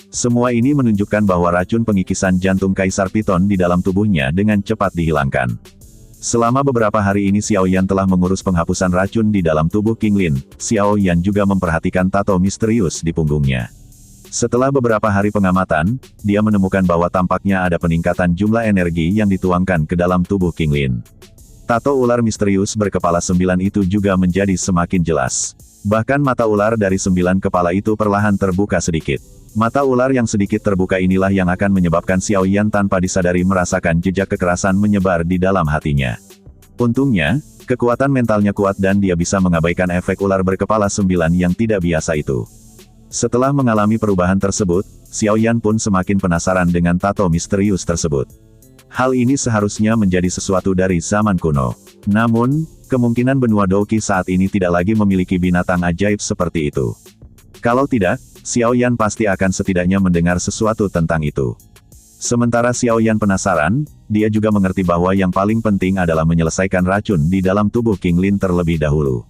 Semua ini menunjukkan bahwa racun pengikisan jantung Kaisar Piton di dalam tubuhnya dengan cepat dihilangkan. Selama beberapa hari ini Xiao Yan telah mengurus penghapusan racun di dalam tubuh Qin Ling. Xiao Yan juga memperhatikan tato misterius di punggungnya. Setelah beberapa hari pengamatan, dia menemukan bahwa tampaknya ada peningkatan jumlah energi yang dituangkan ke dalam tubuh Qin Ling. Tato ular misterius berkepala 9 itu juga menjadi semakin jelas. Bahkan mata ular dari 9 kepala itu perlahan terbuka sedikit. Mata ular yang sedikit terbuka inilah yang akan menyebabkan Xiao Yan tanpa disadari merasakan jejak kekerasan menyebar di dalam hatinya. Untungnya, kekuatan mentalnya kuat dan dia bisa mengabaikan efek ular berkepala 9 yang tidak biasa itu. Setelah mengalami perubahan tersebut, Xiao Yan pun semakin penasaran dengan tato misterius tersebut. Hal ini seharusnya menjadi sesuatu dari zaman kuno. Namun, kemungkinan benua Douqi saat ini tidak lagi memiliki binatang ajaib seperti itu. Kalau tidak, Xiao Yan pasti akan setidaknya mendengar sesuatu tentang itu. Sementara Xiao Yan penasaran, dia juga mengerti bahwa yang paling penting adalah menyelesaikan racun di dalam tubuh Qin Ling terlebih dahulu.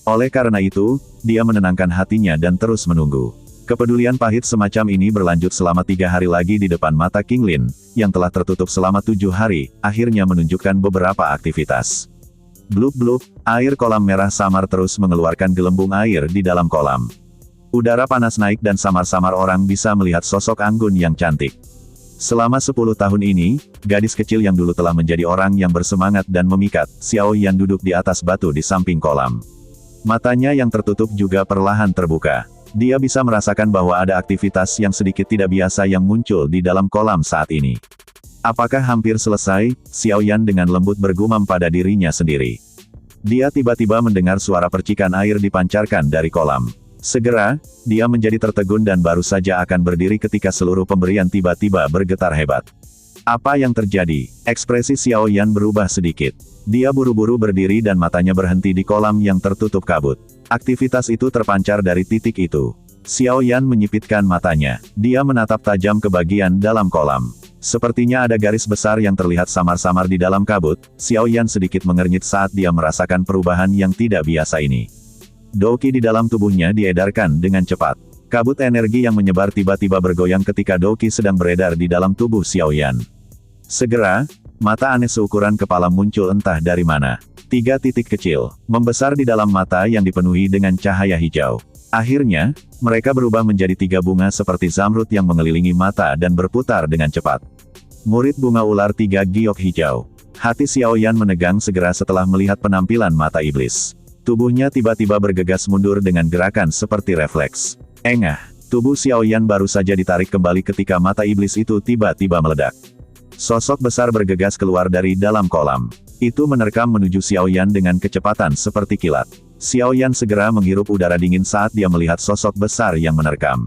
Oleh karena itu, dia menenangkan hatinya dan terus menunggu. Kepedulian pahit semacam ini berlanjut selama 3 hari lagi di depan mata Qinglin, yang telah tertutup selama 7 hari, akhirnya menunjukkan beberapa aktivitas. Blub-blub, air kolam merah samar terus mengeluarkan gelembung air di dalam kolam. Udara panas naik dan samar-samar orang bisa melihat sosok Anggun yang cantik. Selama 10 tahun ini, gadis kecil yang dulu telah menjadi orang yang bersemangat dan memikat, Xiao Yan duduk di atas batu di samping kolam. Matanya yang tertutup juga perlahan terbuka. Dia bisa merasakan bahwa ada aktivitas yang sedikit tidak biasa yang muncul di dalam kolam saat ini. Apakah hampir selesai? Xiao Yan dengan lembut bergumam pada dirinya sendiri. Dia tiba-tiba mendengar suara percikan air dipancarkan dari kolam. Segera, dia menjadi tertegun dan baru saja akan berdiri ketika seluruh pemberian tiba-tiba bergetar hebat. Apa yang terjadi? Ekspresi Xiao Yan berubah sedikit. Dia buru-buru berdiri dan matanya berhenti di kolam yang tertutup kabut. Aktivitas itu terpancar dari titik itu. Xiao Yan menyipitkan matanya. Dia menatap tajam ke bagian dalam kolam. Sepertinya ada garis besar yang terlihat samar-samar di dalam kabut. Xiao Yan sedikit mengernyit saat dia merasakan perubahan yang tidak biasa ini. Doqi di dalam tubuhnya diedarkan dengan cepat. Kabut energi yang menyebar tiba-tiba bergoyang ketika Doqi sedang beredar di dalam tubuh Xiao Yan. Segera, mata aneh seukuran kepala muncul entah dari mana. 3 titik kecil, membesar di dalam mata yang dipenuhi dengan cahaya hijau. Akhirnya, mereka berubah menjadi 3 bunga seperti zamrud yang mengelilingi mata dan berputar dengan cepat. Murid bunga ular 3 giok hijau. Hati Xiao Yan menegang segera setelah melihat penampilan mata iblis. Tubuhnya tiba-tiba bergegas mundur dengan gerakan seperti refleks. Engah, tubuh Xiao Yan baru saja ditarik kembali ketika mata iblis itu tiba-tiba meledak. Sosok besar bergegas keluar dari dalam kolam. Itu menerkam menuju Xiao Yan dengan kecepatan seperti kilat. Xiao Yan segera menghirup udara dingin saat dia melihat sosok besar yang menerkam.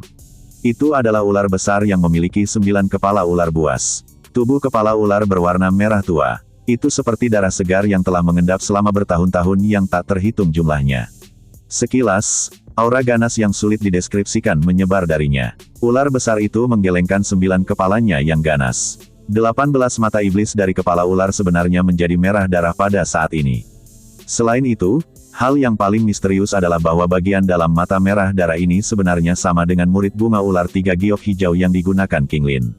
Itu adalah ular besar yang memiliki 9 kepala ular buas. Tubuh kepala ular berwarna merah tua. Itu seperti darah segar yang telah mengendap selama bertahun-tahun yang tak terhitung jumlahnya. Sekilas, aura ganas yang sulit dideskripsikan menyebar darinya. Ular besar itu menggelengkan 9 kepalanya yang ganas. 18 mata iblis dari kepala ular sebenarnya menjadi merah darah pada saat ini. Selain itu, hal yang paling misterius adalah bahwa bagian dalam mata merah darah ini sebenarnya sama dengan murid bunga ular 3 giok hijau yang digunakan Qinglin.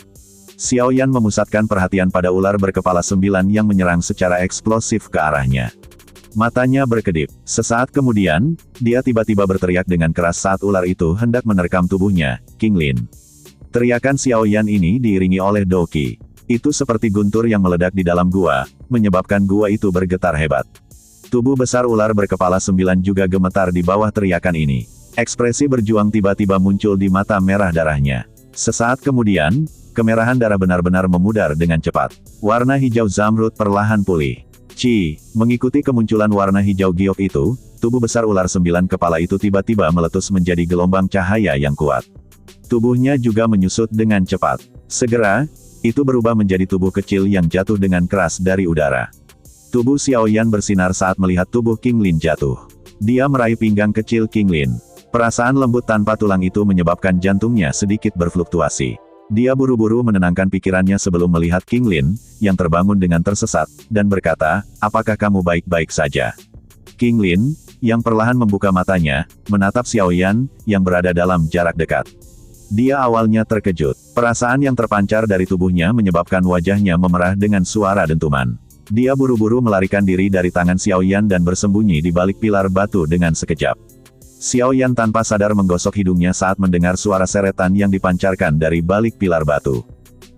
Xiao Yan memusatkan perhatian pada ular berkepala 9 yang menyerang secara eksplosif ke arahnya. Matanya berkedip. Sesaat kemudian, dia tiba-tiba berteriak dengan keras saat ular itu hendak menerkam tubuhnya, Qinglin. Teriakan Xiao Yan ini diiringi oleh Doqi. Itu seperti guntur yang meledak di dalam gua, menyebabkan gua itu bergetar hebat. Tubuh besar ular berkepala 9 juga gemetar di bawah teriakan ini. Ekspresi berjuang tiba-tiba muncul di mata merah darahnya. Sesaat kemudian, kemerahan darah benar-benar memudar dengan cepat. Warna hijau zamrud perlahan pulih. Mengikuti kemunculan warna hijau giok itu, tubuh besar ular 9 kepala itu tiba-tiba meletus menjadi gelombang cahaya yang kuat. Tubuhnya juga menyusut dengan cepat. Segera, itu berubah menjadi tubuh kecil yang jatuh dengan keras dari udara. Tubuh Xiao Yan bersinar saat melihat tubuh Qinglin jatuh. Dia meraih pinggang kecil Qinglin. Perasaan lembut tanpa tulang itu menyebabkan jantungnya sedikit berfluktuasi. Dia buru-buru menenangkan pikirannya sebelum melihat Qinglin, yang terbangun dengan tersesat, dan berkata, "Apakah kamu baik-baik saja?" Qinglin, yang perlahan membuka matanya, menatap Xiao Yan, yang berada dalam jarak dekat. Dia awalnya terkejut. Perasaan yang terpancar dari tubuhnya menyebabkan wajahnya memerah dengan suara dentuman. Dia buru-buru melarikan diri dari tangan Xiao Yan dan bersembunyi di balik pilar batu dengan sekejap. Xiao Yan tanpa sadar menggosok hidungnya saat mendengar suara seretan yang dipancarkan dari balik pilar batu.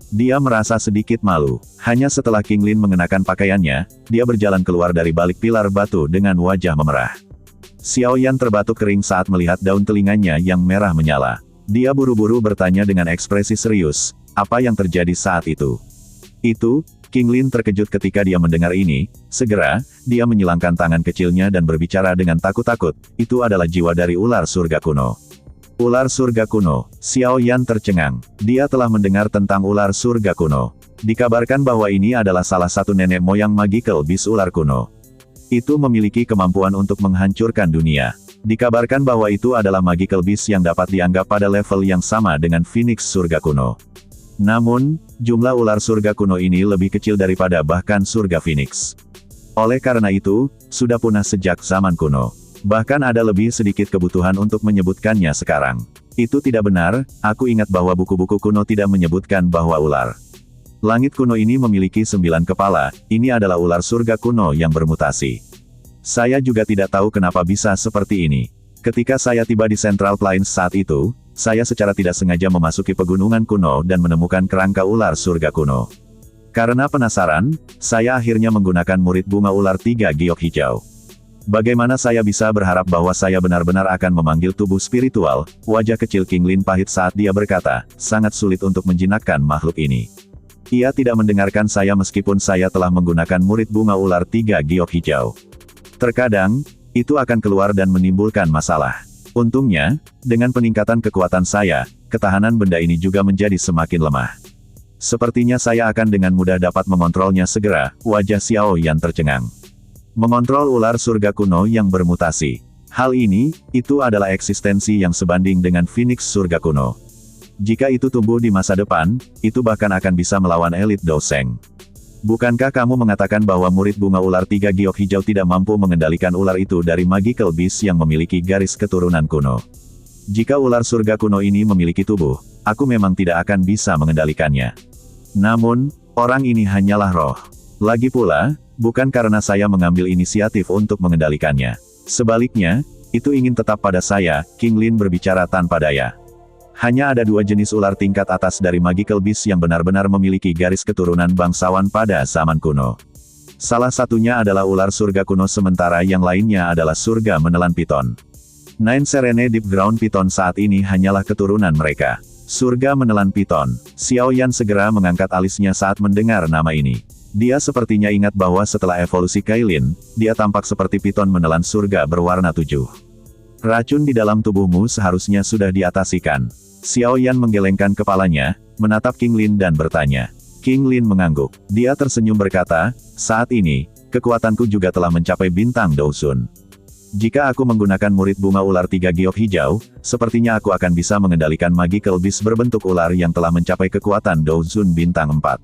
Dia merasa sedikit malu. Hanya setelah Qinglin mengenakan pakaiannya, dia berjalan keluar dari balik pilar batu dengan wajah memerah. Xiao Yan terbatuk kering saat melihat daun telinganya yang merah menyala. Dia buru-buru bertanya dengan ekspresi serius, apa yang terjadi saat itu? Qinglin terkejut ketika dia mendengar ini. Segera, dia menyilangkan tangan kecilnya dan berbicara dengan takut-takut, itu adalah jiwa dari ular surga kuno. Ular surga kuno. Xiao Yan tercengang. Dia telah mendengar tentang ular surga kuno. Dikabarkan bahwa ini adalah salah satu nenek moyang magical beast ular kuno. Itu memiliki kemampuan untuk menghancurkan dunia. Dikabarkan bahwa itu adalah magical beast yang dapat dianggap pada level yang sama dengan Phoenix surga kuno. Namun, jumlah ular surga kuno ini lebih kecil daripada bahkan surga Phoenix. Oleh karena itu, sudah punah sejak zaman kuno. Bahkan ada lebih sedikit kebutuhan untuk menyebutkannya sekarang. Itu tidak benar, aku ingat bahwa buku-buku kuno tidak menyebutkan bahwa ular langit kuno ini memiliki 9 kepala, ini adalah ular surga kuno yang bermutasi. Saya juga tidak tahu kenapa bisa seperti ini. Ketika saya tiba di Central Plains saat itu, saya secara tidak sengaja memasuki pegunungan kuno dan menemukan kerangka ular surga kuno. Karena penasaran, saya akhirnya menggunakan murid bunga ular 3 giok hijau. Bagaimana saya bisa berharap bahwa saya benar-benar akan memanggil tubuh spiritual? Wajah kecil King Lin pahit saat dia berkata, sangat sulit untuk menjinakkan makhluk ini. Ia tidak mendengarkan saya meskipun saya telah menggunakan murid bunga ular 3 giok hijau. Terkadang, itu akan keluar dan menimbulkan masalah. Untungnya, dengan peningkatan kekuatan saya, ketahanan benda ini juga menjadi semakin lemah. Sepertinya saya akan dengan mudah dapat mengontrolnya segera, wajah Xiao Yan tercengang. Mengontrol ular surga kuno yang bermutasi. Hal ini, itu adalah eksistensi yang sebanding dengan Phoenix surga kuno. Jika itu tumbuh di masa depan, itu bahkan akan bisa melawan elit Doseng. Bukankah kamu mengatakan bahwa murid bunga ular 3 giok hijau tidak mampu mengendalikan ular itu dari magical beast yang memiliki garis keturunan kuno? Jika ular surga kuno ini memiliki tubuh, aku memang tidak akan bisa mengendalikannya. Namun, orang ini hanyalah roh. Lagi pula, bukan karena saya mengambil inisiatif untuk mengendalikannya. Sebaliknya, itu ingin tetap pada saya, King Lin berbicara tanpa daya. Hanya ada 2 jenis ular tingkat atas dari Magical Beast yang benar-benar memiliki garis keturunan bangsawan pada zaman kuno. Salah satunya adalah ular surga kuno sementara yang lainnya adalah surga menelan piton. Nine Serene Deep Ground Piton saat ini hanyalah keturunan mereka. Surga menelan piton. Xiao Yan segera mengangkat alisnya saat mendengar nama ini. Dia sepertinya ingat bahwa setelah evolusi Kailin, dia tampak seperti piton menelan surga berwarna 7. Racun di dalam tubuhmu seharusnya sudah diatasikan. Xiao Yan menggelengkan kepalanya, menatap King Lin dan bertanya. King Lin mengangguk. Dia tersenyum berkata, saat ini, kekuatanku juga telah mencapai bintang Dousun. Jika aku menggunakan murid bunga ular 3 giok hijau, sepertinya aku akan bisa mengendalikan magical beast berbentuk ular yang telah mencapai kekuatan Dousun bintang 4.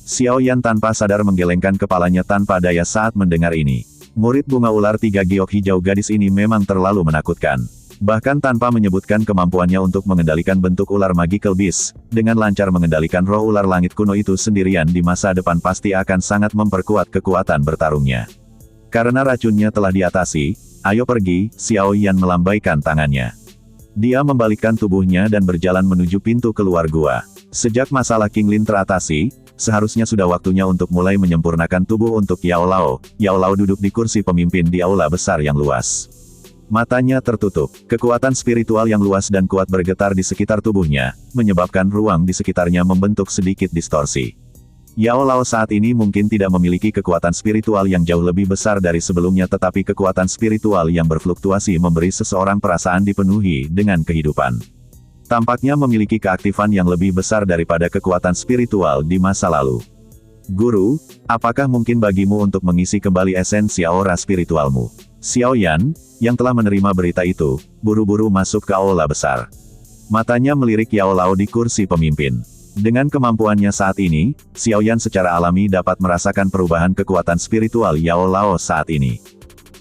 Xiao Yan tanpa sadar menggelengkan kepalanya tanpa daya saat mendengar ini. Murid bunga ular 3 giok hijau gadis ini memang terlalu menakutkan. Bahkan tanpa menyebutkan kemampuannya untuk mengendalikan bentuk ular magical beast, dengan lancar mengendalikan roh ular langit kuno itu sendirian di masa depan pasti akan sangat memperkuat kekuatan bertarungnya. Karena racunnya telah diatasi, ayo pergi, Xiao Yan melambaikan tangannya. Dia membalikkan tubuhnya dan berjalan menuju pintu keluar gua. Sejak masalah King Lin teratasi, seharusnya sudah waktunya untuk mulai menyempurnakan tubuh untuk Yao Lao. Yao Lao duduk di kursi pemimpin di aula besar yang luas. Matanya tertutup, kekuatan spiritual yang luas dan kuat bergetar di sekitar tubuhnya, menyebabkan ruang di sekitarnya membentuk sedikit distorsi. Yao Lao saat ini mungkin tidak memiliki kekuatan spiritual yang jauh lebih besar dari sebelumnya tetapi kekuatan spiritual yang berfluktuasi memberi seseorang perasaan dipenuhi dengan kehidupan. Tampaknya memiliki keaktifan yang lebih besar daripada kekuatan spiritual di masa lalu. Guru, apakah mungkin bagimu untuk mengisi kembali esensi aura spiritualmu? Xiao Yan, yang telah menerima berita itu, buru-buru masuk ke aula besar. Matanya melirik Yao Lao di kursi pemimpin. Dengan kemampuannya saat ini, Xiao Yan secara alami dapat merasakan perubahan kekuatan spiritual Yao Lao saat ini.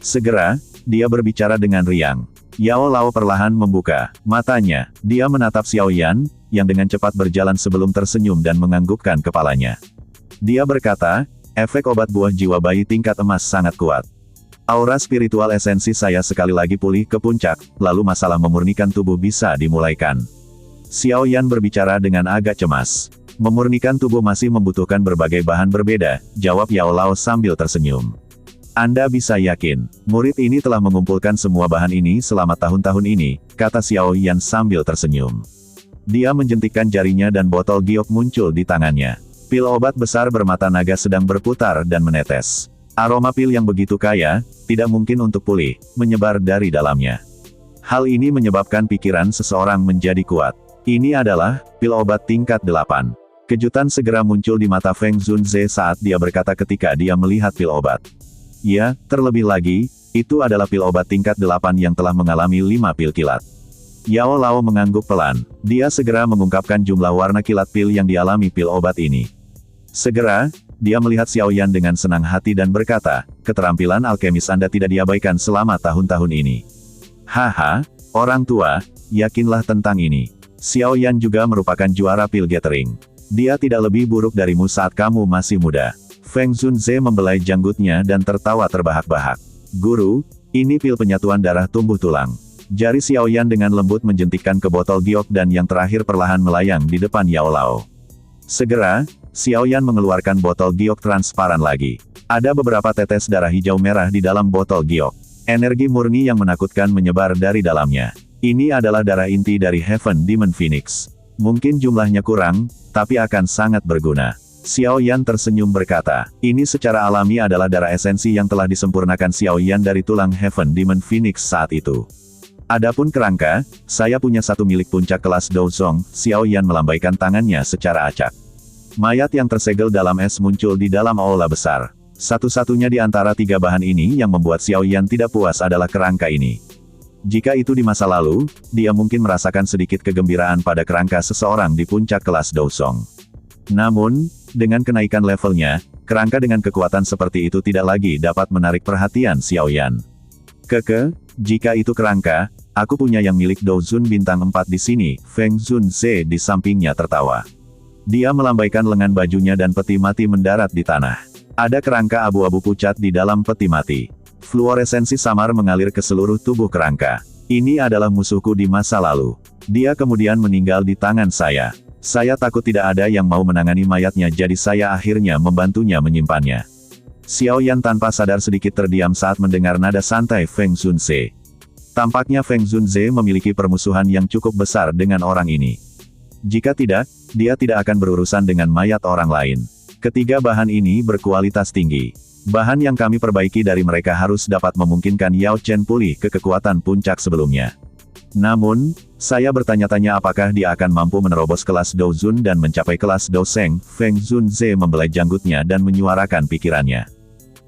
Segera, dia berbicara dengan riang. Yao Lao perlahan membuka matanya. Dia menatap Xiao Yan, yang dengan cepat berjalan sebelum tersenyum dan menganggukkan kepalanya. Dia berkata, efek obat buah jiwa bayi tingkat emas sangat kuat. Aura spiritual esensi saya sekali lagi pulih ke puncak, lalu masalah memurnikan tubuh bisa dimulaikan. Xiao Yan berbicara dengan agak cemas. Memurnikan tubuh masih membutuhkan berbagai bahan berbeda, jawab Yao Lao sambil tersenyum. Anda bisa yakin, murid ini telah mengumpulkan semua bahan ini selama tahun-tahun ini, kata Xiao Yan sambil tersenyum. Dia menjentikkan jarinya dan botol giok muncul di tangannya. Pil obat besar bermata naga sedang berputar dan menetes. Aroma pil yang begitu kaya, tidak mungkin untuk pulih, menyebar dari dalamnya. Hal ini menyebabkan pikiran seseorang menjadi kuat. Ini adalah, pil obat tingkat 8. Kejutan segera muncul di mata Feng Zunze saat dia berkata ketika dia melihat pil obat. Ya, terlebih lagi, itu adalah pil obat tingkat 8 yang telah mengalami 5 pil kilat. Yao Lao mengangguk pelan. Dia segera mengungkapkan jumlah warna kilat pil yang dialami pil obat ini. Segera, dia melihat Xiao Yan dengan senang hati dan berkata, keterampilan alkemis Anda tidak diabaikan selama tahun-tahun ini. Haha, orang tua, yakinlah tentang ini. Xiao Yan juga merupakan juara pil gathering. Dia tidak lebih buruk darimu saat kamu masih muda. Feng Zunze membelai janggutnya dan tertawa terbahak-bahak. Guru, ini pil penyatuan darah tumbuh tulang. Jari Xiao Yan dengan lembut menjentikkan ke botol giok dan yang terakhir perlahan melayang di depan Yao Lao. Segera, Xiao Yan mengeluarkan botol giok transparan lagi. Ada beberapa tetes darah hijau merah di dalam botol giok. Energi murni yang menakutkan menyebar dari dalamnya. Ini adalah darah inti dari Heaven Demon Phoenix. Mungkin jumlahnya kurang, tapi akan sangat berguna. Xiao Yan tersenyum berkata, ini secara alami adalah darah esensi yang telah disempurnakan Xiao Yan dari tulang Heaven Demon Phoenix saat itu. Adapun kerangka, saya punya satu milik puncak kelas Douzong. Xiao Yan melambaikan tangannya secara acak. Mayat yang tersegel dalam es muncul di dalam aula besar. Satu-satunya di antara tiga bahan ini yang membuat Xiao Yan tidak puas adalah kerangka ini. Jika itu di masa lalu, dia mungkin merasakan sedikit kegembiraan pada kerangka seseorang di puncak kelas Douzong. Namun, dengan kenaikan levelnya, kerangka dengan kekuatan seperti itu tidak lagi dapat menarik perhatian Xiao Yan. Jika itu kerangka, aku punya yang milik Douzun bintang 4 di sini. Feng Zunze di sampingnya tertawa. Dia melambaikan lengan bajunya dan peti mati mendarat di tanah. Ada kerangka abu-abu pucat di dalam peti mati. Fluoresensi samar mengalir ke seluruh tubuh kerangka. Ini adalah musuhku di masa lalu. Dia kemudian meninggal di tangan saya. Saya takut tidak ada yang mau menangani mayatnya, jadi saya akhirnya membantunya menyimpannya. Xiao Yan tanpa sadar sedikit terdiam saat mendengar nada santai Feng Zunze. Tampaknya Feng Zunze memiliki permusuhan yang cukup besar dengan orang ini. Jika tidak, dia tidak akan berurusan dengan mayat orang lain. Ketiga bahan ini berkualitas tinggi. Bahan yang kami perbaiki dari mereka harus dapat memungkinkan Yao Chen pulih ke kekuatan puncak sebelumnya. Namun, saya bertanya-tanya apakah dia akan mampu menerobos kelas Douzun dan mencapai kelas Douseng. Feng Zunze membelai janggutnya dan menyuarakan pikirannya.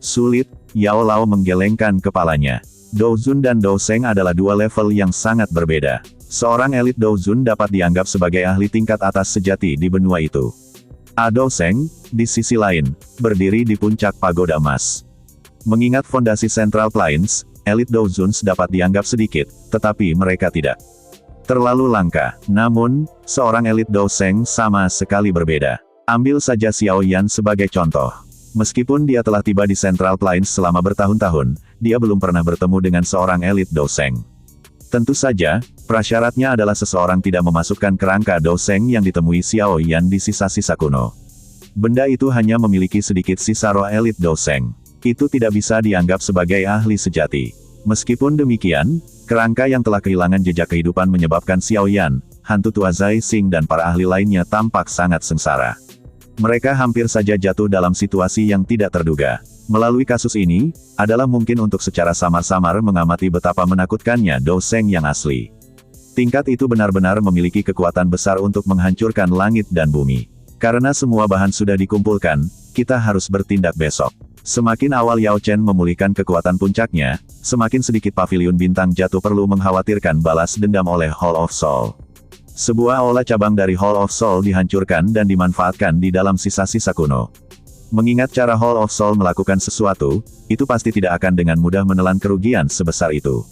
Sulit, Yao Lao menggelengkan kepalanya. Douzun dan Douseng adalah dua level yang sangat berbeda. Seorang elit Douzun dapat dianggap sebagai ahli tingkat atas sejati di benua itu. Douseng, di sisi lain, berdiri di puncak pagoda emas. Mengingat fondasi Central Plains, elit Douzuns dapat dianggap sedikit, tetapi mereka tidak terlalu langka. Namun, seorang elit Douseng sama sekali berbeda. Ambil saja Xiao Yan sebagai contoh. Meskipun dia telah tiba di Central Plains selama bertahun-tahun, dia belum pernah bertemu dengan seorang elit Douseng. Tentu saja, prasyaratnya adalah seseorang tidak memasukkan kerangka Douseng yang ditemui Xiao Yan di sisa-sisa kuno. Benda itu hanya memiliki sedikit sisa roh elit Douseng. Itu tidak bisa dianggap sebagai ahli sejati. Meskipun demikian, kerangka yang telah kehilangan jejak kehidupan menyebabkan Xiao Yan, hantu tua Zai Xing dan para ahli lainnya tampak sangat sengsara. Mereka hampir saja jatuh dalam situasi yang tidak terduga. Melalui kasus ini, adalah mungkin untuk secara samar-samar mengamati betapa menakutkannya Douseng yang asli. Tingkat itu benar-benar memiliki kekuatan besar untuk menghancurkan langit dan bumi. Karena semua bahan sudah dikumpulkan, kita harus bertindak besok. Semakin awal Yao Chen memulihkan kekuatan puncaknya, semakin sedikit paviliun bintang jatuh perlu mengkhawatirkan balas dendam oleh Hall of Soul. Sebuah aula cabang dari Hall of Soul dihancurkan dan dimanfaatkan di dalam sisa-sisa kuno. Mengingat cara Hall of Soul melakukan sesuatu, itu pasti tidak akan dengan mudah menelan kerugian sebesar itu.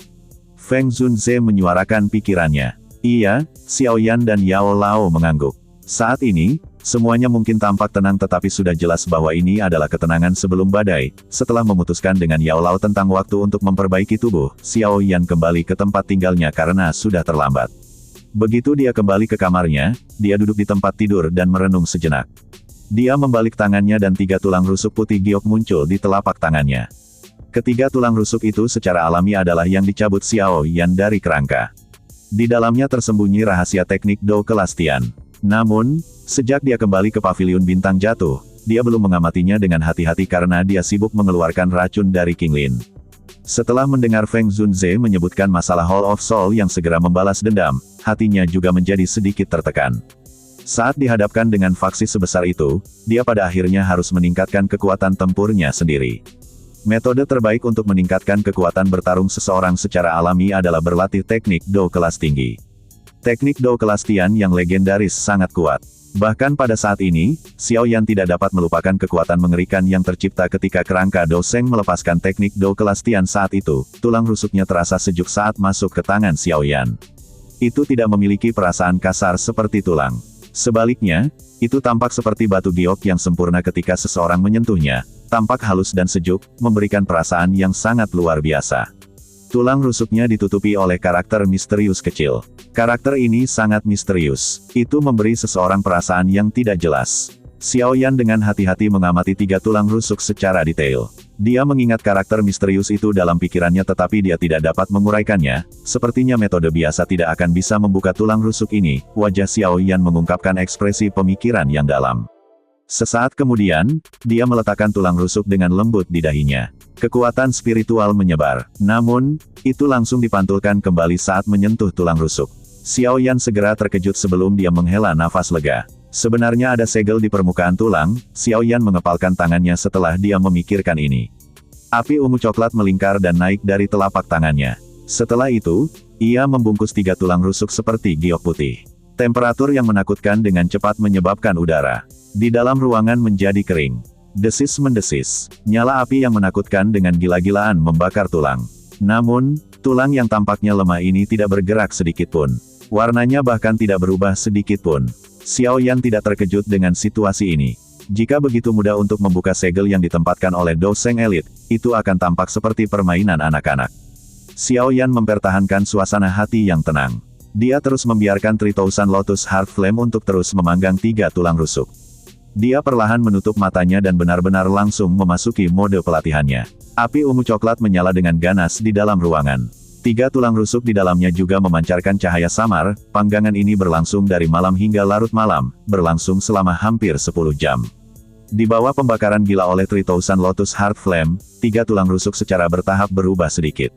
Feng Zunze menyuarakan pikirannya. Iya, Xiao Yan dan Yao Lao mengangguk. Saat ini, semuanya mungkin tampak tenang tetapi sudah jelas bahwa ini adalah ketenangan sebelum badai. Setelah memutuskan dengan Yao Lao tentang waktu untuk memperbaiki tubuh, Xiao Yan kembali ke tempat tinggalnya karena sudah terlambat. Begitu dia kembali ke kamarnya, dia duduk di tempat tidur dan merenung sejenak. Dia membalik tangannya dan 3 tulang rusuk putih giok muncul di telapak tangannya. Ketiga tulang rusuk itu secara alami adalah yang dicabut Xiao Yan dari kerangka. Di dalamnya tersembunyi rahasia teknik Do kelas Tian. Namun, sejak dia kembali ke paviliun bintang jatuh, dia belum mengamatinya dengan hati-hati karena dia sibuk mengeluarkan racun dari King Lin. Setelah mendengar Feng Zunze menyebutkan masalah Hall of Soul yang segera membalas dendam, hatinya juga menjadi sedikit tertekan. Saat dihadapkan dengan faksi sebesar itu, dia pada akhirnya harus meningkatkan kekuatan tempurnya sendiri. Metode terbaik untuk meningkatkan kekuatan bertarung seseorang secara alami adalah berlatih teknik Do kelas tinggi. Teknik Dou kelas Tian yang legendaris sangat kuat. Bahkan pada saat ini, Xiao Yan tidak dapat melupakan kekuatan mengerikan yang tercipta ketika kerangka Dou Sheng melepaskan teknik Dou kelas Tian saat itu. Tulang rusuknya terasa sejuk saat masuk ke tangan Xiao Yan. Itu tidak memiliki perasaan kasar seperti tulang. Sebaliknya, itu tampak seperti batu giok yang sempurna ketika seseorang menyentuhnya, tampak halus dan sejuk, memberikan perasaan yang sangat luar biasa. Tulang rusuknya ditutupi oleh karakter misterius kecil. Karakter ini sangat misterius. Itu memberi seseorang perasaan yang tidak jelas. Xiao Yan dengan hati-hati mengamati 3 tulang rusuk secara detail. Dia mengingat karakter misterius itu dalam pikirannya tetapi dia tidak dapat menguraikannya. Sepertinya metode biasa tidak akan bisa membuka tulang rusuk ini. Wajah Xiao Yan mengungkapkan ekspresi pemikiran yang dalam. Sesaat kemudian, dia meletakkan tulang rusuk dengan lembut di dahinya. Kekuatan spiritual menyebar. Namun, itu langsung dipantulkan kembali saat menyentuh tulang rusuk. Xiao Yan segera terkejut sebelum dia menghela nafas lega. Sebenarnya ada segel di permukaan tulang. Xiao Yan mengepalkan tangannya setelah dia memikirkan ini. Api ungu coklat melingkar dan naik dari telapak tangannya. Setelah itu, ia membungkus 3 tulang rusuk seperti giok putih. Temperatur yang menakutkan dengan cepat menyebabkan udara di dalam ruangan menjadi kering. Desis mendesis. Nyala api yang menakutkan dengan gila-gilaan membakar tulang. Namun, tulang yang tampaknya lemah ini tidak bergerak sedikitpun. Warnanya bahkan tidak berubah sedikitpun. Xiao Yan tidak terkejut dengan situasi ini. Jika begitu mudah untuk membuka segel yang ditempatkan oleh Dou Sheng Elite, itu akan tampak seperti permainan anak-anak. Xiao Yan mempertahankan suasana hati yang tenang. Dia terus membiarkan 3000 Lotus Heart Flame untuk terus memanggang 3 tulang rusuk. Dia perlahan menutup matanya dan benar-benar langsung memasuki mode pelatihannya. Api ungu coklat menyala dengan ganas di dalam ruangan. 3 tulang rusuk di dalamnya juga memancarkan cahaya samar. Panggangan ini berlangsung dari malam hingga larut malam, berlangsung selama hampir 10 jam. Di bawah pembakaran gila oleh 3000 Lotus Heart Flame, 3 tulang rusuk secara bertahap berubah sedikit.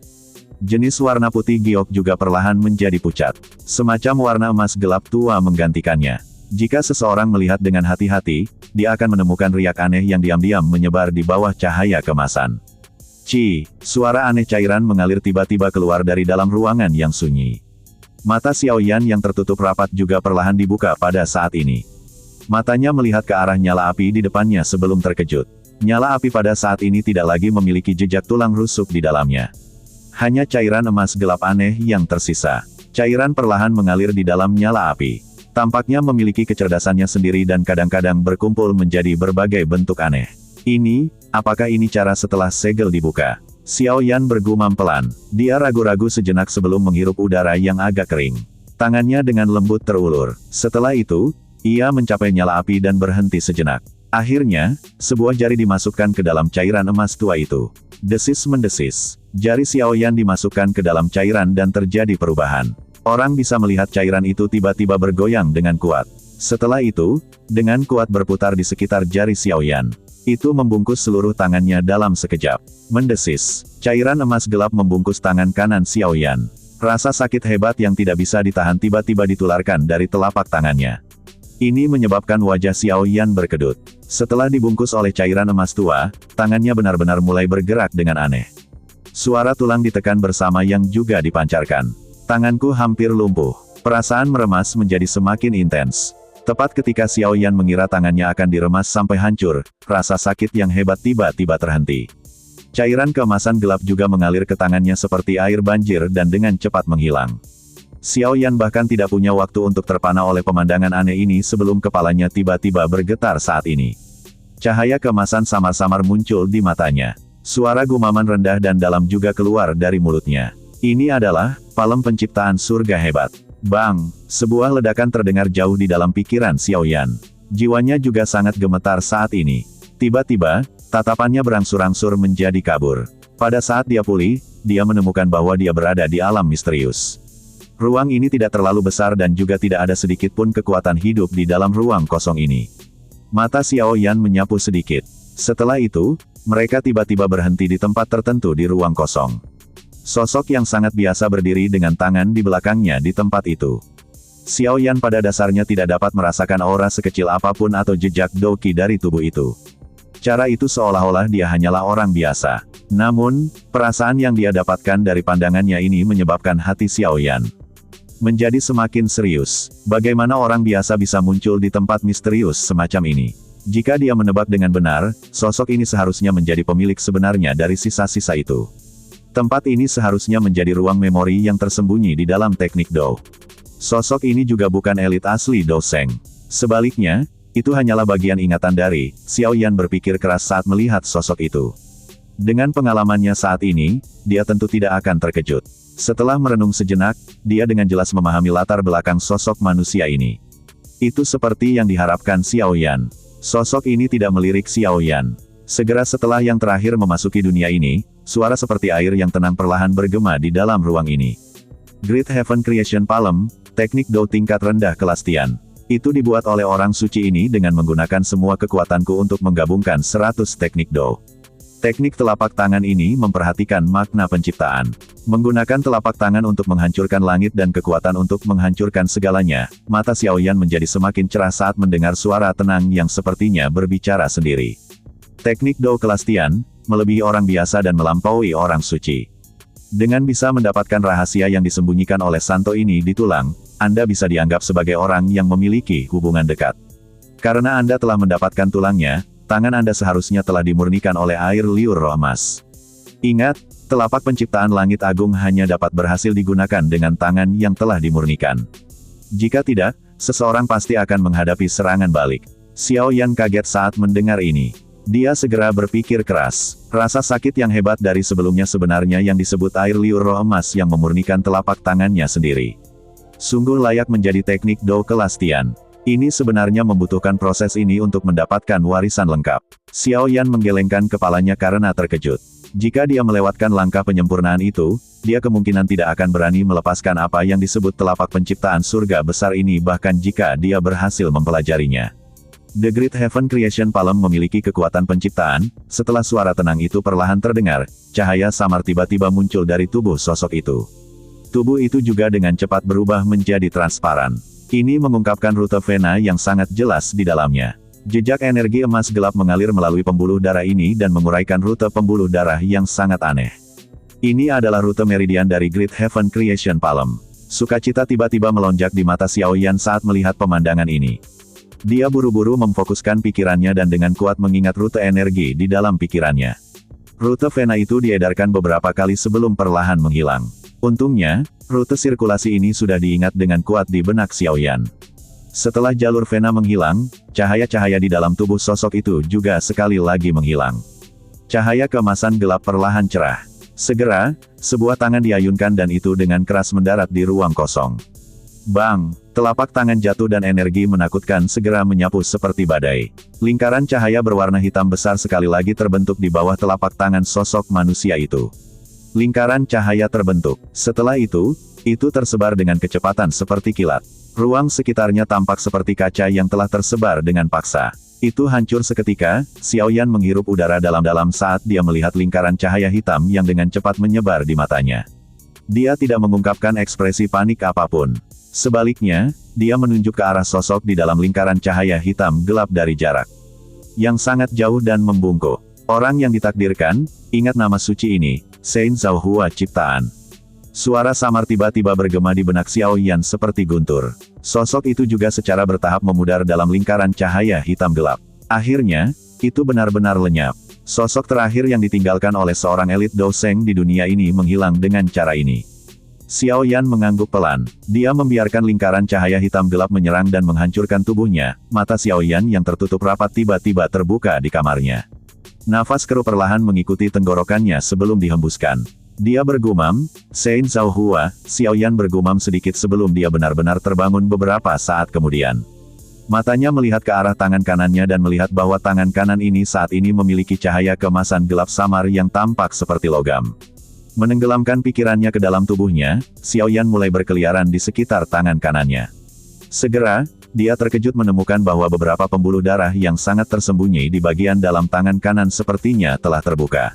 Jenis warna putih giok juga perlahan menjadi pucat. Semacam warna emas gelap tua menggantikannya. Jika seseorang melihat dengan hati-hati, dia akan menemukan riak aneh yang diam-diam menyebar di bawah cahaya kemasan. Suara aneh cairan mengalir tiba-tiba keluar dari dalam ruangan yang sunyi. Mata Xiao Yan yang tertutup rapat juga perlahan dibuka pada saat ini. Matanya melihat ke arah nyala api di depannya sebelum terkejut. Nyala api pada saat ini tidak lagi memiliki jejak tulang rusuk di dalamnya. Hanya cairan emas gelap aneh yang tersisa. Cairan perlahan mengalir di dalam nyala api. Tampaknya memiliki kecerdasannya sendiri dan kadang-kadang berkumpul menjadi berbagai bentuk aneh. Apakah ini cara setelah segel dibuka? Xiao Yan bergumam pelan. Dia ragu-ragu sejenak sebelum menghirup udara yang agak kering. Tangannya dengan lembut terulur. Setelah itu, ia mencapai nyala api dan berhenti sejenak. Akhirnya, sebuah jari dimasukkan ke dalam cairan emas tua itu. Desis mendesis. Jari Xiao Yan dimasukkan ke dalam cairan dan terjadi perubahan. Orang bisa melihat cairan itu tiba-tiba bergoyang dengan kuat. Setelah itu, dengan kuat berputar di sekitar jari Xiao Yan. Itu membungkus seluruh tangannya dalam sekejap. Mendesis. Cairan emas gelap membungkus tangan kanan Xiao Yan. Rasa sakit hebat yang tidak bisa ditahan tiba-tiba ditularkan dari telapak tangannya. Ini menyebabkan wajah Xiao Yan berkedut. Setelah dibungkus oleh cairan emas tua, tangannya benar-benar mulai bergerak dengan aneh. Suara tulang ditekan bersama yang juga dipancarkan. Tanganku hampir lumpuh. Perasaan meremas menjadi semakin intens. Tepat ketika Xiao Yan mengira tangannya akan diremas sampai hancur, rasa sakit yang hebat tiba-tiba terhenti. Cairan keemasan gelap juga mengalir ke tangannya seperti air banjir dan dengan cepat menghilang. Xiao Yan bahkan tidak punya waktu untuk terpana oleh pemandangan aneh ini sebelum kepalanya tiba-tiba bergetar saat ini. Cahaya keemasan samar-samar muncul di matanya. Suara gumaman rendah dan dalam juga keluar dari mulutnya. Ini adalah palem penciptaan surga hebat. Bang! Sebuah ledakan terdengar jauh di dalam pikiran Xiao Yan. Jiwanya juga sangat gemetar saat ini. Tiba-tiba, tatapannya berangsur-angsur menjadi kabur. Pada saat dia pulih, dia menemukan bahwa dia berada di alam misterius. Ruang ini tidak terlalu besar dan juga tidak ada sedikit pun kekuatan hidup di dalam ruang kosong ini. Mata Xiao Yan menyapu sedikit. Setelah itu, mereka tiba-tiba berhenti di tempat tertentu di ruang kosong. Sosok yang sangat biasa berdiri dengan tangan di belakangnya di tempat itu. Xiao Yan pada dasarnya tidak dapat merasakan aura sekecil apapun atau jejak Dou Qi dari tubuh itu. Cara itu seolah-olah dia hanyalah orang biasa. Namun, perasaan yang dia dapatkan dari pandangannya ini menyebabkan hati Xiao Yan menjadi semakin serius. Bagaimana orang biasa bisa muncul di tempat misterius semacam ini? Jika dia menebak dengan benar, sosok ini seharusnya menjadi pemilik sebenarnya dari sisa-sisa itu. Tempat ini seharusnya menjadi ruang memori yang tersembunyi di dalam teknik Dou. Sosok ini juga bukan elit asli Dou Sheng. Sebaliknya, itu hanyalah bagian ingatan dari, Xiao Yan berpikir keras saat melihat sosok itu. Dengan pengalamannya saat ini, dia tentu tidak akan terkejut. Setelah merenung sejenak, dia dengan jelas memahami latar belakang sosok manusia ini. Itu seperti yang diharapkan Xiao Yan. Sosok ini tidak melirik Xiao Yan. Segera setelah yang terakhir memasuki dunia ini, suara seperti air yang tenang perlahan bergema di dalam ruang ini. Great Heaven Creation Palm, teknik Dou tingkat rendah kelas Tian. Itu dibuat oleh orang suci ini dengan menggunakan semua kekuatanku untuk menggabungkan 100 teknik Dou. Teknik telapak tangan ini memperhatikan makna penciptaan. Menggunakan telapak tangan untuk menghancurkan langit dan kekuatan untuk menghancurkan segalanya, mata Xiao Yan menjadi semakin cerah saat mendengar suara tenang yang sepertinya berbicara sendiri. Teknik Dou kelas Tian, melebihi orang biasa dan melampaui orang suci. Dengan bisa mendapatkan rahasia yang disembunyikan oleh Santo ini di tulang, Anda bisa dianggap sebagai orang yang memiliki hubungan dekat. Karena Anda telah mendapatkan tulangnya, tangan Anda seharusnya telah dimurnikan oleh air liur roh emas. Ingat, telapak penciptaan langit agung hanya dapat berhasil digunakan dengan tangan yang telah dimurnikan. Jika tidak, seseorang pasti akan menghadapi serangan balik. Xiao Yan kaget saat mendengar ini. Dia segera berpikir keras. Rasa sakit yang hebat dari sebelumnya sebenarnya yang disebut air liur roh emas yang memurnikan telapak tangannya sendiri. Sungguh layak menjadi teknik Dou kelas Tian. Ini sebenarnya membutuhkan proses ini untuk mendapatkan warisan lengkap. Xiao Yan menggelengkan kepalanya karena terkejut. Jika dia melewatkan langkah penyempurnaan itu, dia kemungkinan tidak akan berani melepaskan apa yang disebut telapak penciptaan surga besar ini bahkan jika dia berhasil mempelajarinya. The Great Heaven Creation Palm memiliki kekuatan penciptaan. Setelah suara tenang itu perlahan terdengar, cahaya samar tiba-tiba muncul dari tubuh sosok itu. Tubuh itu juga dengan cepat berubah menjadi transparan. Ini mengungkapkan rute vena yang sangat jelas di dalamnya. Jejak energi emas gelap mengalir melalui pembuluh darah ini dan menguraikan rute pembuluh darah yang sangat aneh. Ini adalah rute meridian dari Great Heaven Creation Palm. Sukacita tiba-tiba melonjak di mata Xiao Yan saat melihat pemandangan ini. Dia buru-buru memfokuskan pikirannya dan dengan kuat mengingat rute energi di dalam pikirannya. Rute vena itu diedarkan beberapa kali sebelum perlahan menghilang. Untungnya, rute sirkulasi ini sudah diingat dengan kuat di benak Xiao Yan. Setelah jalur vena menghilang, cahaya-cahaya di dalam tubuh sosok itu juga sekali lagi menghilang. Cahaya keemasan gelap perlahan cerah. Segera, sebuah tangan diayunkan dan itu dengan keras mendarat di ruang kosong. Bang! Telapak tangan jatuh dan energi menakutkan segera menyapu seperti badai. Lingkaran cahaya berwarna hitam besar sekali lagi terbentuk di bawah telapak tangan sosok manusia itu. Lingkaran cahaya terbentuk. Setelah itu tersebar dengan kecepatan seperti kilat. Ruang sekitarnya tampak seperti kaca yang telah tersebar dengan paksa. Itu hancur seketika. Xiao Yan menghirup udara dalam-dalam saat dia melihat lingkaran cahaya hitam yang dengan cepat menyebar di matanya. Dia tidak mengungkapkan ekspresi panik apapun. Sebaliknya, dia menunjuk ke arah sosok di dalam lingkaran cahaya hitam gelap dari jarak yang sangat jauh dan membungkuk. Orang yang ditakdirkan, ingat nama suci ini, Shen Zhao Hua ciptaan. Suara samar tiba-tiba bergema di benak Xiao Yan seperti guntur. Sosok itu juga secara bertahap memudar dalam lingkaran cahaya hitam gelap. Akhirnya, itu benar-benar lenyap. Sosok terakhir yang ditinggalkan oleh seorang elit Dou Sheng di dunia ini menghilang dengan cara ini. Xiao Yan mengangguk pelan. Dia membiarkan lingkaran cahaya hitam gelap menyerang dan menghancurkan tubuhnya. Mata Xiao Yan yang tertutup rapat tiba-tiba terbuka di kamarnya. Nafas keruh perlahan mengikuti tenggorokannya sebelum dihembuskan. Dia bergumam, Shen Zhao Hua. Xiao Yan bergumam sedikit sebelum dia benar-benar terbangun beberapa saat kemudian. Matanya melihat ke arah tangan kanannya dan melihat bahwa tangan kanan ini saat ini memiliki cahaya keemasan gelap samar yang tampak seperti logam. Menenggelamkan pikirannya ke dalam tubuhnya, Xiao Yan mulai berkeliaran di sekitar tangan kanannya. Segera, dia terkejut menemukan bahwa beberapa pembuluh darah yang sangat tersembunyi di bagian dalam tangan kanan sepertinya telah terbuka.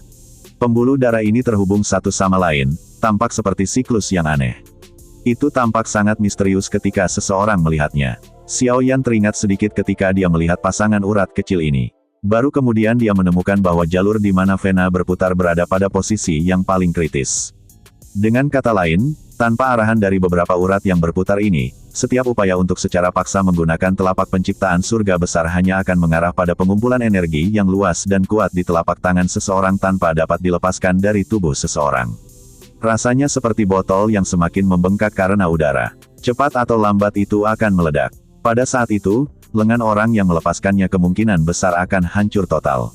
Pembuluh darah ini terhubung satu sama lain, tampak seperti siklus yang aneh. Itu tampak sangat misterius ketika seseorang melihatnya. Xiao Yan teringat sedikit ketika dia melihat pasangan urat kecil ini. Baru kemudian dia menemukan bahwa jalur di mana vena berputar berada pada posisi yang paling kritis. Dengan kata lain, tanpa arahan dari beberapa urat yang berputar ini, setiap upaya untuk secara paksa menggunakan telapak penciptaan surga besar hanya akan mengarah pada pengumpulan energi yang luas dan kuat di telapak tangan seseorang tanpa dapat dilepaskan dari tubuh seseorang. Rasanya seperti botol yang semakin membengkak karena udara. Cepat atau lambat itu akan meledak. Pada saat itu, lengan orang yang melepaskannya kemungkinan besar akan hancur total.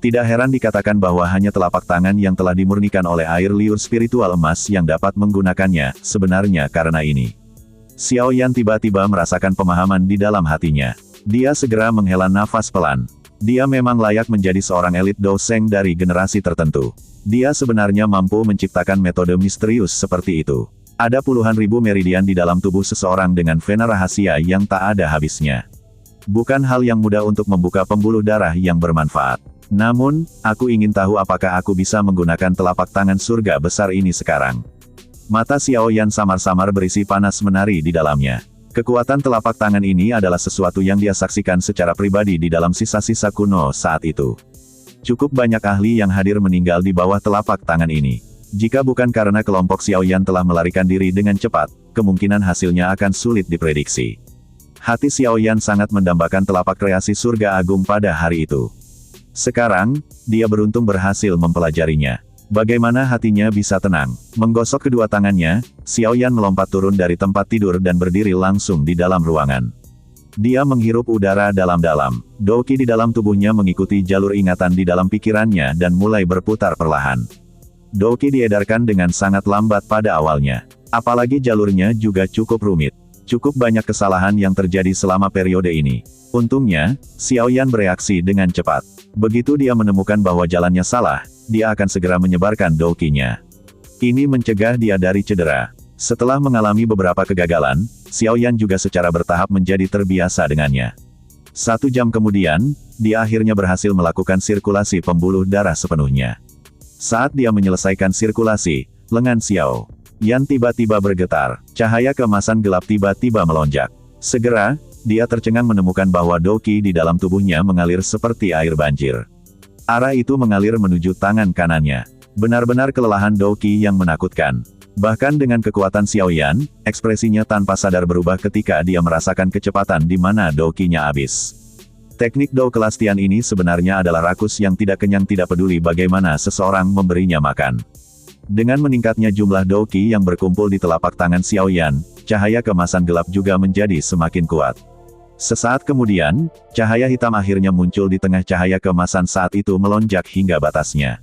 Tidak heran dikatakan bahwa hanya telapak tangan yang telah dimurnikan oleh air liur spiritual emas yang dapat menggunakannya, sebenarnya karena ini. Xiao Yan tiba-tiba merasakan pemahaman di dalam hatinya. Dia segera menghela nafas pelan. Dia memang layak menjadi seorang elit Douseng dari generasi tertentu. Dia sebenarnya mampu menciptakan metode misterius seperti itu. Ada puluhan ribu meridian di dalam tubuh seseorang dengan vena rahasia yang tak ada habisnya. Bukan hal yang mudah untuk membuka pembuluh darah yang bermanfaat. Namun, aku ingin tahu apakah aku bisa menggunakan telapak tangan surga besar ini sekarang. Mata Xiao Yan samar-samar berisi panas menari di dalamnya. Kekuatan telapak tangan ini adalah sesuatu yang dia saksikan secara pribadi di dalam sisa-sisa kuno saat itu. Cukup banyak ahli yang hadir meninggal di bawah telapak tangan ini. Jika bukan karena kelompok Xiao Yan telah melarikan diri dengan cepat, kemungkinan hasilnya akan sulit diprediksi. Hati Xiao Yan sangat mendambakan telapak kreasi surga agung pada hari itu. Sekarang, dia beruntung berhasil mempelajarinya. Bagaimana hatinya bisa tenang? Menggosok kedua tangannya, Xiao Yan melompat turun dari tempat tidur dan berdiri langsung di dalam ruangan. Dia menghirup udara dalam-dalam. Douqi di dalam tubuhnya mengikuti jalur ingatan di dalam pikirannya dan mulai berputar perlahan. Douqi diedarkan dengan sangat lambat pada awalnya. Apalagi jalurnya juga cukup rumit. Cukup banyak kesalahan yang terjadi selama periode ini. Untungnya, Xiao Yan bereaksi dengan cepat. Begitu dia menemukan bahwa jalannya salah, dia akan segera menyebarkan Douqi-nya. Ini mencegah dia dari cedera. Setelah mengalami beberapa kegagalan, Xiao Yan juga secara bertahap menjadi terbiasa dengannya. 1 jam kemudian, dia akhirnya berhasil melakukan sirkulasi pembuluh darah sepenuhnya. Saat dia menyelesaikan sirkulasi, lengan Xiao Yan tiba-tiba bergetar. Cahaya keemasan gelap tiba-tiba melonjak. Segera, dia tercengang menemukan bahwa Douqi di dalam tubuhnya mengalir seperti air banjir. Arah itu mengalir menuju tangan kanannya. Benar-benar kelelahan Douqi yang menakutkan. Bahkan dengan kekuatan Xiao Yan, ekspresinya tanpa sadar berubah ketika dia merasakan kecepatan di mana Douqi-nya habis. Teknik Dou kelas Tian ini sebenarnya adalah rakus yang tidak kenyang tidak peduli bagaimana seseorang memberinya makan. Dengan meningkatnya jumlah Douqi yang berkumpul di telapak tangan Xiao Yan, cahaya kemasan gelap juga menjadi semakin kuat. Sesaat kemudian, cahaya hitam akhirnya muncul di tengah cahaya keemasan saat itu melonjak hingga batasnya.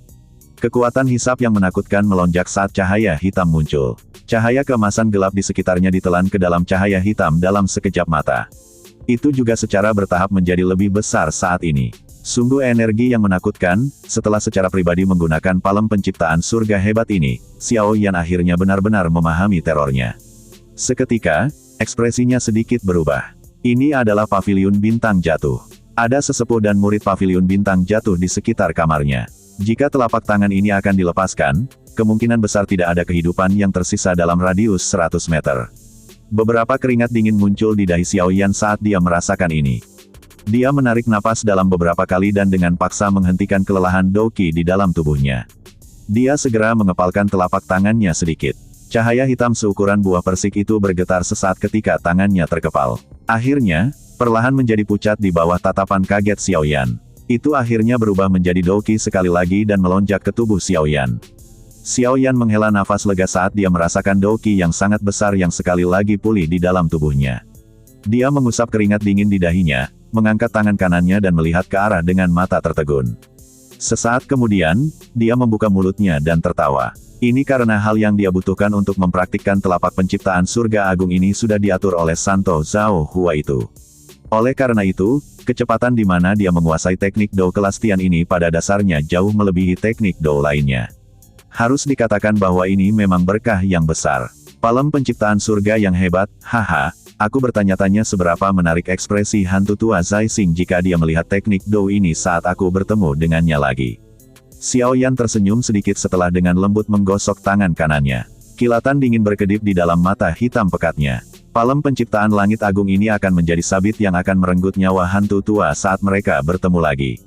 Kekuatan hisap yang menakutkan melonjak saat cahaya hitam muncul. Cahaya keemasan gelap di sekitarnya ditelan ke dalam cahaya hitam dalam sekejap mata. Itu juga secara bertahap menjadi lebih besar saat ini. Sungguh energi yang menakutkan, setelah secara pribadi menggunakan palem penciptaan surga hebat ini, Xiao Yan akhirnya benar-benar memahami terornya. Seketika, ekspresinya sedikit berubah. Ini adalah paviliun bintang jatuh. Ada sesepuh dan murid paviliun bintang jatuh di sekitar kamarnya. Jika telapak tangan ini akan dilepaskan, kemungkinan besar tidak ada kehidupan yang tersisa dalam radius 100 meter. Beberapa keringat dingin muncul di dahi Xiao Yan saat dia merasakan ini. Dia menarik napas dalam beberapa kali dan dengan paksa menghentikan kelelahan Douqi di dalam tubuhnya. Dia segera mengepalkan telapak tangannya sedikit. Cahaya hitam seukuran buah persik itu bergetar sesaat ketika tangannya terkepal. Akhirnya, perlahan menjadi pucat di bawah tatapan kaget Xiao Yan. Itu akhirnya berubah menjadi Douqi sekali lagi dan melonjak ke tubuh Xiao Yan. Xiao Yan menghela nafas lega saat dia merasakan Douqi yang sangat besar yang sekali lagi pulih di dalam tubuhnya. Dia mengusap keringat dingin di dahinya, mengangkat tangan kanannya dan melihat ke arah dengan mata tertegun. Sesaat kemudian, dia membuka mulutnya dan tertawa. Ini karena hal yang dia butuhkan untuk mempraktikkan telapak penciptaan surga agung ini sudah diatur oleh Santo Zhao Hua itu. Oleh karena itu, kecepatan di mana dia menguasai teknik Dou kelas Tian ini pada dasarnya jauh melebihi teknik Dou lainnya. Harus dikatakan bahwa ini memang berkah yang besar. Palem penciptaan surga yang hebat, haha, aku bertanya-tanya seberapa menarik ekspresi hantu tua Zai Xing jika dia melihat teknik Dou ini saat aku bertemu dengannya lagi. Xiao Yan tersenyum sedikit setelah dengan lembut menggosok tangan kanannya. Kilatan dingin berkedip di dalam mata hitam pekatnya. Palem penciptaan langit agung ini akan menjadi sabit yang akan merenggut nyawa hantu tua saat mereka bertemu lagi.